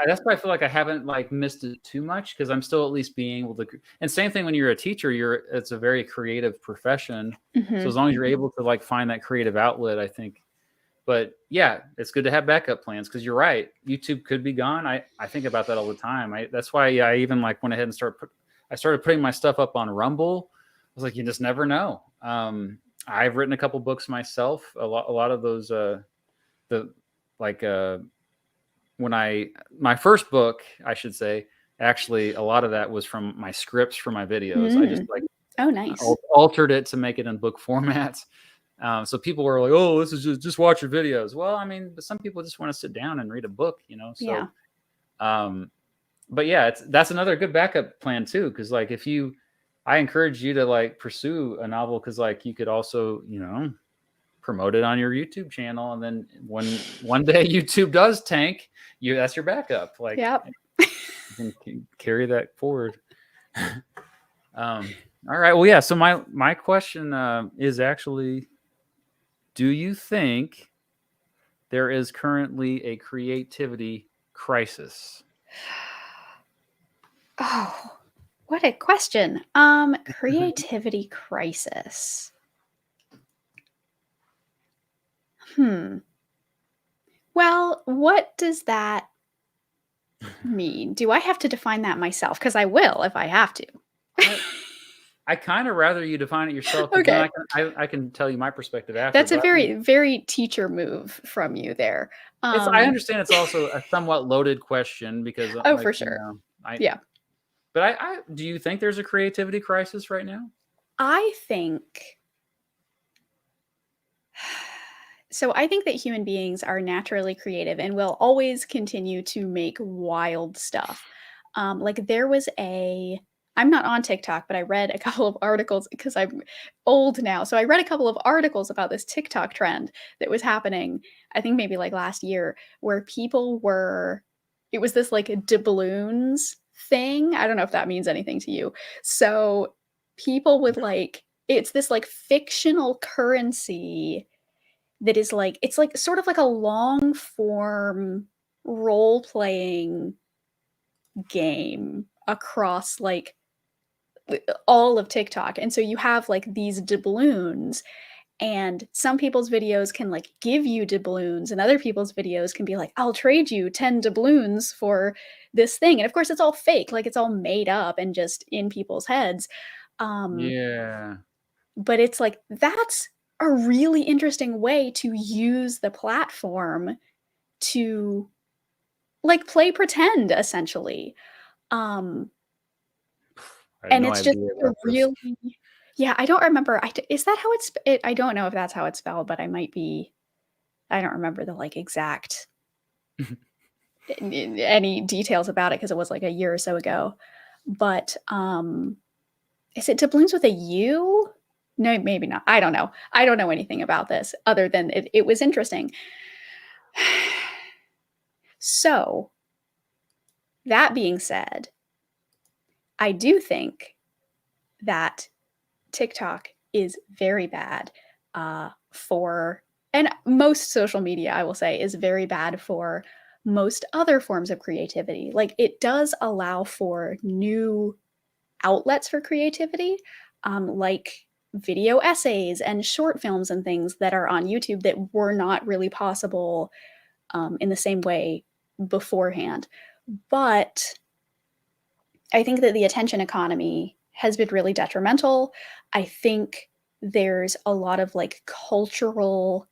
that's why I feel like I haven't like missed it too much, because I'm still at least being able to. And same thing when you're a teacher, it's a very creative profession. So as long as you're able to like find that creative outlet, I think. But yeah, it's good to have backup plans, because you're right. YouTube could be gone. I think about that all the time. That's why I even like went ahead and started putting my stuff up on Rumble. I was like, you just never know. I've written a couple books myself. A lot of those, my first book, I should say, actually, a lot of that was from my scripts for my videos. I just like, nice, altered it to make it in book format. So people were like, "Oh, this is just watch your videos." Well, I mean, but some people just want to sit down and read a book, So, but yeah, that's another good backup plan too, because like I encourage you to like pursue a novel, because like you could also promote it on your YouTube channel, and then when one day YouTube does tank, that's your backup. Like, you can carry that forward. All right. Well, yeah. So my question is actually, do you think there is currently a creativity crisis? Oh, what a question. Creativity crisis. Well, what does that mean? Do I have to define that myself? Because I will if I have to. I kind of rather you define it yourself. Okay. I can tell you my perspective after. That's a very, very teacher move from you there. I understand it's also a somewhat loaded question, because for sure. But do you think there's a creativity crisis right now? I think so. I think that human beings are naturally creative and will always continue to make wild stuff. Like there was I'm not on TikTok, but I read a couple of articles because I'm old now. So I read a couple of articles about this TikTok trend that was happening, I think maybe like last year, where it was this like doubloons thing. I don't know if that means anything to you. So people would it's this like fictional currency that is like, it's like sort of like a long form role playing game across like all of TikTok. And so you have like these doubloons, and some people's videos can like give you doubloons, and other people's videos can be like, I'll trade you 10 doubloons for this thing. And of course it's all fake, like it's all made up and just in people's heads. But it's like, that's a really interesting way to use the platform to like play pretend, essentially. And it's just really, I don't remember. Is that how I don't know if that's how it's spelled, but I don't remember the like exact any details about it, because it was like a year or so ago. But Is it doubloons with a U? No, maybe not. I don't know. I don't know anything about this other than it was interesting. So, that being said, I do think that TikTok is very bad for, and most social media, I will say, is very bad for most other forms of creativity. Like, it does allow for new outlets for creativity, like video essays and short films and things that are on YouTube that were not really possible in the same way beforehand. But I think that the attention economy has been really detrimental. I think there's a lot of like cultural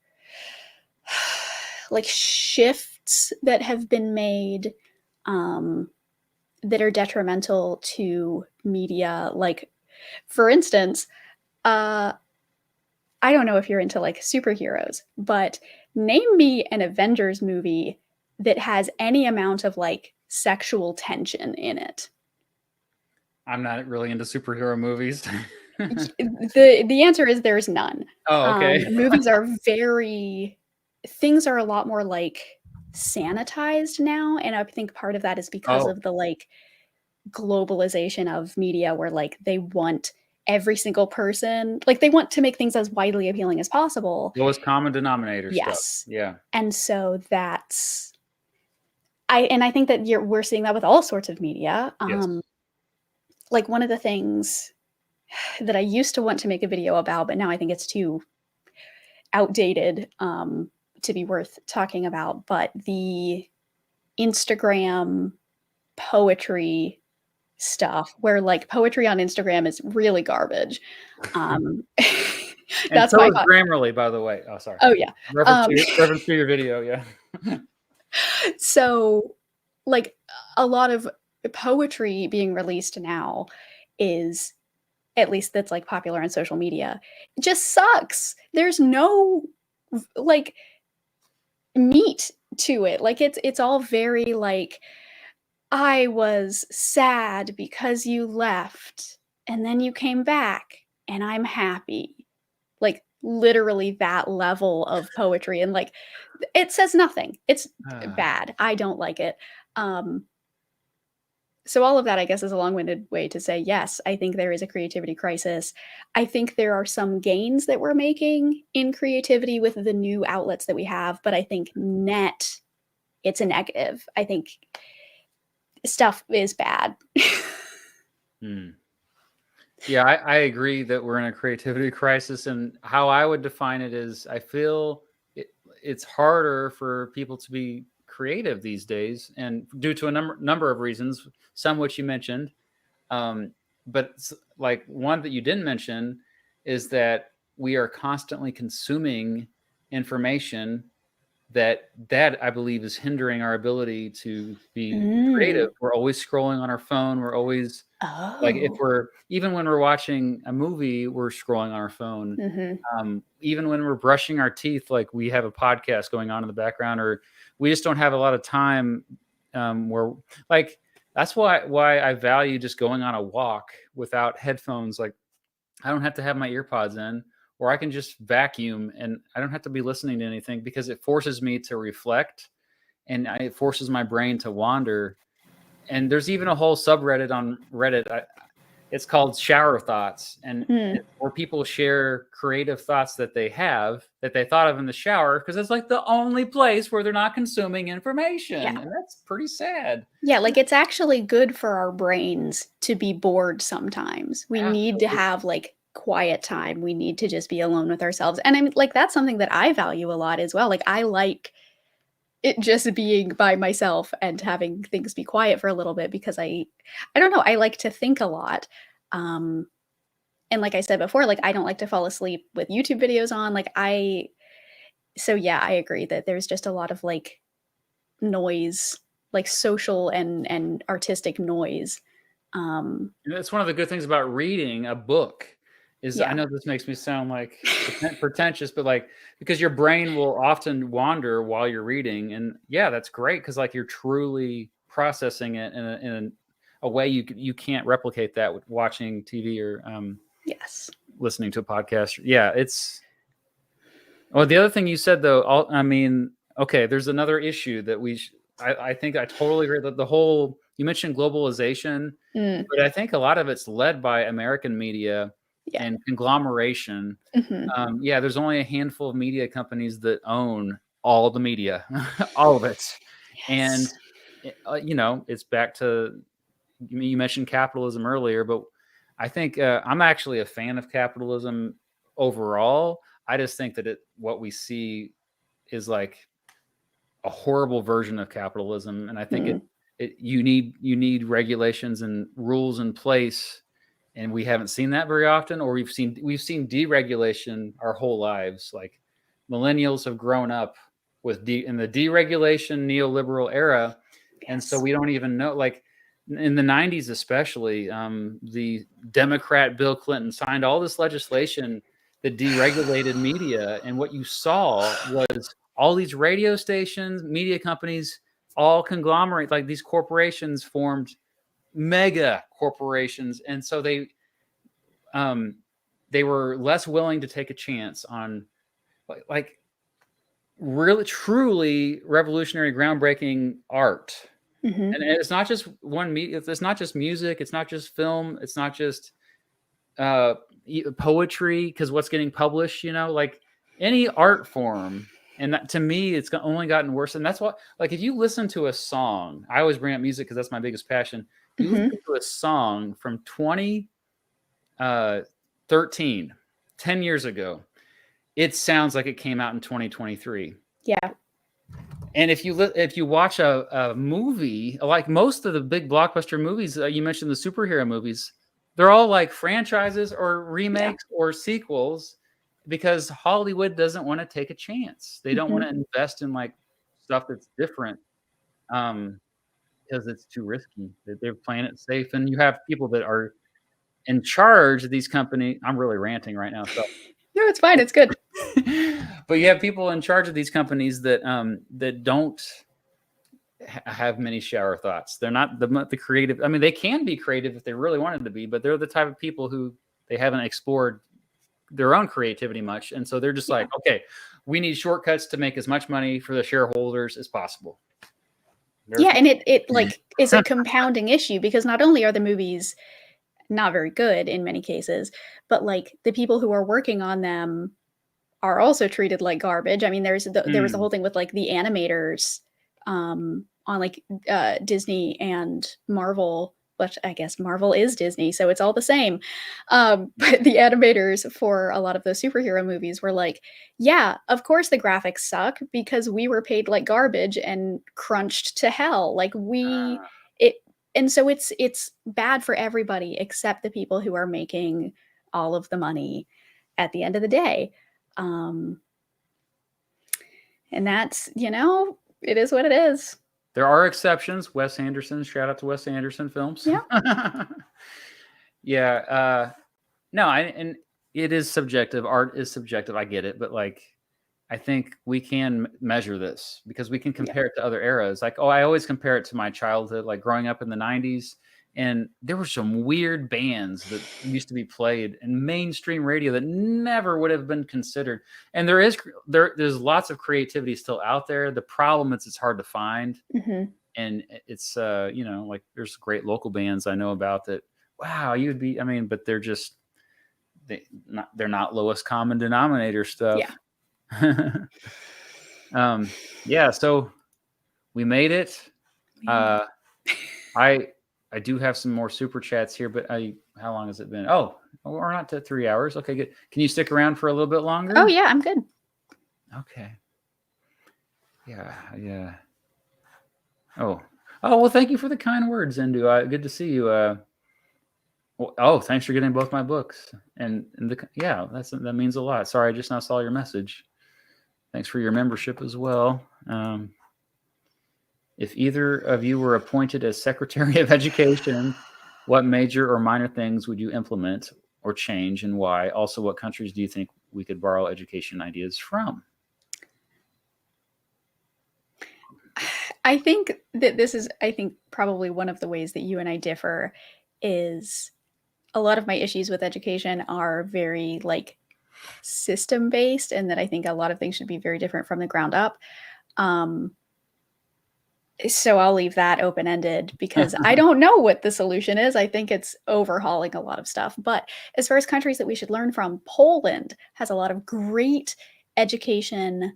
like shifts that have been made that are detrimental to media. Like, for instance, I don't know if you're into like superheroes, but name me an Avengers movie that has any amount of like sexual tension in it. I'm not really into superhero movies. The answer is there's none. Oh, okay. Movies are things are a lot more like sanitized now, and I think part of that is because Oh. of the like globalization of media, where like they want every single person, like they want to make things as widely appealing as possible. Lowest common denominator stuff. Yes. Yeah. And so that's I think that we're seeing that with all sorts of media. Yes. Like one of the things that I used to want to make a video about, but now I think it's too outdated to be worth talking about, but the Instagram poetry stuff, where like poetry on Instagram is really garbage. That's my so is Grammarly, by the way. Oh, sorry. Oh yeah. Reference to your video, yeah. So, like, a lot of poetry being released now is, at least that's like popular on social media, just sucks. There's no like meat to it. Like it's all very like, I was sad because you left and then you came back and I'm happy. Like literally that level of poetry, and like it says nothing. It's bad. I don't like it. So all of that, I guess, is a long-winded way to say, yes, I think there is a creativity crisis. I think there are some gains that we're making in creativity with the new outlets that we have, but I think net, it's a negative. I think stuff is bad. Yeah, I agree that we're in a creativity crisis, and how I would define it is I feel it's harder for people to be creative these days, and due to a number of reasons, some which you mentioned. But like one that you didn't mention is that we are constantly consuming information that I believe is hindering our ability to be creative. We're always scrolling on our phone. We're always like, if even when we're watching a movie, we're scrolling on our phone. Even when we're brushing our teeth, like we have a podcast going on in the background, or we just don't have a lot of time where like, that's why I value just going on a walk without headphones. Like I don't have to have my ear pods in, or I can just vacuum and I don't have to be listening to anything, because it forces me to reflect and it forces my brain to wander. And there's even a whole subreddit on Reddit. It's called Shower Thoughts, and where people share creative thoughts that they thought of in the shower, because it's like the only place where they're not consuming information. Yeah. And that's pretty sad. Yeah, like it's actually good for our brains to be bored sometimes. We need to have like quiet time. We need to just be alone with ourselves. And I'm like, that's something that I value a lot as well. Like I like it just being by myself and having things be quiet for a little bit, because I don't know, I like to think a lot. And like I said before, like I don't like to fall asleep with YouTube videos on. So yeah, I agree that there's just a lot of like noise, like social and artistic noise. That's one of the good things about reading a book is, I know this makes me sound like pretentious, but like, because your brain will often wander while you're reading, and yeah, that's great, because like you're truly processing it in a way you can't replicate that with watching TV or Yes. listening to a podcast. Yeah, it's. Well, the other thing you said though, I mean, okay, there's another issue that I think I totally agree that the whole you mentioned globalization, but I think a lot of it's led by American media Yeah. and conglomeration. Mhm. Yeah, there's only a handful of media companies that own all the media, all of it, and you know, it's back to you mentioned capitalism earlier, but I think I'm actually a fan of capitalism overall. I just think that what we see is like a horrible version of capitalism, and I think you need regulations and rules in place, and we haven't seen that very often, or we've seen deregulation our whole lives. Like millennials have grown up with in the deregulation neoliberal era, and so we don't even know. Like in the 90s, especially, the Democrat Bill Clinton signed all this legislation that deregulated media, and what you saw was all these radio stations, media companies, all conglomerate, like these corporations formed mega corporations, and so they were less willing to take a chance on like really truly revolutionary, groundbreaking art. Mhm. And it's not just one media. It's not just music. It's not just film. It's not just poetry, because what's getting published, you know, like any art form. And that, to me, it's only gotten worse. And that's what, like, if you listen to a song, I always bring up music because that's my biggest passion. You listen to a song from 2013, 10 years ago, it sounds like it came out in 2023. Yeah. And if you watch a movie, like most of the big blockbuster movies, you mentioned the superhero movies, they're all like franchises or remakes or sequels, because Hollywood doesn't want to take a chance. They don't want to invest in like stuff that's different, because it's too risky. They're playing it safe, and you have people that are in charge of these companies. I'm really ranting right now, so. No, it's fine. It's good. But you have people in charge of these companies that that don't have many shower thoughts. They're not the creative. I mean, they can be creative if they really wanted to be, but they're the type of people who they haven't explored their own creativity much, and so they're just like, okay, we need shortcuts to make as much money for the shareholders as possible. Yeah, and it like is a compounding issue, because not only are the movies not very good in many cases, but like the people who are working on them are also treated like garbage. I mean, there was the whole thing with like the animators on like Disney and Marvel, but I guess Marvel is Disney, so it's all the same. But the animators for a lot of those superhero movies were like, yeah, of course the graphics suck because we were paid like garbage and crunched to hell. Like and so it's bad for everybody except the people who are making all of the money at the end of the day. And that's, you know, it is what it is. There are exceptions. Wes Anderson, shout out to Wes Anderson films. Yeah. Yeah. No, and it is subjective. Art is subjective. I get it. But like, I think we can measure this because we can compare it to other eras. Like, I always compare it to my childhood, like growing up in the 90s. And there were some weird bands that used to be played in mainstream radio that never would have been considered. And there's lots of creativity still out there. The problem is it's hard to find. And it's, you know, like there's great local bands I know about that, wow, you'd be, I mean, but they're just, they're not lowest common denominator stuff. Yeah. Yeah, so we made it. I do have some more super chats here, but how long has it been? Oh, we're not to 3 hours. Okay, good. Can you stick around for a little bit longer? Oh yeah, I'm good. Okay. Yeah. Oh, well, thank you for the kind words, Indu. Good to see you. Thanks for getting both my books. And that means a lot. Sorry, I just now saw your message. Thanks for your membership as well. If either of you were appointed as Secretary of Education, what major or minor things would you implement or change, and why? Also, what countries do you think we could borrow education ideas from? I think that this is, I think, probably one of the ways that you and I differ is a lot of my issues with education are very like system based, and that I think a lot of things should be very different from the ground up. Um, so I'll leave that open ended because I don't know what the solution is. I think it's overhauling a lot of stuff. But as far as countries that we should learn from, Poland has a lot of great education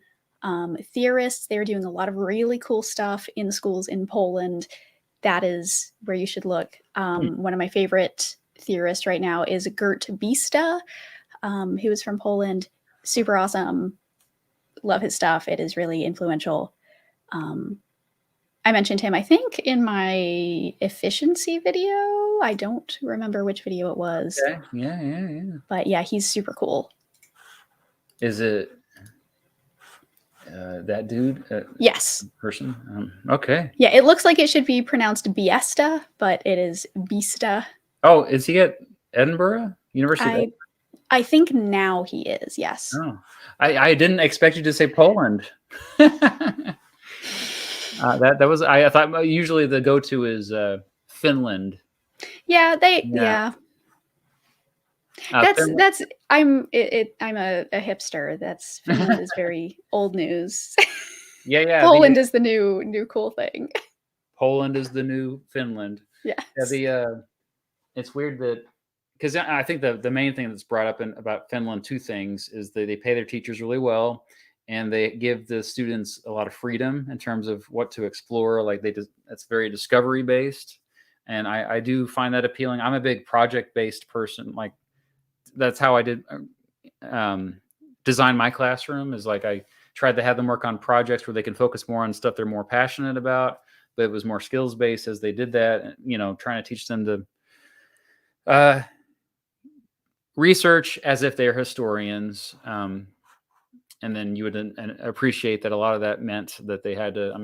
theorists. They're doing a lot of really cool stuff in schools in Poland. That is where you should look. One of my favorite theorists right now is Gert Bista, who is from Poland. Super awesome. Love his stuff. It is really influential. I mentioned him, I think, in my efficiency video. I don't remember which video it was. Okay. Yeah. But yeah, he's super cool. Is it that dude? Yes. Person? Okay. Yeah, it looks like it should be pronounced Biesta, but it is Bista. Oh, is he at Edinburgh? University? I think now he is, yes. Oh, I didn't expect you to say Poland. That was I thought usually the go-to is Finland. Yeah, that's I'm a hipster. That's Finland is very old news. Yeah. Poland is the new cool thing. Poland is the new Finland. Yes. Yeah. It's weird that because I think the main thing that's brought up about Finland, two things is that they pay their teachers really well. And they give the students a lot of freedom in terms of what to explore. Like it's very discovery based. And I do find that appealing. I'm a big project based person. Like that's how I did design my classroom is like, I tried to have them work on projects where they can focus more on stuff they're more passionate about, but it was more skills based as they did that, trying to teach them to research as if they're historians. And then you would appreciate that a lot of that meant that they had to,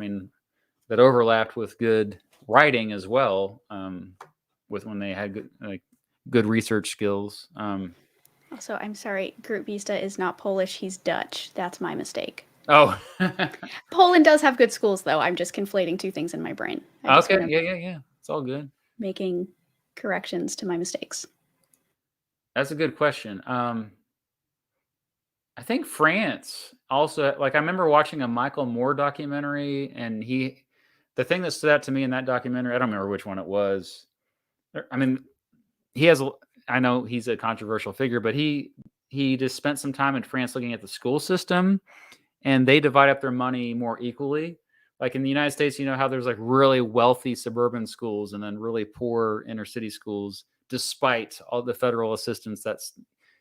that overlapped with good writing as well, with when they had good research skills. Also, I'm sorry, Gert Bista is not Polish, he's Dutch. That's my mistake. Oh. Poland does have good schools, though. I'm just conflating two things in my brain. Okay, yeah. It's all good. Making corrections to my mistakes. That's a good question. I think France also, I remember watching a Michael Moore documentary, and the thing that stood out to me in that documentary, I don't remember which one it was. I know he's a controversial figure, but he just spent some time in France looking at the school system, and they divide up their money more equally. Like in the United States, how there's really wealthy suburban schools and then really poor inner city schools, despite all the federal assistance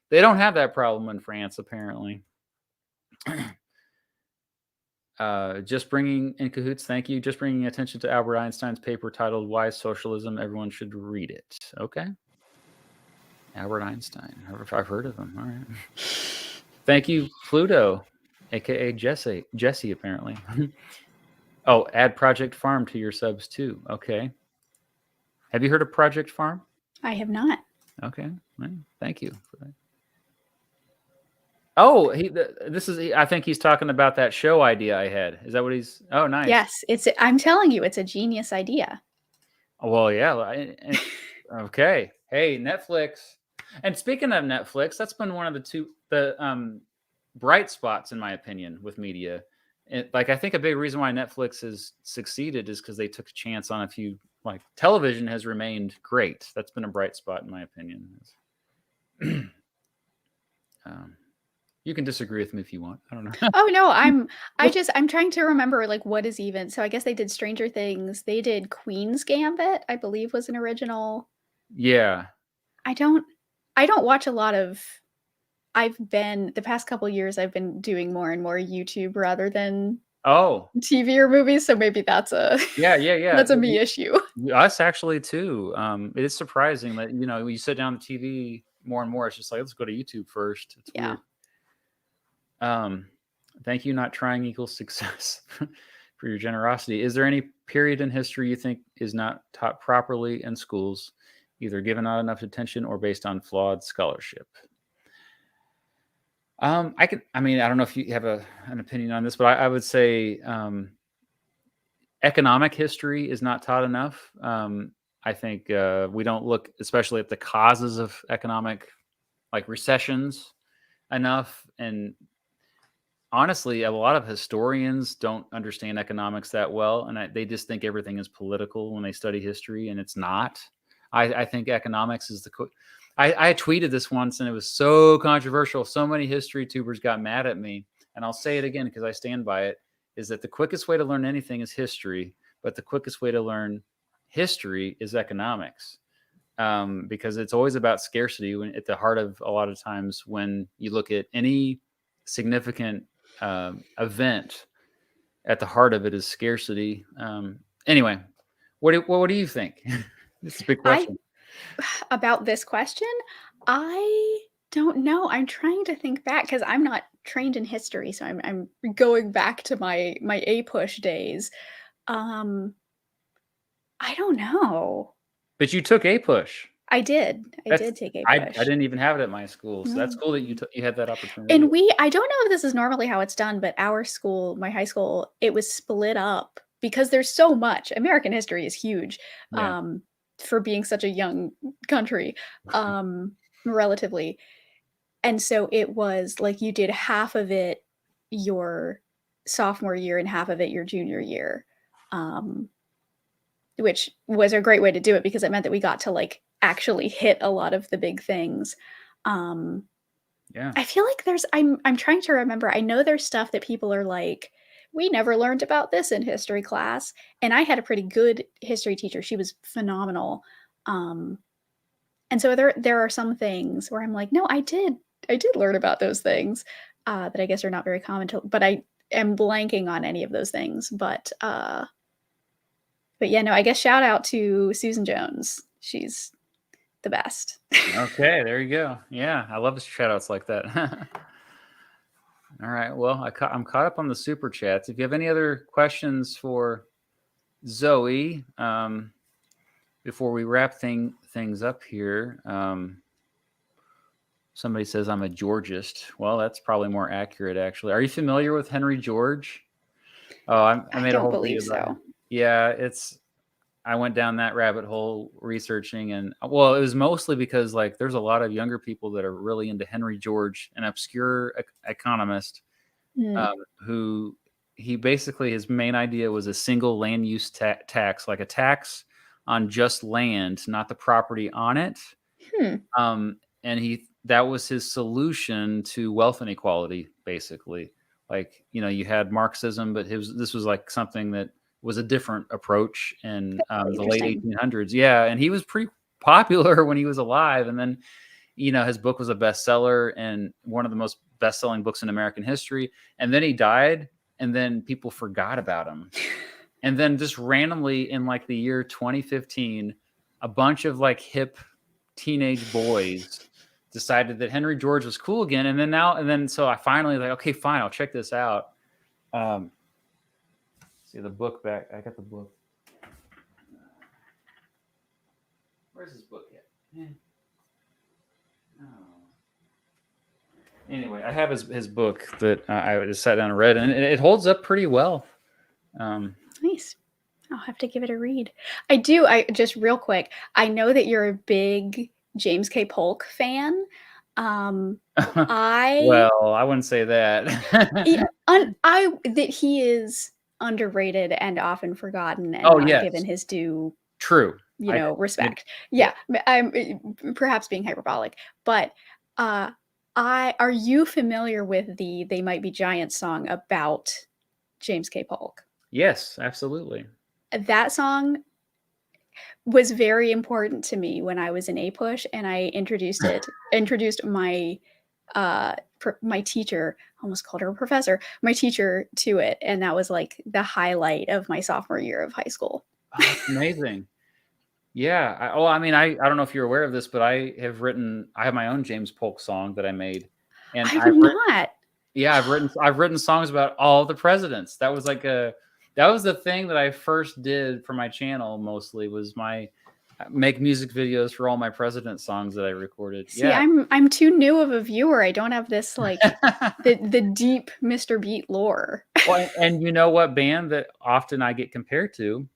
they don't have that problem in France, apparently. Just bringing in cahoots. Thank you. Just bringing attention to Albert Einstein's paper titled "Why Socialism." Everyone should read it. Okay. Albert Einstein. I've heard of him. All right. Thank you, Pluto, aka Jesse, apparently. Oh, add Project Farm to your subs too. Okay. Have you heard of Project Farm? I have not. Okay. Well, thank you for that. Oh, I think he's talking about that show idea I had. Is that what he's? Oh, nice. Yes, I'm telling you, it's a genius idea. Well, yeah. Okay. Hey, Netflix. And speaking of Netflix, that's been one of the bright spots, in my opinion, with media. I think a big reason why Netflix has succeeded is because they took a chance on a few. Television has remained great. That's been a bright spot, in my opinion. You can disagree with me if you want. I don't know. Oh no, I'm trying to remember what is even. So I guess they did Stranger Things. They did Queen's Gambit, I believe was an original. Yeah. I don't watch a lot of. The past couple years I've been doing more and more YouTube rather than TV or movies, so maybe that's a that's a me issue. Us actually too. It is surprising that when you sit down the TV more and more, it's just let's go to YouTube first. It's weird. Thank you. Not trying equals success for your generosity. Is there any period in history you think is not taught properly in schools, either given not enough attention or based on flawed scholarship? I don't know if you have an opinion on this, but I would say economic history is not taught enough. I think we don't look, especially at the causes of economic, like recessions, enough. And honestly, a lot of historians don't understand economics that well, and they just think everything is political when they study history, and it's not. I think economics is I tweeted this once, and it was so controversial. So many history tubers got mad at me, and I'll say it again because I stand by it, is that the quickest way to learn anything is history, but the quickest way to learn history is economics. Because it's always about scarcity at the heart of a lot of times when you look at any significant event, at the heart of it is scarcity. Anyway, what do you think? It's a big question. About this question, I don't know. I'm trying to think back because I'm not trained in history, so I'm going back to my A-push days. I don't know. But you took A-push. I did. I did take I A-push. didn't even have it at my school, so that's Mm. cool that you had that opportunity. And I don't know if this is normally how it's done, but our school, my high school, it was split up because there's so much. American history is huge, Yeah. for being such a young country, relatively. And so it was like you did half of it your sophomore year and half of it your junior year, which was a great way to do it because it meant that we got to like actually hit a lot of the big things. Yeah. I feel like I'm trying to remember. I know there's stuff that people are like, we never learned about this in history class. And I had a pretty good history teacher. She was phenomenal. And so there are some things where I'm like, no, I did learn about those things that I guess are not very common but I am blanking on any of those things. But yeah, no, I guess shout out to Susan Jones. She's the best. Okay, there you go. Yeah, I love shout outs like that. All right. Well, I'm caught up on the super chats. If you have any other questions for Zoe, before we wrap things up here, somebody says I'm a Georgist. Well, that's probably more accurate, actually. Are you familiar with Henry George? Oh, I made a whole video about him. Yeah, I went down that rabbit hole researching, and well, it was mostly because like there's a lot of younger people that are really into Henry George, an obscure economist, who he basically his main idea was a single land use tax, like a tax on just land, not the property on it. And that was his solution to wealth inequality, basically. Like, you had Marxism, but this was like something that was a different approach in the late 1800s. Yeah, and he was pretty popular when he was alive. And then, his book was a bestseller and one of the most best-selling books in American history. And then he died, and then people forgot about him. And then just randomly in like the year 2015, a bunch of like hip teenage boys decided that Henry George was cool again. And then so I finally like, okay, fine, I'll check this out. See the book back. I got the book. Where's his book at? Oh. Anyway, I have his book that I just sat down and read, and it holds up pretty well. Nice. I'll have to give it a read. I just real quick, I know that you're a big James K. Polk fan. Well, I wouldn't say that. That he is underrated and often forgotten and not given his due. True. Respect. Yeah, I'm perhaps being hyperbolic, but are you familiar with the "They Might Be Giants" song about James K. Polk? Yes, absolutely. That song was very important to me when I was in A-push, and I introduced my my teacher, almost called her a professor, my teacher to it, and that was like the highlight of my sophomore year of high school. Oh, that's amazing. Yeah. I don't know if you're aware of this, but I have my own James Polk song that I made. And I've written songs about all the presidents. That was the thing that I first did for my channel mostly was make music videos for all my president songs that I recorded. See, I'm too new of a viewer. I don't have this like the deep Mr. Beat lore. Well, and you know what band that often I get compared to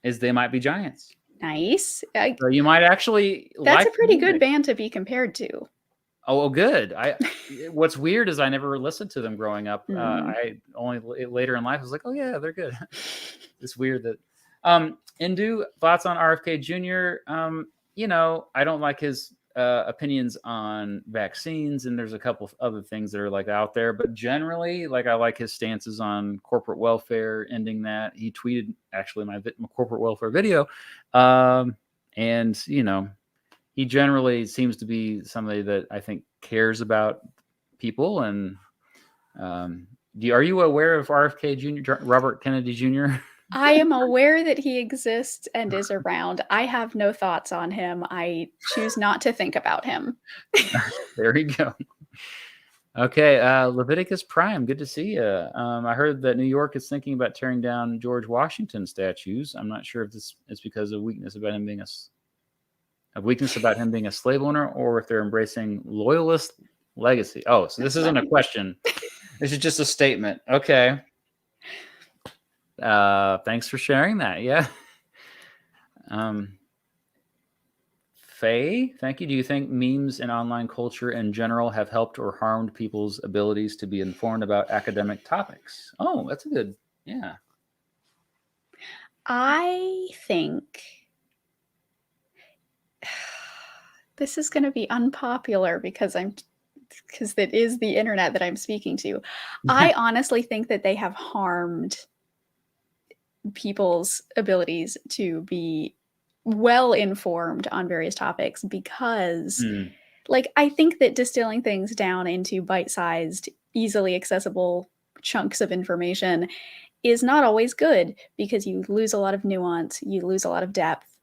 is They Might Be Giants. Nice. So you might actually That's like a pretty the good music. band to be compared to. Oh, good. What's weird is I never listened to them growing up. Mm. I only later in life was like, oh yeah, they're good. It's weird that. Indu, thoughts on RFK Jr. You know, I don't like his opinions on vaccines, and there's a couple of other things that are like out there. But generally, like I like his stances on corporate welfare, ending that. He tweeted actually my corporate welfare video, and you know. He generally seems to be somebody that I think cares about people. And are you aware of RFK Jr., Robert Kennedy Jr.? I am aware that he exists and is around. I have no thoughts on him. I choose not to think about him. There you go. Okay, Leviticus Prime, good to see you. I heard that New York is thinking about tearing down George Washington statues. I'm not sure if this is because of weakness about him being a slave owner, or if they're embracing loyalist legacy. Oh, so this isn't a question. This is just a statement. Okay. Thanks for sharing that. Yeah. Faye, thank you. Do you think memes and online culture in general have helped or harmed people's abilities to be informed about academic topics? Oh, that's a good, yeah. I think this is going to be unpopular because it is the internet that I'm speaking to. I honestly think that they have harmed people's abilities to be well informed on various topics because like I think that distilling things down into bite-sized, easily accessible chunks of information is not always good because you lose a lot of nuance, you lose a lot of depth.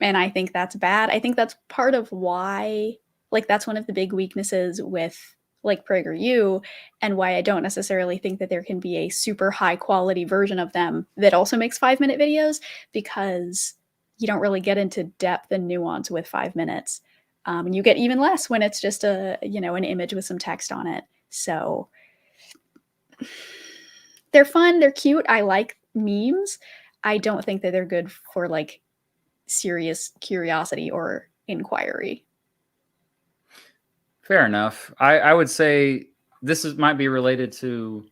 And I think that's bad. I think that's part of why, like, that's one of the big weaknesses with like PragerU, and why I don't necessarily think that there can be a super high quality version of them that also makes 5-minute videos, because you don't really get into depth and nuance with 5 minutes. And you get even less when it's just an image with some text on it. So they're fun, they're cute. I like memes. I don't think that they're good for like serious curiosity or inquiry. Fair enough. I would say might be related to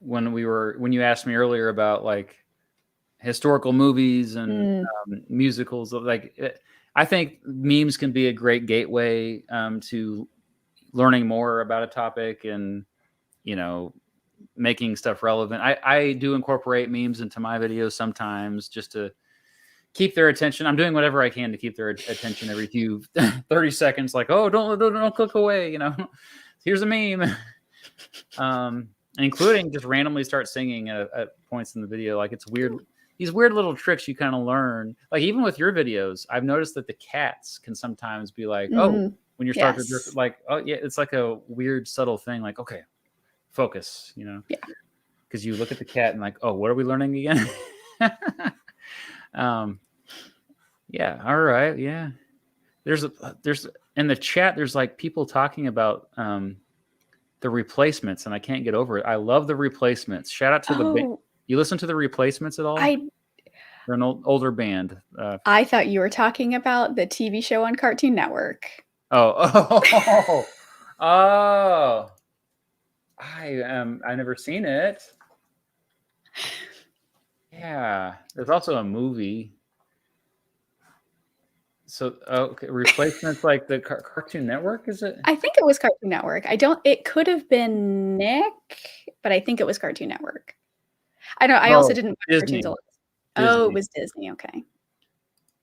when you asked me earlier about like historical movies and musicals. Like I think memes can be a great gateway to learning more about a topic and making stuff relevant. I do incorporate memes into my videos sometimes just to keep their attention. I'm doing whatever I can to keep their attention every few 30 seconds. Like, oh, don't click away. Here's a meme. Including just randomly start singing at points in the video. Like it's weird. These weird little tricks you kind of learn. Like even with your videos, I've noticed that the cats can sometimes be like, oh, when you're starting to drift, like, oh yeah, it's like a weird subtle thing. Like, okay, focus, Yeah. Because you look at the cat and like, oh, what are we learning again? Yeah. All right. Yeah. There's in the chat, there's like people talking about the Replacements, and I can't get over it. I love the Replacements. Shout out to the band. You listen to the Replacements at all? They're an older band. I thought you were talking about the TV show on Cartoon Network. Oh. I never seen it. Yeah, there's also a movie. So, okay, Replacements, like the Cartoon Network, is it? I think it was Cartoon Network. It could have been Nick, but I think it was Cartoon Network. I know. I also didn't watch Disney. cartoons a lot. Oh, it was Disney. Okay.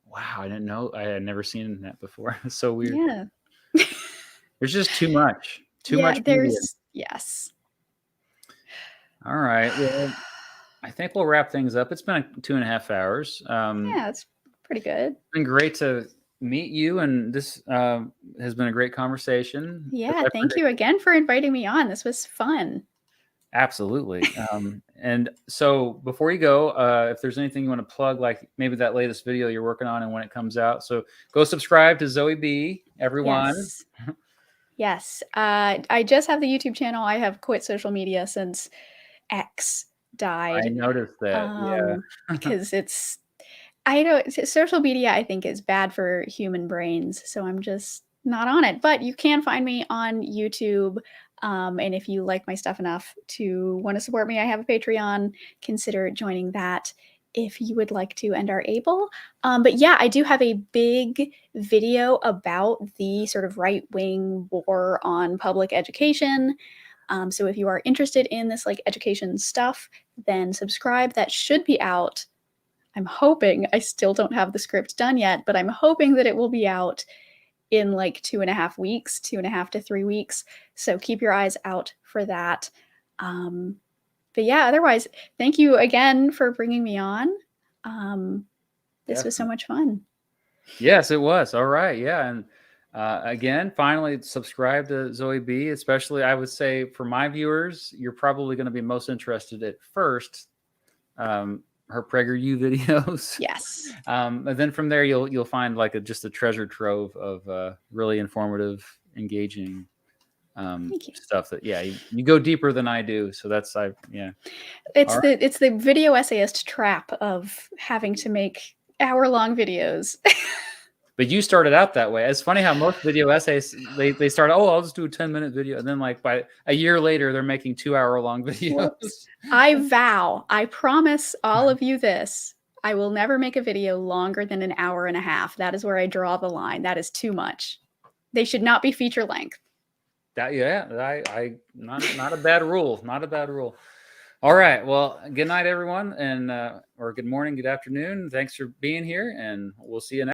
Wow, I didn't know. I had never seen that before. It's so weird. Yeah. There's just too much. Too much. Yes. All right. Well, I think we'll wrap things up. It's been 2.5 hours. Yeah, it's pretty good. It's been great to meet you, and this has been a great conversation. Yeah, thank you again for inviting me on. This was fun. Absolutely. And so before you go, if there's anything you want to plug, like maybe that latest video you're working on and when it comes out, so go subscribe to Zoe B, everyone. Yes. I just have the YouTube channel. I have quit social media since X I died. noticed that. Yeah. Because it's I know social media I think is bad for human brains, so I'm just not on it. But you can find me on YouTube. And if you like my stuff enough to want to support me, I have a Patreon. Consider joining that if you would like to and are able. But yeah, I do have a big video about the sort of right wing war on public education. So if you are interested in this like education stuff, then subscribe. That should be out. I'm hoping, I still don't have the script done yet, but I'm hoping that it will be out in like 2.5 weeks, 2.5 to 3 weeks. So keep your eyes out for that. But yeah, otherwise, thank you again for bringing me on. This was so much fun. Yes, it was. All right. Yeah. And again, finally, subscribe to Zoe B. Especially, I would say for my viewers, you're probably going to be most interested at first. Her PragerU videos. Yes. And then from there, you'll find like just a treasure trove of really informative, engaging stuff that you go deeper than I do. So that's It's the video essayist trap of having to make hour-long videos. But you started out that way. It's funny how most video essays they start, I'll just do a 10-minute video, and then like by a year later they're making 2-hour-long videos. Whoops. I promise all of you this. I will never make a video longer than an hour and a half. That is where I draw the line. That is too much. They should not be feature length. Not a bad rule. Not a bad rule. All right. Well, good night, everyone, and or good morning, good afternoon. Thanks for being here, and we'll see you next.